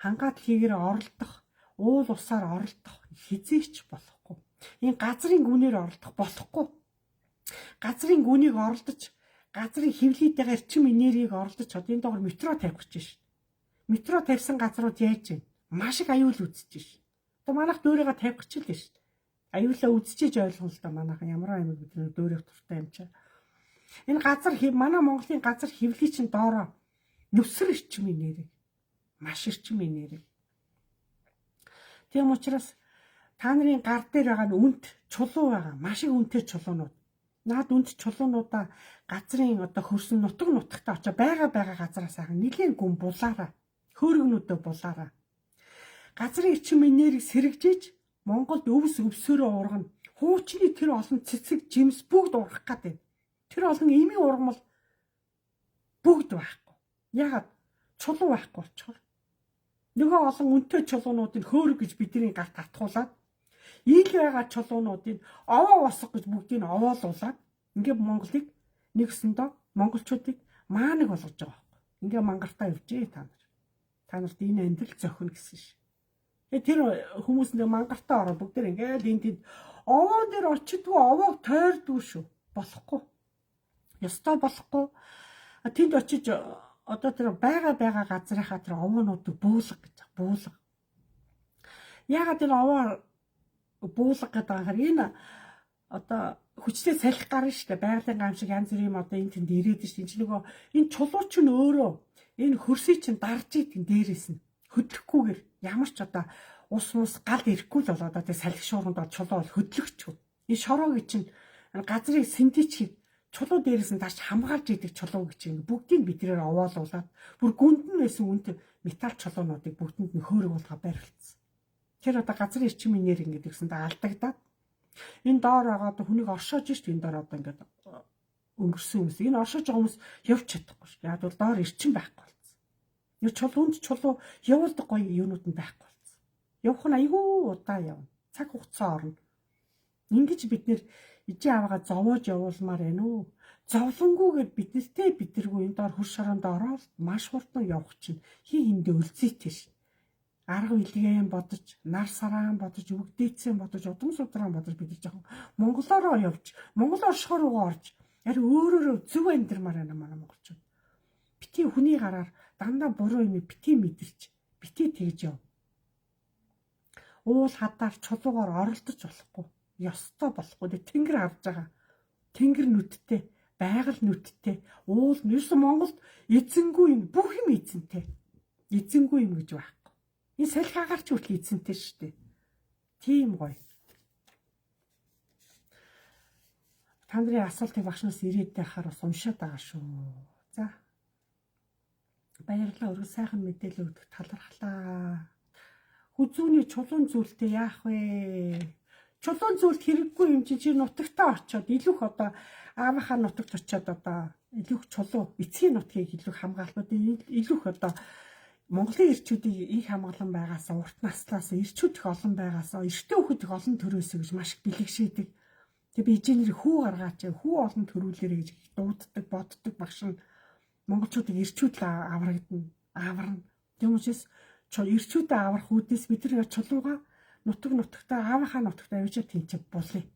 хангаа дэлхийгээр оролдох, уул усаар оролдох хизээч болохгүй. Энэ газрын гүнээр оролдох болохгүй. Газрын гүнийг оролдож, газрын хөвлөйтэйгээр эрчим энергийг оролдож одоо энэ доогор метро тавих гэж байна. Метро тавьсан газрууд яаж вэ? Маш их аюул үзэж байна. Одоо манайх дөөрийгөө тавих гэж л шүү дээ. Аюулаа үзчихэж ойлгоно л да манайхан ямар аймаг бидний дөөрийнх туртай юм чаа. Энэ газар манай Монголын газар хөвлөй чинь доороо нүсэр эрчим энерги. Маш эрчим энерги. Тийм учраас та нарын гар дээр байгаа нь үнэт чулуу байгаа. Маш их үнэтэй чулуунууд. Наад үнэт чулуунуудаа газрын одоо хөрсөн нутагтаа очиж байгаа газараас ахын нэлийн гүн булаараа. Хөөргнүүдөө булаараа. Газрын эрчим энерги сэрэгжиж Монголд өвс өвсөөрөө ургана. Хуучны тэр олон цэцэг жимс бүгд ургах гэдэг. Тэр олон эмийн ургамал бүгд байхгүй. Ягаад чулуу байхгүй болчихор. Нөгөө олон үнэтэй чулуунуудыг хөөрөг гэж бидний гарт татхуулаад ил байгаа чулуунуудыг овоо босго гэж бүгдийг овоолуулаад ингээд Монголыг нэгсэндээ монголчуудыг маанаг болгож байгаа байхгүй. Ингээд мангартаа явжээ та нар. Та нарт энэ амьдрал зохино гэсэн шин. Тэр хүмүүс нэг мангартаа ороо бүгд ингээд энэ тэнд овоо дээр очидгүй овоог тойрдгүй шүү. Болохгүй. Ёстой болохгүй. Тэнд очиж одоо тэр байгаа газрынхаа тэр овоонуудыг буулга гэж буулга. Ягаад тэр овоо буулга гэдэг анхаар энэ одоо хүчтэй салхи гарна шүү дээ. Байгалийн гамшиг янз бүрийн одоо энэ тэнд ирээд шүү. Энд нөгөө энэ чулуу ч өөрөө энэ хөрсий чинь дарж идэг дээрээс нь хөдлөхгүйгээр ямар ч одоо ус гал ирэхгүй л болоо одоо тэр салхи шуурганд бол чулуу бол хөдлөгчгүй. Энэ шороогийн чинь газрын синдичийг чулуу дээрээс нь дарж хамгаалж идэг чулуу гэж ингэ бүгдийг бидрээр овоолуулаад бүр гүнд нь байсан үнэт металл чулуунуудыг бүгдэнд нь хөөрөг болгоо барилцсан. Тэр одоо газрын эрчим энерги гэдэг гэсэндээ алдагдаад энэ доор байгаа одоо хүнийг оршоож шүү дээ. Энэ доор одоо ингээд өнгөрсөн хүмүүс. Энэ оршоож байгаа хүмүүс явж чадахгүй шүү. Яг бол доор эрчим байхгүй болсон. Энэ чулуунд чулуу явуулдаг гоё юунууд нь байхгүй болсон. Явах нь айгүй удаа явна. Цаг хугацаа орно. Ингэж бид нэр ижи аваагаа зовоож явуулмаар байна уу? Зовлонгүйгээр бидэргүй энэ доор хөрш шороонд ороод маш хурдан явах чинь хиндэ өлзийтэй ш. Арга илгээм бодож, нар сараан бодож, өвгдээцэн бодож, удам судран бодож бид жоохон монголоор явж, монгол оршихоор руугаа орж, ари өөрөөрөө зөв амьдрмаар байна манай монголчууд. Бити хүний гараар дандаа буруу юм бити мэдэрч, бити тэгж яв. Уул хадаар чулуугаар оролдож болохгүй. Ёстой болохгүй. Тэнгэр харж байгаа. Тэнгэр нүдтэй, байгаль нүдтэй, уул нэрсэн Монголд эзэнгүй юм, бүх юм эзэнтэй. Эзэнгүй юм гэж байхгүй. Энэ салхи агаарч хүртэл эзэнтэй шүү дээ. Тийм гоё. Та нарын асуултыг багшнаас ирээд байхаар бас уншаад байгаа шүү. За. Баярлалаа. Өргө сайхан мэдээлэл өгдөг талархлаа. Хүзүүний чулуун зүйлтэй яах вэ? Чулуун зүйлд хэрэггүй юм чи нутагтаа очиод илүүх одоо аавынхаа нутагт очиод одоо илүүх чулуу эцгийн нутгийг илүүх хамгаалалт илүүх одоо Монголын ирчүүдийн их хамгаалан байгаасаа урт наслаас ирчүүд их олон байгаасаа эртний хүүхэд их олон төрөөсэй гэж маш их бэлэгшээдэг. Тэг би ижинэр хүү гаргаач хүү олон төрүүлээрэй гэж дууддаг боддог багш нь монголчуудыг ирчүүд л аварна. Тэгм учраас ирчүүдэд аврах үүднээс бид нар чулууга нутагтаа аавынхаа нутагтаа явж тэнцээ булъя.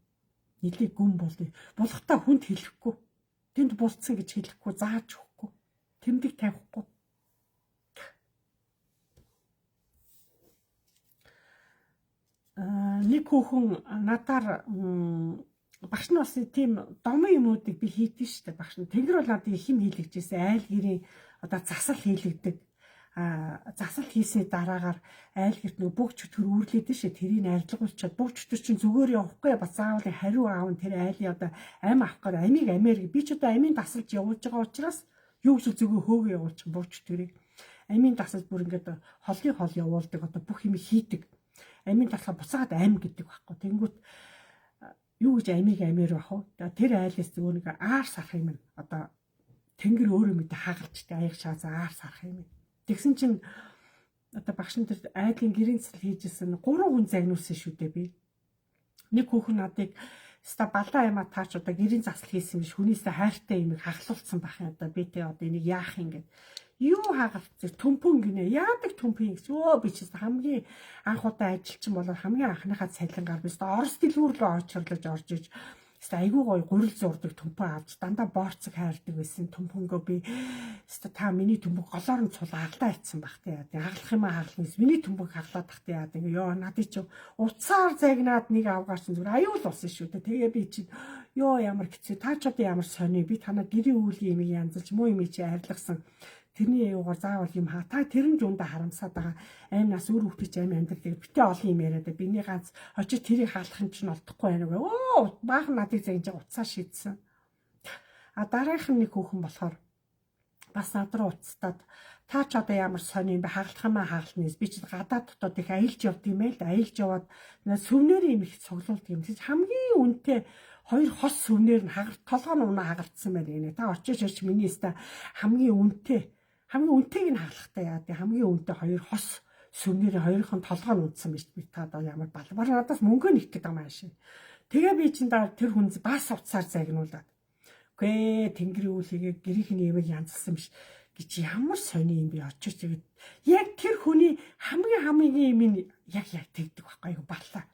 Нилээ гүн булъя. Булахтаа хүнд хэлэхгүй. Тэнд булцсан гэж хэлэхгүй, зааж өгөхгүй. Тэмдэг тавихгүй. Нэг хүүхэн надаар багш нь бас тийм домын юмуудыг би хийдэж штэ багш нь. Тэнгэр бол надад их юм хийлгэжсэн. Айл гэрийн одоо засал хийлэгдэг. Засал хийсний дараагаар айл гэрт нөгөө бүгд чөтгөр үүрлээд шээ тэрийг арилгуулчаад бүгд чөтгөр чинь зүгээр явахгүй бас заавал хариу аав нь тэр айлын одоо ам авах гээд амийг амээр би ч одоо амийн тасалж явуулж байгаа учраас юу ч зүгээр хөөгөө явуулчих бүгд чөтгөрийг Амийн дасаж бүр ингээд холгийн хол явуулдаг, одоо бүх юм хийдэг. Амийн дасаа буцаад ам гэдэг байхгүй. Тэнгүүт юу гэж амийг амээр бах вэ? Тэр айлс зүгээр нэг аар сарах юм. Одоо тэнгэр өөрөө мэдээ хагалжтай аяг шаазаа аар сарах юм. Тэгсэн чинь одоо багш нар айдлын гэрийн цэцэл хийжсэн 3 хүн загнуулсан шүү дээ би. Нэг хүүхэн надыг ста балаа ямаа таач одоо гэрийн засал хийсэн биш хүнээсээ хайртай юм хаглуулсан байх юм одоо би тэ одоо энийг яах юм гээд юу хагалцээ төмпөн гинэ яадаг төмпөн гэж өө би ч хамгийн анх удаа ажилчин болоод хамгийн анхныхаа цалингаар би Орос дэлгүүр рүү очирлож орж иж айгүй гоё гурил зурдаг төмпөн авч дандаа борцог хайрдаг байсан төмпөнгөө би та миний төмпөг голоор нь цул аглаа ицсэн бах тэ яа хаглах юм хаглах миний төмпөг хаглаад тах тэ яа ёо надад чи уцаар загнаад нэг авгаач зүгээр аюул болсон шүү дээ тэгээ би чи ёо ямар хэцүү та ч одоо ямар сони би танаа гэрийн үүлийн юм янзалж муу юм чи арилгасан тэрний аюугаар заавал юм хаа та тэрэн жундаа харамсаад байгаа аймнаас үр хөвгөж аим амьдрал битээ олон юм яриад биний ганц очиж тэрийг хаалах юм чинь олдохгүй байна уу оо баахан надыг загнаж уцаа шийдсэн а дараагийнх нь нэг хүүхэн болохоор бас над руу уцтаад та ч одоо ямар сони юм бэ хагалах юм хагалнаас би ч гадаад дотоод их аялж явд юм байл аялж яваад сүвнэр юм их цуглуулдаг юм тийм хамгийн үнэтэй хоёр хос сүвнэр нь толгой нь унаа хагалтсан байна гинэ та очиж ирч миний өста хамгийн үнэтэйг нь хагалахтай яа тий хамгийн үнэтэй хоёр хос сүвнэрийн хоёрын толгой нь унтсан биш би та одоо ямар балбар надаас мөнгө нэгтгэж байгаа юм аашаа тэгээ би чинь тэр хүн бас уцаар загнуулаад үгүй тэнгэрийн үлийгээ гэрийнхний ямиг янзлсан биш гэж ямар сони юм бэ очиж тэгээд яг тэр хүний хамгийн юм яг тэгдэг байхгүй юу баллаа.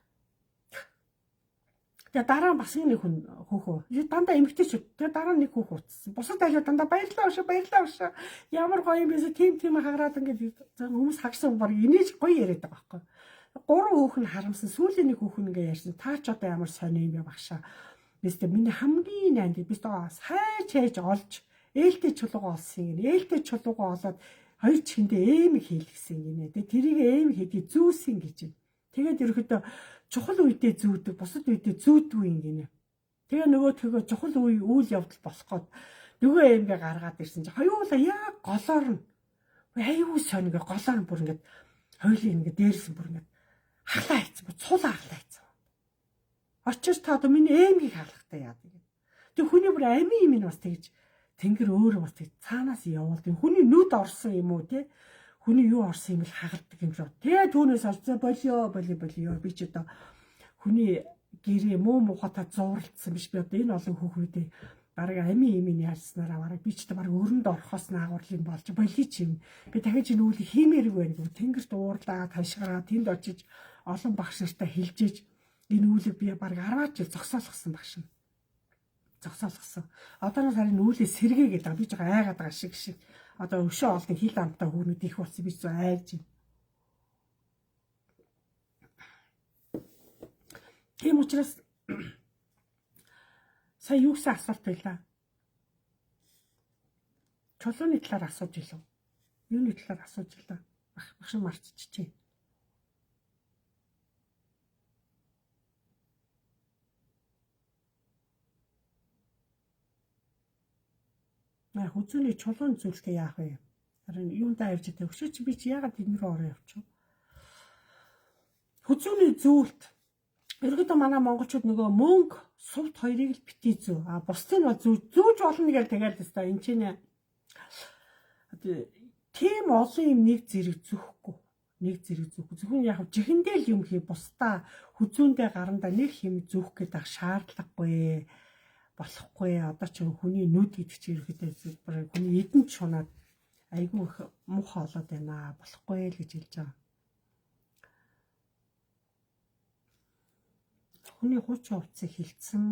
Тэгээ дараа бас нэг хүн хөөхөө. Дандаа эмгтэй шүү. Тэгээ дараа нэг хөөх утсан. Бусад айлаа дандаа баярлалаа ушаа. Ямар гоё юм бэ? Тим хагараад ингээд хүмүүс хагсан баг инээж гоё яриад байгаа байхгүй. 3 хөөх нь харамсан. Сүүлийн нэг хөөх нь ингээд ярьсан. Та ч одоо ямар сони юм бэ багшаа. Бистэ миний хамгийн найнд бистэ хайж олж ээлтэй чулуугаа олсон юм. Ээлтэй чулуугаа олоод хоёр чихэндээ эм хийлгсэн гинэ. Тэгээ тэрийг эм хийдий зүүсэн гэж. Тэгээд ерөөхдөө чухал үедээ зүүдэг, бусад үедээ зүүдгүй юм гинэ. Тэгээ нөгөө чухал үйл явдал босгоод нөгөө эмгээ гаргаад ирсэн чинь хоёулаа яг голоор нь аюу сониго голоор нь бүр ингээд хоёулын ингээд дээрсэн бүр ингээд хаглаа хийцэн, цул хаглаа хийцэн. Очиж та одоо миний эмгийг хаглахтай яа гэдэг. Тэг хүний бүр амийн юм нь бас тэгж тэнгэр өөрөө бас тэг цаанаас явуулдаг. Хүний нүд орсон юм уу те? Хүний юу орсон юм л хагалдаг юм шүү. Тэгээ түүнээс олцоо болио би ч одоо хүний гэрээ муухай зууралцсан биш би одоо энэ олон хүүхдүүдээ бараг амийн имийн ярьснараа бараг би ч одоо бараг өрөнд орохоос наагурлын болж болий ч юм. Би дахиж энэ үлийг хиймээргүй байх гэнэ. Тэнгэрт уурлаа ташгараа тэнд очиж олон багш нартай хэлжээж энэ үлийг би бараг 10 жил зогсоолгосон багш нь. Зогсоолгосон. Одоо нэг сарын үлээ сэргээгээд байгаа би жоо айгаад байгаа шиг. Одоо өшөө олдын хил амтаа хүүнүүд их болсон би ч зөө айж байна. Тийм учраас сая юусан асуулт байлаа. Чулууны талаар асууж илүү. Юуны талаар асууж илаа. Багш марцчихжээ. Хүзүүний чулуун зүйлтэй яах вэ? Харин юундаа явж байгаа өшөө чи би чи яагаад тэдний рүү ороо явчих вэ? Хүзүүний зүйлт ерөөдөө манай монголчууд нөгөө мөнгө сувд хоёрыг л битгий зүү. Бусдыг нь зүүж болно гэж тэгээд теста энэ чинь тийм олон юм нэг зэрэг зөөхгүй. Зөвхөн яг жихэндээ л юм хий бусдаа хүзүүндээ гарандаа нэг юм зөөх гэдэг шаардлагагүй. Болохгүй одоо ч хүний нүд гэдэг чинь ерөөдөө хүний эдэн чунаад айгүй их муухай болоод байна болохгүй л гэж хэлж байгаа. Хүний хуучин хувцсыг хилцэн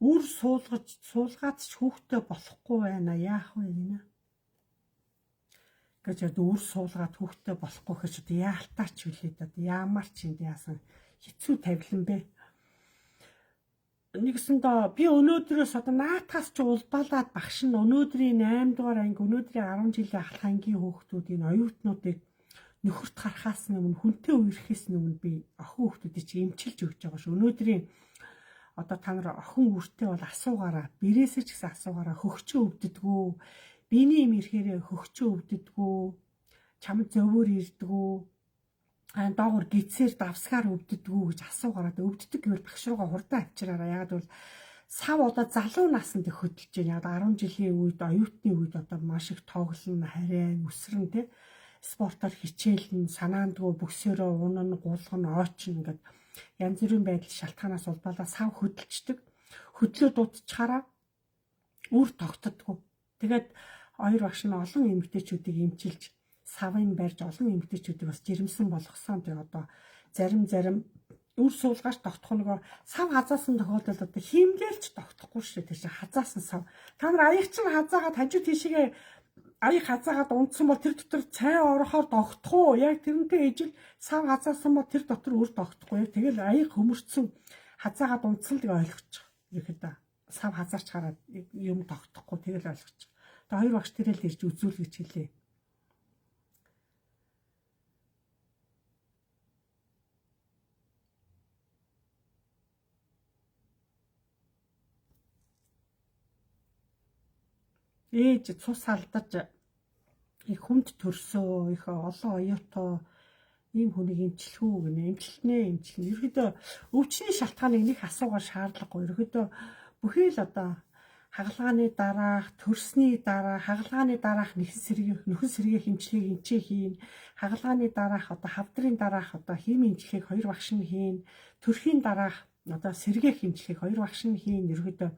үр суулгаад ч хүүхдээ болохгүй байна яах вэ гинэ. Гэж үр суулгаад хүүхдээ болохгүй гэж одоо яалтаач үлээд одоо ямар ч юм яасан хэцүү тавилан бэ. Нэгсэндээ би өнөөдрөөс одоо наатахаас ч улбалаад багш нь өнөөдрийн 8 дугаар анги өнөөдрийн 10 жилийн ахлах ангийн хүүхдүүдийн оюутнуудыг нөхөрт гарахаас өмнө хүнтэй үерхээс өмнө би охин хүүхдүүдийг чи эмчилж өгч байгаа ш. Өнөөдрийн одоо та нар охин үртэй бол асуугаараа, бэрээсээ ч гэсэн асуугаараа, хөгчөө өвддгүү, биений юм ирэхээрээ хөгчөө өвддгүү, чамд зовөр ирдгүү, доогор гидсээр давсгаар өвддгүү гэж асуугаараа. Өвддөг гэвэл багш руугаа хурдан авчираараа. Ягаад гэвэл сав одоо залуу наснд хөдөлж байна. Яг 10 жилийн үед, оюутны үед одоо маш их тоглоно, харин өсрөн тэ спортоор хичээлэн, санаандгүй бөксөрөө унана, гулгана, оочно гэдэг янз бүрийн байдал шалтгаанаас улбалаа сав хөдөлждөг. Хөдлөө дутчихаараа үр тогтдоггүй. Тэгээд хоёр багш нь олон эмэгтэйчүүдийг эмчилж савыг барьж олон эмэгтэйчүүдийг бас жирэмсэн болгосон. Тэгээ одоо зарим үр суулгаач тогтох нөгөө сав хазаасан тохиолдолд одоо хиймлэлч тогтохгүй шүү дээ. Тэр чинь хазаасан сав. Та нар аяг чинь хазаагаад хажуу тийшээ аяг хазаагаад унтсан бол тэр дотор цай орохоор тогтох уу? Яг тэрнтэй ижил сав хазаасан бол тэр дотор үр тогтохгүй. Яг тэгэл аяг хөмөрцөн хазаагаад унтсан л гэж ойлгочих. Ихэд сав хазаарч хараад юм тогтохгүй тэгэл ойлгочих. Тэгээ хоёр багш тэрэл ирж үзүүл гэж хэлээ. Ээж цус алдаж их хүнд төрсөө, их олон оюутан ийм хүнийг эмчлэх үү гэнэ. Эмчилнэ. Ерөөдөө өвчний шалтгааныг нэг асуугаар шаардлагагүй. Ерөөдөө бүхий л одоо хагалгааны дараах, төрсний дараа, хагалгааны дараах нөхөн сэргээх эмчилгээг эмчээ хийн. Хагалгааны дараах одоо хавдрын дараах одоо хим эмчилгээг хоёр багш нь хийн. Төрхийн дараах одоо сэргээх эмчилгээг хоёр багш нь хийн. Ерөөдөө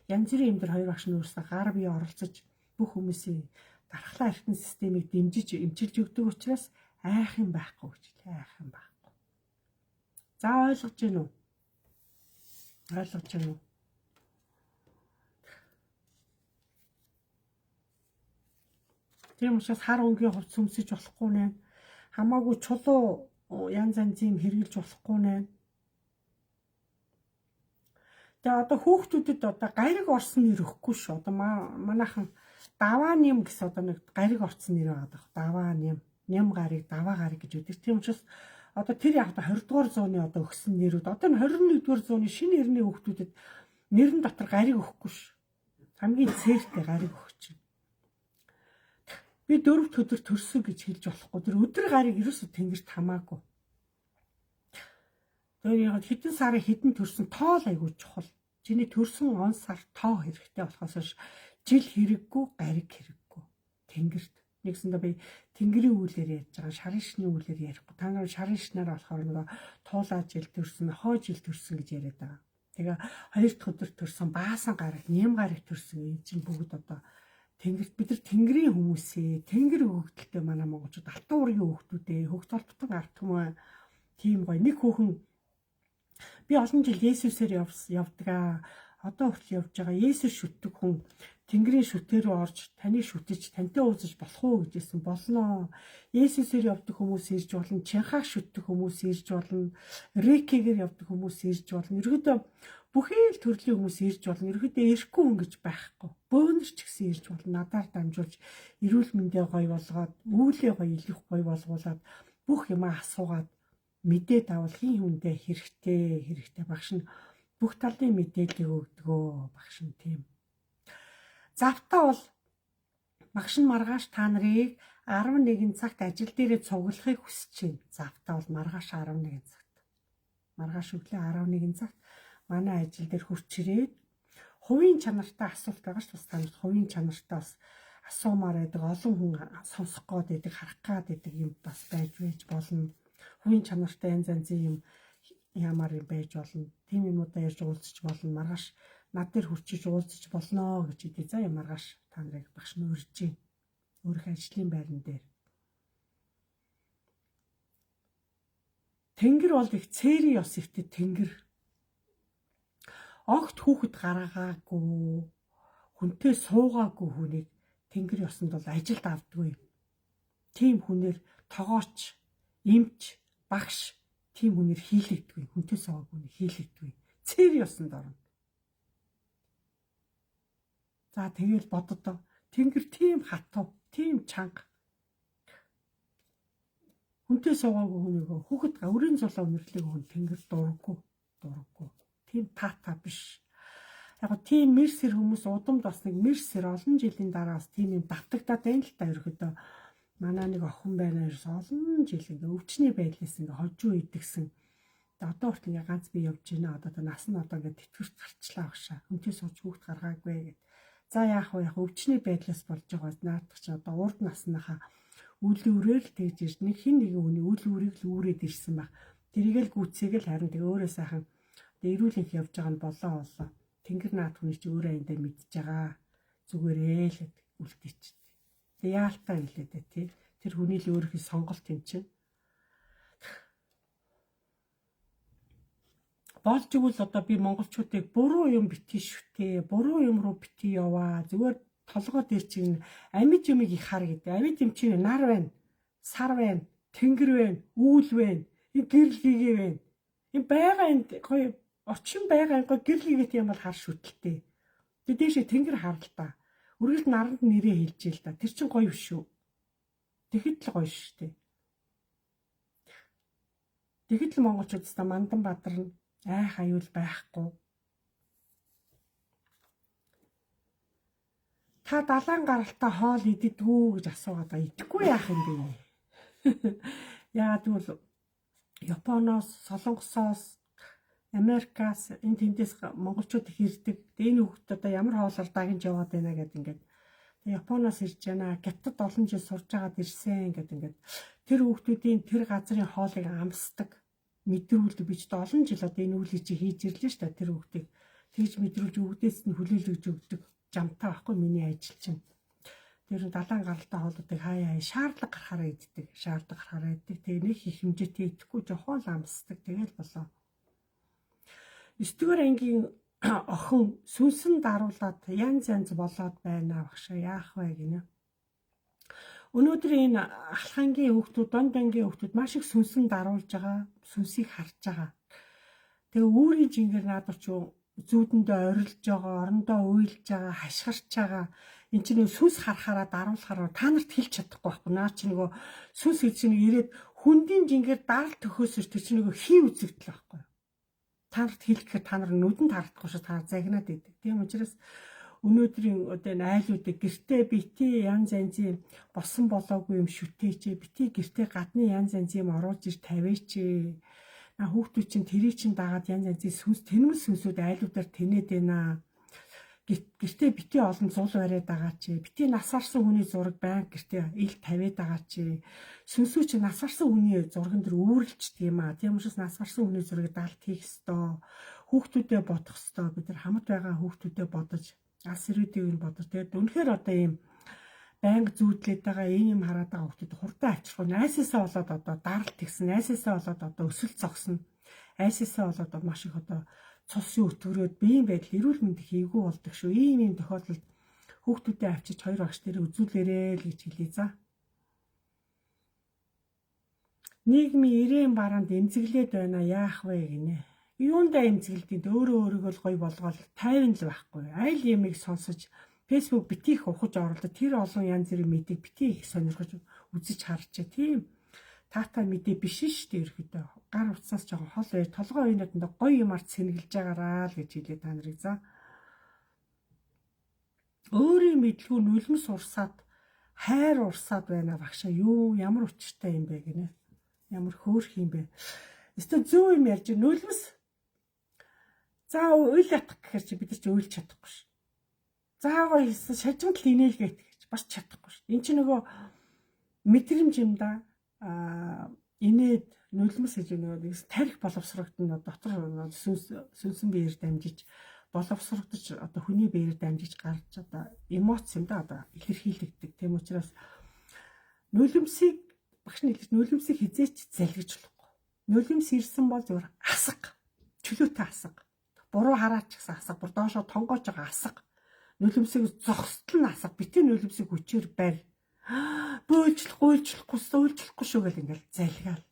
янз бүрийн юм дээр хоёр багш нь өөрсдөө гар бие оролцож бүх хүмүүсийн дархлаа эрхтэн системийг дэмжиж эмчилж өгдөг учраас айх юм байхгүй гэж хэлээ. Айх юм байхгүй. За ойлгож байна уу? Ойлгож байна уу? Тийм учраас хар өнгийн хувцас өмсөж болохгүй нэ. Хамаагүй чулуу янз янзын хэрглэж болохгүй нэ. Тэгээ одоо хүүхдүүдэд одоо гариг орсон нэр өгөхгүй шүү. Одоо манайхан даваа нэм гэсэн одоо нэг гариг орсон нэр байгаа. Даваа нэм гариг, даваа гариг гэж үүдэг. Тийм учраас одоо тэр яг 20 дугаар зууны одоо өгсөн нэрүүд одоо 21 дугаар зууны шинэ эртний хүүхдүүдэд нэрэн дотор гариг өгөхгүй шүү. Хамгийн цээртэй гариг өгч байна. Би 4 өдөр төрсөн гэж хэлж болохгүй. Тэр өдөр гариг ерөөсө тэнгэрт хамаагүй. Тэр яг хэдэн сарын хэдэн төрсөн тоол айгуу чухал. Чиний төрсөн он сар тоо хэрэгтэй болохоос жил хэрэггүй, гариг хэрэггүй. Тэнгэрт нэгсэндээ би тэнгэрийн үйлээр яаж байгаа, шарын шний үйлээр ярихгүй. Та нар шарын шнаар болохоор нөгөө туулаа жил төрсөн, хоо жил төрсөн гэж яриад байгаа. Тэгээ хоёр дахь өдөр төрсөн баасан гараг, нэм гараг төрсөн энэ чинь бүгд одоо тэнгэрт бид нар тэнгэрийн хүмүүсээ, тэнгэр өгөгдөлтэй манай монголчууд алтан уургийн хүүхдүүдээ, хөгц толтон арт түмэн тийм гоё нэг хүүхэн би олон жил Есүсээр явдаг. Одоо хүртэл явж байгаа. Есүс шүтдэг хүн тэнгэрийн шүтээ рүү орж таныг шүтэж тантай уулзаж болох уу гэжсэн. Болно. Есүсээр явдаг хүмүүс ирж болно. Чинхаа шүтдэг хүмүүс ирж болно. Рекегээр явдаг хүмүүс ирж болно. Ерөөдөө бүхий л төрлийн хүмүүс ирж болно. Ерөөдөө ирэхгүй хүн гэж байхгүй. Бөөнөр ч гэсэн ирж болно. Надаар дамжуулж эрүүл мэндээ гоё болгоод, үүлээ гоё илүүх гоё болгуулад бүх юмаа асуугаад мэдээд авал хин хүндээ хэрэгтэй багш нь бүх талын мэдээллийг өгдөгөө багш нь тийм. Завтаа бол багш нь маргааш та нарыг 11 цагт ажил дээрээ цуглахыг хүсэж байна. Завтаа бол маргааш 11 цагт. Маргааш өглөө 11 цагт манай ажил дээр хурц ирээд хувийн чанартай асуулт байгаа шүү дээ. Танад хувийн чанартай бас асуумаар байдаг, олон хүн сонсох гээд байдаг, харах гээд байдаг юм бас байж болно. Хувийн чанартай янз янзын юм ямар юм байж болно. Тийм юмудаа ярьж уулзч болно. Маргааш над дээр хурцж уулзч болно гэж хэлээ. За яа маргааш та нарыг багш нь урьж гин. Өөрийнхөө ажлын байран дээр. Тэнгэр бол их цээрийн ёс ихтэй тэнгэр. Огт хүүхэд гаргаагүй, хүнтэй суугаагүй хүнийг тэнгэр ёсонд бол ажилд авдаггүй. Тийм хүнээр тогооч, эмч, багш тийм хүнээр хийлэгдэггүй. Хүнтэй суугаагүй хүнийг хийлэгдэггүй. Цээрийн ёсонд орно. За тэгэл бододоо тэнгэр тийм хатуу, тийм чанга. Хүнтэй суугаагүй хүнийг хүүхэд өрийн зулаа өнөрлөг хүн тэнгэр дурггүй. Тийм таата биш. Яг нь тийм мэрсэр хүмүүс удамд бас нэг мэрсэр олон жилийн дараа бас тийм юм давтагдаад байна л та ерөөдөө. Манай нэг охин байна ерөөс олон жил ингээ өвчний байдлаас ингээ хожуу идэгсэн. Одоо хүртэл ингээ ганц би явж байна. Одоо нас нь одоо ингээ тэтгэврт гарчлаа багшаа. Өнтөө сууж хүүхд гаргаагүй гэд. За яах вэ? Яг өвчний байдлаас болж байгаа наадах чи одоо урд насныхаа үл үрээр л тэгж ирж нэг хин нэгэн хүний үл үрийг л үүрээд ирсэн баг. Тэрийг л гүцээг л харин тэгээ өөрөө сайхан эрүүл энх явж байгаа нь болоо. Тэнгэр наад хүний чи өөрөө аяндаа мэдж байгаа. Зүгээрээ л үлдээч. Тэгээ яалтаа хэлээд бай тий. Тэр хүний л өөрийнхөө сонголт юм чинь. Болж игэл одоо би монголчуудыг буруу юм битгий шүтээ. Буруу юм руу битгий яваа. Зүгээр толгой дээр чинь амьд юмыг их хар гэдэг. Амьд юм чинь нар байна. Сар байна. Тэнгэр байна. Үүл байна. Энэ гэрэл хийгээ байна. Энэ байгаа энд гоё орчин байгаа гоо гэрэл хийгээд юм бол хар шүтэлтэй. Тэгээ дээшээ тэнгэр харалтаа. Үргэлж наранд нэрээ хэлж ийл та. Тэр чин гоё биш шүү. Тэгэхэд л гоё шүү дээ. Тэгэхэд л монголчуудаа мандан бадарна. Айх аюул байхгүй. Та далайн гаралтай хоол идэгдгүү гэж асуугаад байгаа. Идэхгүй яах юм бэ? Яагаад гэвэл Японоос, Солонгосоос, Америкаас энэ тэндээс монголчууд их ирдэг. Энэ хүүхд одоо ямар хоолоор дагнж яваад байна гэдэг ингээд. Японоос ирж байна. Хятад олон жил сурж агаад ирсэн гэдэг ингээд. Тэр хүүхдүүдийн тэр газрын хоолыг амсдаг. Мэдрүүлдэг би ч олон жил одоо энэ үйлийг чи хийж ирлээ шүү дээ. Тэр хүүхдийг тэгж мэдрүүлж өгдөөс нь хүлээлгэж өгдөг. Жамтаа байхгүй миний ажил чинь. Тэр далайн гаралтай хоолуудыг хаяа шаардлага гарахаараа иддэг. Шаардлага гарахаараа иддэг. Тэгээ нэг их хэмжээтэй идэхгүй жоохон л амсдаг. Тэгэл болоо. 9-р ангийн охин сүнсэн даруулаад янз болоод байна багшаа яах вэ гинэ. Өнөөдөр энэ алхангийн хүүхдүүд, донд ангийн хүүхдүүд маш их сүнсэн даруулж байгаа, сүнсийг харж байгаа. Тэгээ үүрийн жингээр наадвар ч зүүдэндээ орилж байгаа, орондоо уйлж байгаа, хашгирч байгаа. Энд чинь сүнс харахаараа даруулахаараа та нарт хэлж чадахгүй байхгүй. Наа чи нөгөө сүнс гэж нэг ирээд хүндийн жингээр даал төхөөсөр тэр чинь нөгөө хий үзэгдэл байхгүй. Та нарт хэлэхээр та нар нүдэнд харагдахгүй шүү, та загнаад идэг. Тийм учраас өнөөдрийн одоо энэ айлуудыг гэртээ битий янз янзын босон болоогүй юм шүтээч, битий гэртээ гадны янз янзын юм оруулж ир тавьээч. На хүүхдүүд чинь тэрий чинь дагаад янз янзын сүнс тэнэмэл сүнсүүд айлуудаар тэнээд байна. Гэртээ битий олон зул бариад байгаа чи. Битий насаарсан хүний зураг байнг гэртээ ил тавиад байгаа чи. Сүнсүү чи насаарсан хүний зурган дээр үүрлждэг юм аа. Тийм учраас насаарсан хүний зургийг даалт хийх ёстой. Хүүхдүүдэд бодох ёстой. Бид нар хамт байгаа хүүхдүүдэд бодож алс ирээдүйг нь бодож. Тэгээд үнэхээр одоо ийм байнга зүүдлээд байгаа ийм юм хараад байгаа хүүхдүүд хурдан авчрах. Найсаасаа болоод одоо даралт тэгсэн. Найсаасаа болоод одоо өсөлт зогсно. Айсаасаа болоод маш их одоо цус өтгөрөөд биеийн байдал эрүүл мэндийг хийгүү болдог шүү. Ийм тохиолдолд хүүхдүүдэд авчиж хоёр багш дээр үзүүлээрэй л гэж хэлье за. Нийгмийн ирээн бараанд эмзэглээд байна яах вэ гинэ. Юундаа эмзэглэдэд өөрийгөө л гоё болгоол тайван л байхгүй. Айл ямиг сонсож Facebook битгий их ухаж оруулаад тэр олон янз бүрийн мэдээ битгий их сонирхож үзэж харж тийм. Таата мэдээ биш шүү дээ ерөөдөө. Гар утсаас жоохон хол бай, толгой уянаад гоё юмар сэнгэлж байгаараа л гэж хэлээ та нарыг за. Өөрийн мэдлгүй нулимс урсаад хайр урсаад байна багшаа. Юу ямар учиртай юм бэ гинэ. Ямар хөөх юм бэ. Эсвэл зөв юм ярьж нулимс. За уйл ятах гэхэр чи бид нар чи уйлж чадахгүй ш. Заагаа хийсэн шажимт л инээлгээд гэж бас чадахгүй ш. Энд чи нөгөө мэдрэмж юм да. Инээд нулимс гэж нөгөө тарих боловсрогдно дотор сүнсэн биеэр дамжиж боловсрогдож одоо хүний биеэр дамжиж гарч одоо эмоц юм да одоо илэрхийлэгддэг. Тийм учраас нулимсыг багш нь хэлж нулимсыг хизээч залгиж болохгүй. Нулимс ирсэн бол зөвхөн асга. Чөлөөтэй асга. Буруу хараач гэсэн асга. Бүр доошоо тонгоож байгаа асга. Нулимсыг зогсдол нь асга. Битээ нулимсыг хүчээр барь. Бөөлжлөхгүй шүү гэл ингээл залгаал.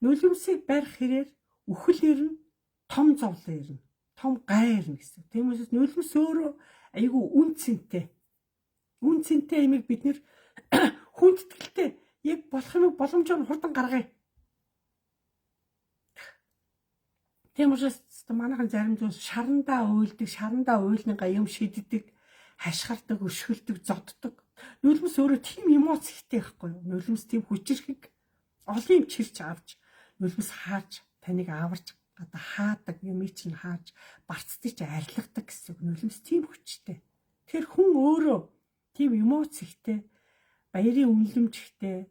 Нулимсыг барих хэрээр үхэл ирнэ, том зовлон ирнэ, том гай ирнэ гэсэн. Тийм учраас нулимс өөрөө айгүй үн цэнтэй. Үн цэнтэй юмыг бид нэр хүндэтгэлтэй яг болох юм боломжоор хурдан гаргая. Тийм учраас манайхан зарим зүйлс шарандаа уйлны юм шиддэг, хашгирдаг, өшгөлдөг, зоддог. Нулимс өөрөө тийм эмоц ихтэй байхгүй юу? Нулимс тийм хүчрхэг олон юм чирч авч, нулимс хааж, таныг аварч, одоо хаадаг юм чинь хааж, барцдыг чи арилгадаг гэсэн. Нулимс тийм хүчтэй. Тэр хүн өөрөө тийм эмоц ихтэй, баярын үнэлэмж ихтэй,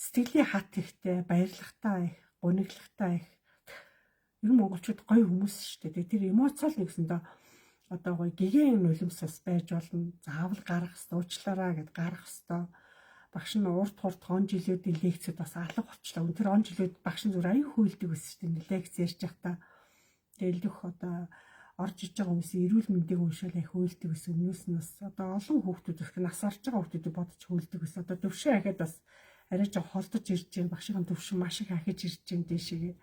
сэтгэлийн хат ихтэй, баярлагатай их, гуниглагатай их. Ер нь монголчууд гоё хүмүүс шүү дээ. Тэр эмоцол нэгсэндээ одоо гоё гэгэн нулимс бас байж болно. Заавал гарах хэвээр уучлаарай гэд гарах хэвээр. Багш нь урт он жилүүдийн лекцэд бас алга болчлаа. Тэр он жилүүд багш нь зүр аян хүйлдэг байсан шүү дээ. Лекц ярьж байхдаа дэлгэх одоо орж иж байгаа хүмүүсийн эрүүл мэндийг уншаал их хүйлдэг байсан. Өмнөөс нь бас одоо олон хүүхдүүд их нас орж байгаа хүүхдүүд бодож хүйлдэг байсан. Одоо төвшин ахад бас арай жоо холдож ирж байгаа. Багшийн төвшин маш их ахиж ирж байгаа дэшигээ.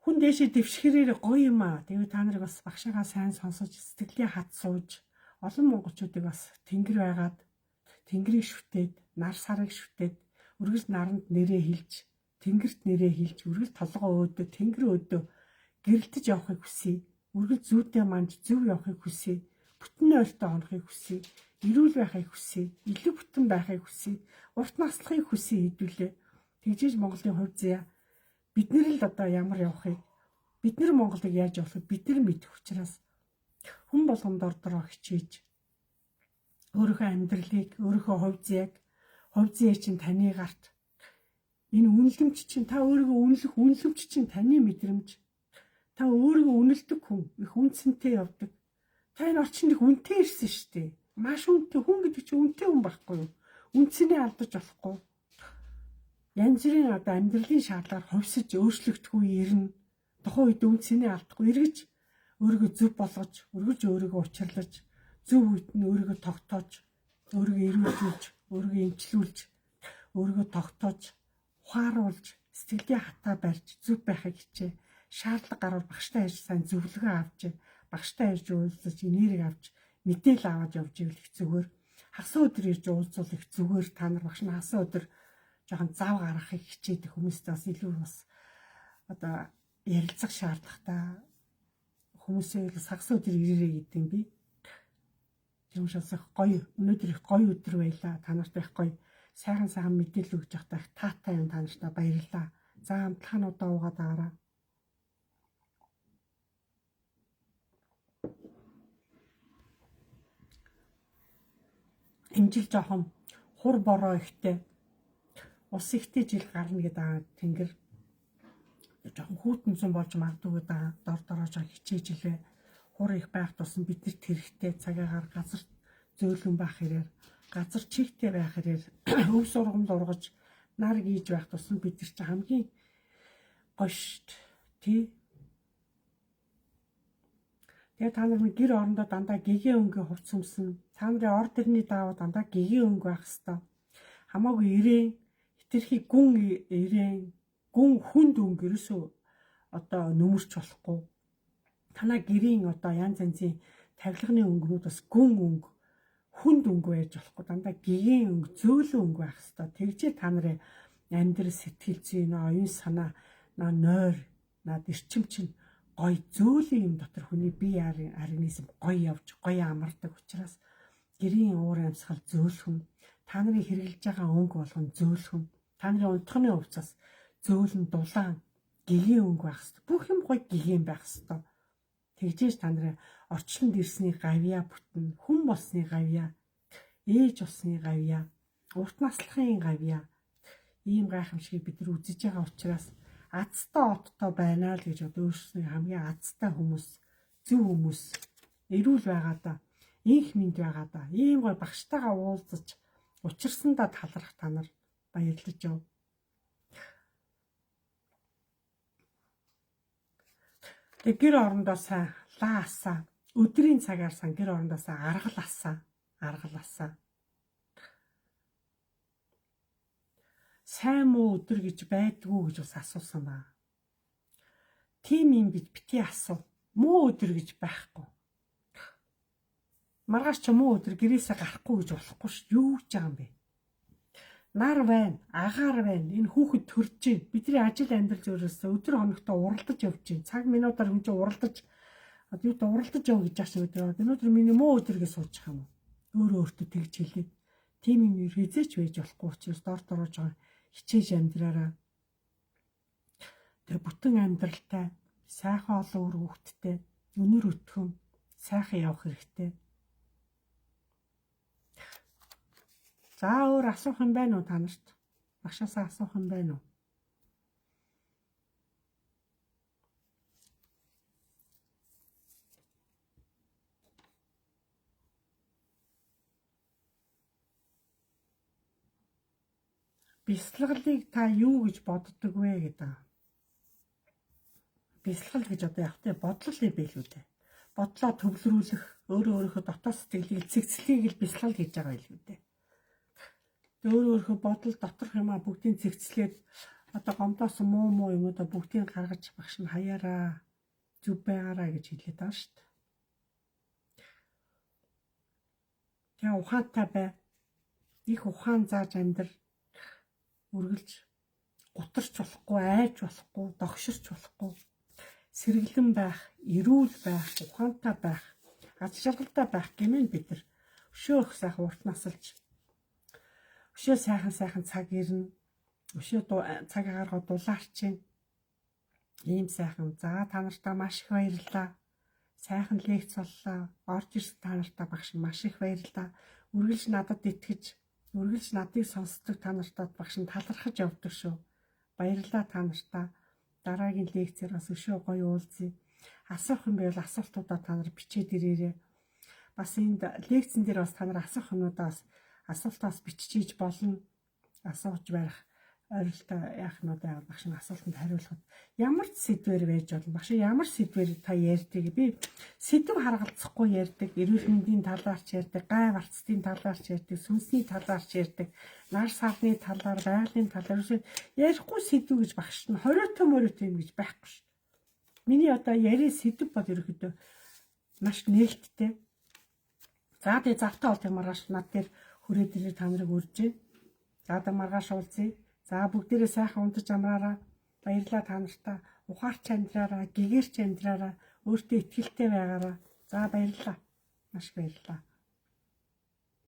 Хүн дээшээ дэвшгэрээр гоё юм аа. Тэгээд та нарыг бас багшаагаа сайн сонсож, сэтгэлийн хат сууж, олон монголчуудыг бас тэнгэр байгаад, тэнгэрийг шүтээд, нар сарыг шүтээд, үргэлж наранд нэрээ хилж, тэнгэрт нэрээ хилж, үргэлж толгоо өөдөө, тэнгэр өөдөө гэрэлтэж явахыг хүсье. Үргэлж зүйтэй манд зөв явахыг хүсье. Бүтэн ойртой онохыг хүсье. Эрүүл байхыг хүсье. Илүү бүтэн байхыг хүсье. Урт наслахыг хүсье хэдүүлээ. Тэгжээж Монголын хувь заяа бид нэр л одоо ямар явахыг, бид нар Монголыг яаж явахыг бид нар мэдэх учраас хүн болгонд ордороо хичээж өөрийнхөө амьдралыг, өөрийнхөө хувь заяа чинь таны гарт энэ үнэлэмж чинь та өөрийгөө үнэлэмж чинь таны мэдрэмж. Та өөрийгөө үнэлдэг хүн, их үнцэнтэй явдаг. Та энэ орчинд их үнэтэй ирсэн шүү дээ. Маш үнэтэй хүн гэдэг чинь үнэтэй хүн байхгүй юу? Үнцнийг алдаж болохгүй. Янз бүрийн одоо амьдралын шаардлагаар хувьсаж өөрчлөгдөхгүй ирнэ. Тухайн үед үнцнийг алдахгүй эргэж өөрийгөө зөв болгож, өргөж өөрийгөө учрлаж, зөв үед нь өөрийгөө тогтоож, өөрийгөө эрүүлж, өөрийгөө эмчлүүлж, өөрийгөө тогтоож, ухааруулж, сэтгэлийн хатаа барьж, зөв байхыг хичээ. Шаардлага гарвал багштай ирж сайн зөвлөгөө авч, багштай ирж уулзаж, энерги авч, мэдээлэл аваад явж ивэл их зүгээр. Хагас өдөр ирж уулзвал их зүгээр. Та нар багш нь хагас өдөр жоохон зав гаргахыг хичээдэг хүмүүстэй бас илүү бас одоо ярилцах шаардлагатай. Хүмүүсээ хагас өдөр ирээрэй гэдэг юм би. Тийм учраас их гоё. Өнөөдөр их гоё өдөр байлаа. Та нарт их гоё сайхан мэдээлэл өгч явахдаа их таатай юм. Та нартай баярлалаа. За хамтлагаануудаа уугаад аваарай. Энэ жил жоохон хур бороо ихтэй. Ус ихтэй жил гарна гэдэг тэнгэр жоохон хүүтэнцэн болж магадгүй дорож хичээж илээ. Хур их байх тусам бид нар тэрэгтэй цагаагаар газар зөөлөн байх хэрээр, газар чигтэй байх хэрээр өв сургамд ургаж нар гийж байх тусам бид нар чи хамгийн гошт тий. Тэгээ та нар гэр орондоо дандаа гэгээ өнгө хувц өмсөн. Та нарын ор дэрний даавал дандаа гэгээ өнгө байх хэвээр. Хамаагүй ирээн хитрхи гүн ирээн гүн хүнд өнгө ерөөсөө одоо нөмөрч болохгүй. Танаа гэрийн одоо янз янзын тавилганы өнгөнүүд бас гүн өнгө хүнд өнгө байж болохгүй. Дандаа гэгээ өнгө зөөлөн өнгө байх хэвээр. Тэгжээ та нарын амьдрал сэтгэл зүй оюун санаа нойр над эрчим чинь гоё зөөлөн юм дотор хүний бие организм гоё явж гоё амардаг учраас гэрийн уур амьсгал зөөлхөн. Та нарын хэрэгжилж байгаа өнгө болгон зөөлхөн. Та нарын унтхны хувцас зөөлөн дулаан гэгийн өнгө байх хэвээр. Бүх юм гоё гэгийн байх хэвээр. Тэгжээж та нарын орчлонд ирсний гавьяа бүтэн, хүн болсны гавьяа, ээж болсны гавьяа, урт наслахын гавьяа ийм гайхамшигыг бид нар үзэж байгаа учраас азтай оттой байна л гэж одоо өөрсний хамгийн азтай хүмүүс, зөв хүмүүс, эрүүл байгаадаа, инх мэнд байгаадаа, ийм гой багштайгаа уулзаж, учирсандаа талархах та нар баярлаж яв. Тэг гэр орондоо сайн лаасаа, өдрийн цагаар сан гэр орондоо сайн аргалаасаа. Сайн муу өдөр гэж байдгүй гэж бас асуусан ба. Тийм юм бити асуу. Муу өдөр гэж байхгүй. Маргааш ч муу өдөр гэрээсээ гарахгүй гэж болохгүй шүү. Юу гэж байгаа юм бэ? нар байна, агаар байна. Энэ хүүхэд төрж байна. Бидний ажил амьдрал зөрөөсөө өдөр хоногтоо уралдаж явж байна. Цаг минутаар хүн чинь уралдаж юу та уралдаж яв гэж яасан өдөр. Өнөөдөр миний муу өдөр гэж суучих юм уу? Өөртөө тэгж хэлээд. Тим юм хизээч байж болохгүй учраас дор дорож байгаа хичээж амьдраараа. Тэгээ бүтэн амьдралтай, сайхан олон үр хүүхэдтэй, өнөр өтгөн сайхан явах хэрэгтэй. За өөр асуух юм байна уу та нарт? Багшаасаа асуух юм байна уу? Бясалгалыг та юу гэж боддог вэ гэдэг. Бясалгал гэж одоо явахтай бодлол юм байл үү те. Бодлоо төвлөрүүлэх, өөрийнхөө дотоод сэтгэлийг цэгцлэхийг л бясалгал гэж байгаа юм үү те. Өөрийнхөө бодол доторх юмаа бүгдийг цэгцлээд одоо гомдоос муу юмудаа бүгдийг гаргаж багш нь хаяараа зүв байгаараа гэж хэлээд байгаа шүү дээ. Тэгээ ухаантай бай. Их ухаан зааж амьдрал үргэлж гутарч болохгүй, айж болохгүй, догширч болохгүй. Сэргэлэн байх, эрүүл байх, ухаантай байх, аз жаргалтай байх гэмээр бид нар өшөөх сайхан урт насалж өшөө сайхан цаг ирнэ. Өшөө цаг агаргаа дулаарч чинь. Ийм сайхан. За та нартаа маш их баярлалаа. Сайхан лекц боллоо. Орж ирсэн та нартаа багш маш их баярлалаа. Үргэлж надад итгэж, үргэлж надыг сонсдог та нартаа багш нь талархаж явдаг шүү. Баярлалаа та нартаа. Дараагийн лекцээр бас өшөө гоё уулзъя. Асуух юм байвал асуултуудаа та нар бичээд ирээрэй. Бас энд лекцэн дээр бас та нар асуух юмудаас асуултаас бичиж болно. Асууж барих ойролтой яах нь удаа багш нь асуултанд хариулахад ямар сэдвэр байж болно. Багш ямар сэдвэр та ярьдаг. Би сэдв харгалзахгүй ярьдаг. Эрүүл мэндийн талаарч ярьдаг, гай барцдын талаарч ярьдаг, сүнсний талаарч ярьдаг, нар савны талаар, байгалийн талаар ярихгүй сэдв гэж багш нь хориотой юм гэж байхгүй шүү. Миний одоо яриа сэдв бол ерөөхдөө маш нээлттэй. За тэгээ завтаа бол маргааш над дээр хүрээд ирээ та нарыг үржээ. За одоо маргааш уулзъя. За бүгдээрээ сайхан унтаж амраараа. Баярлалаа та нартаа. Ухаарч амьдраараа, гэгэрч амьдраараа, өөртөө итгэлтэй байгаараа. За баярлалаа. Маш баярлалаа.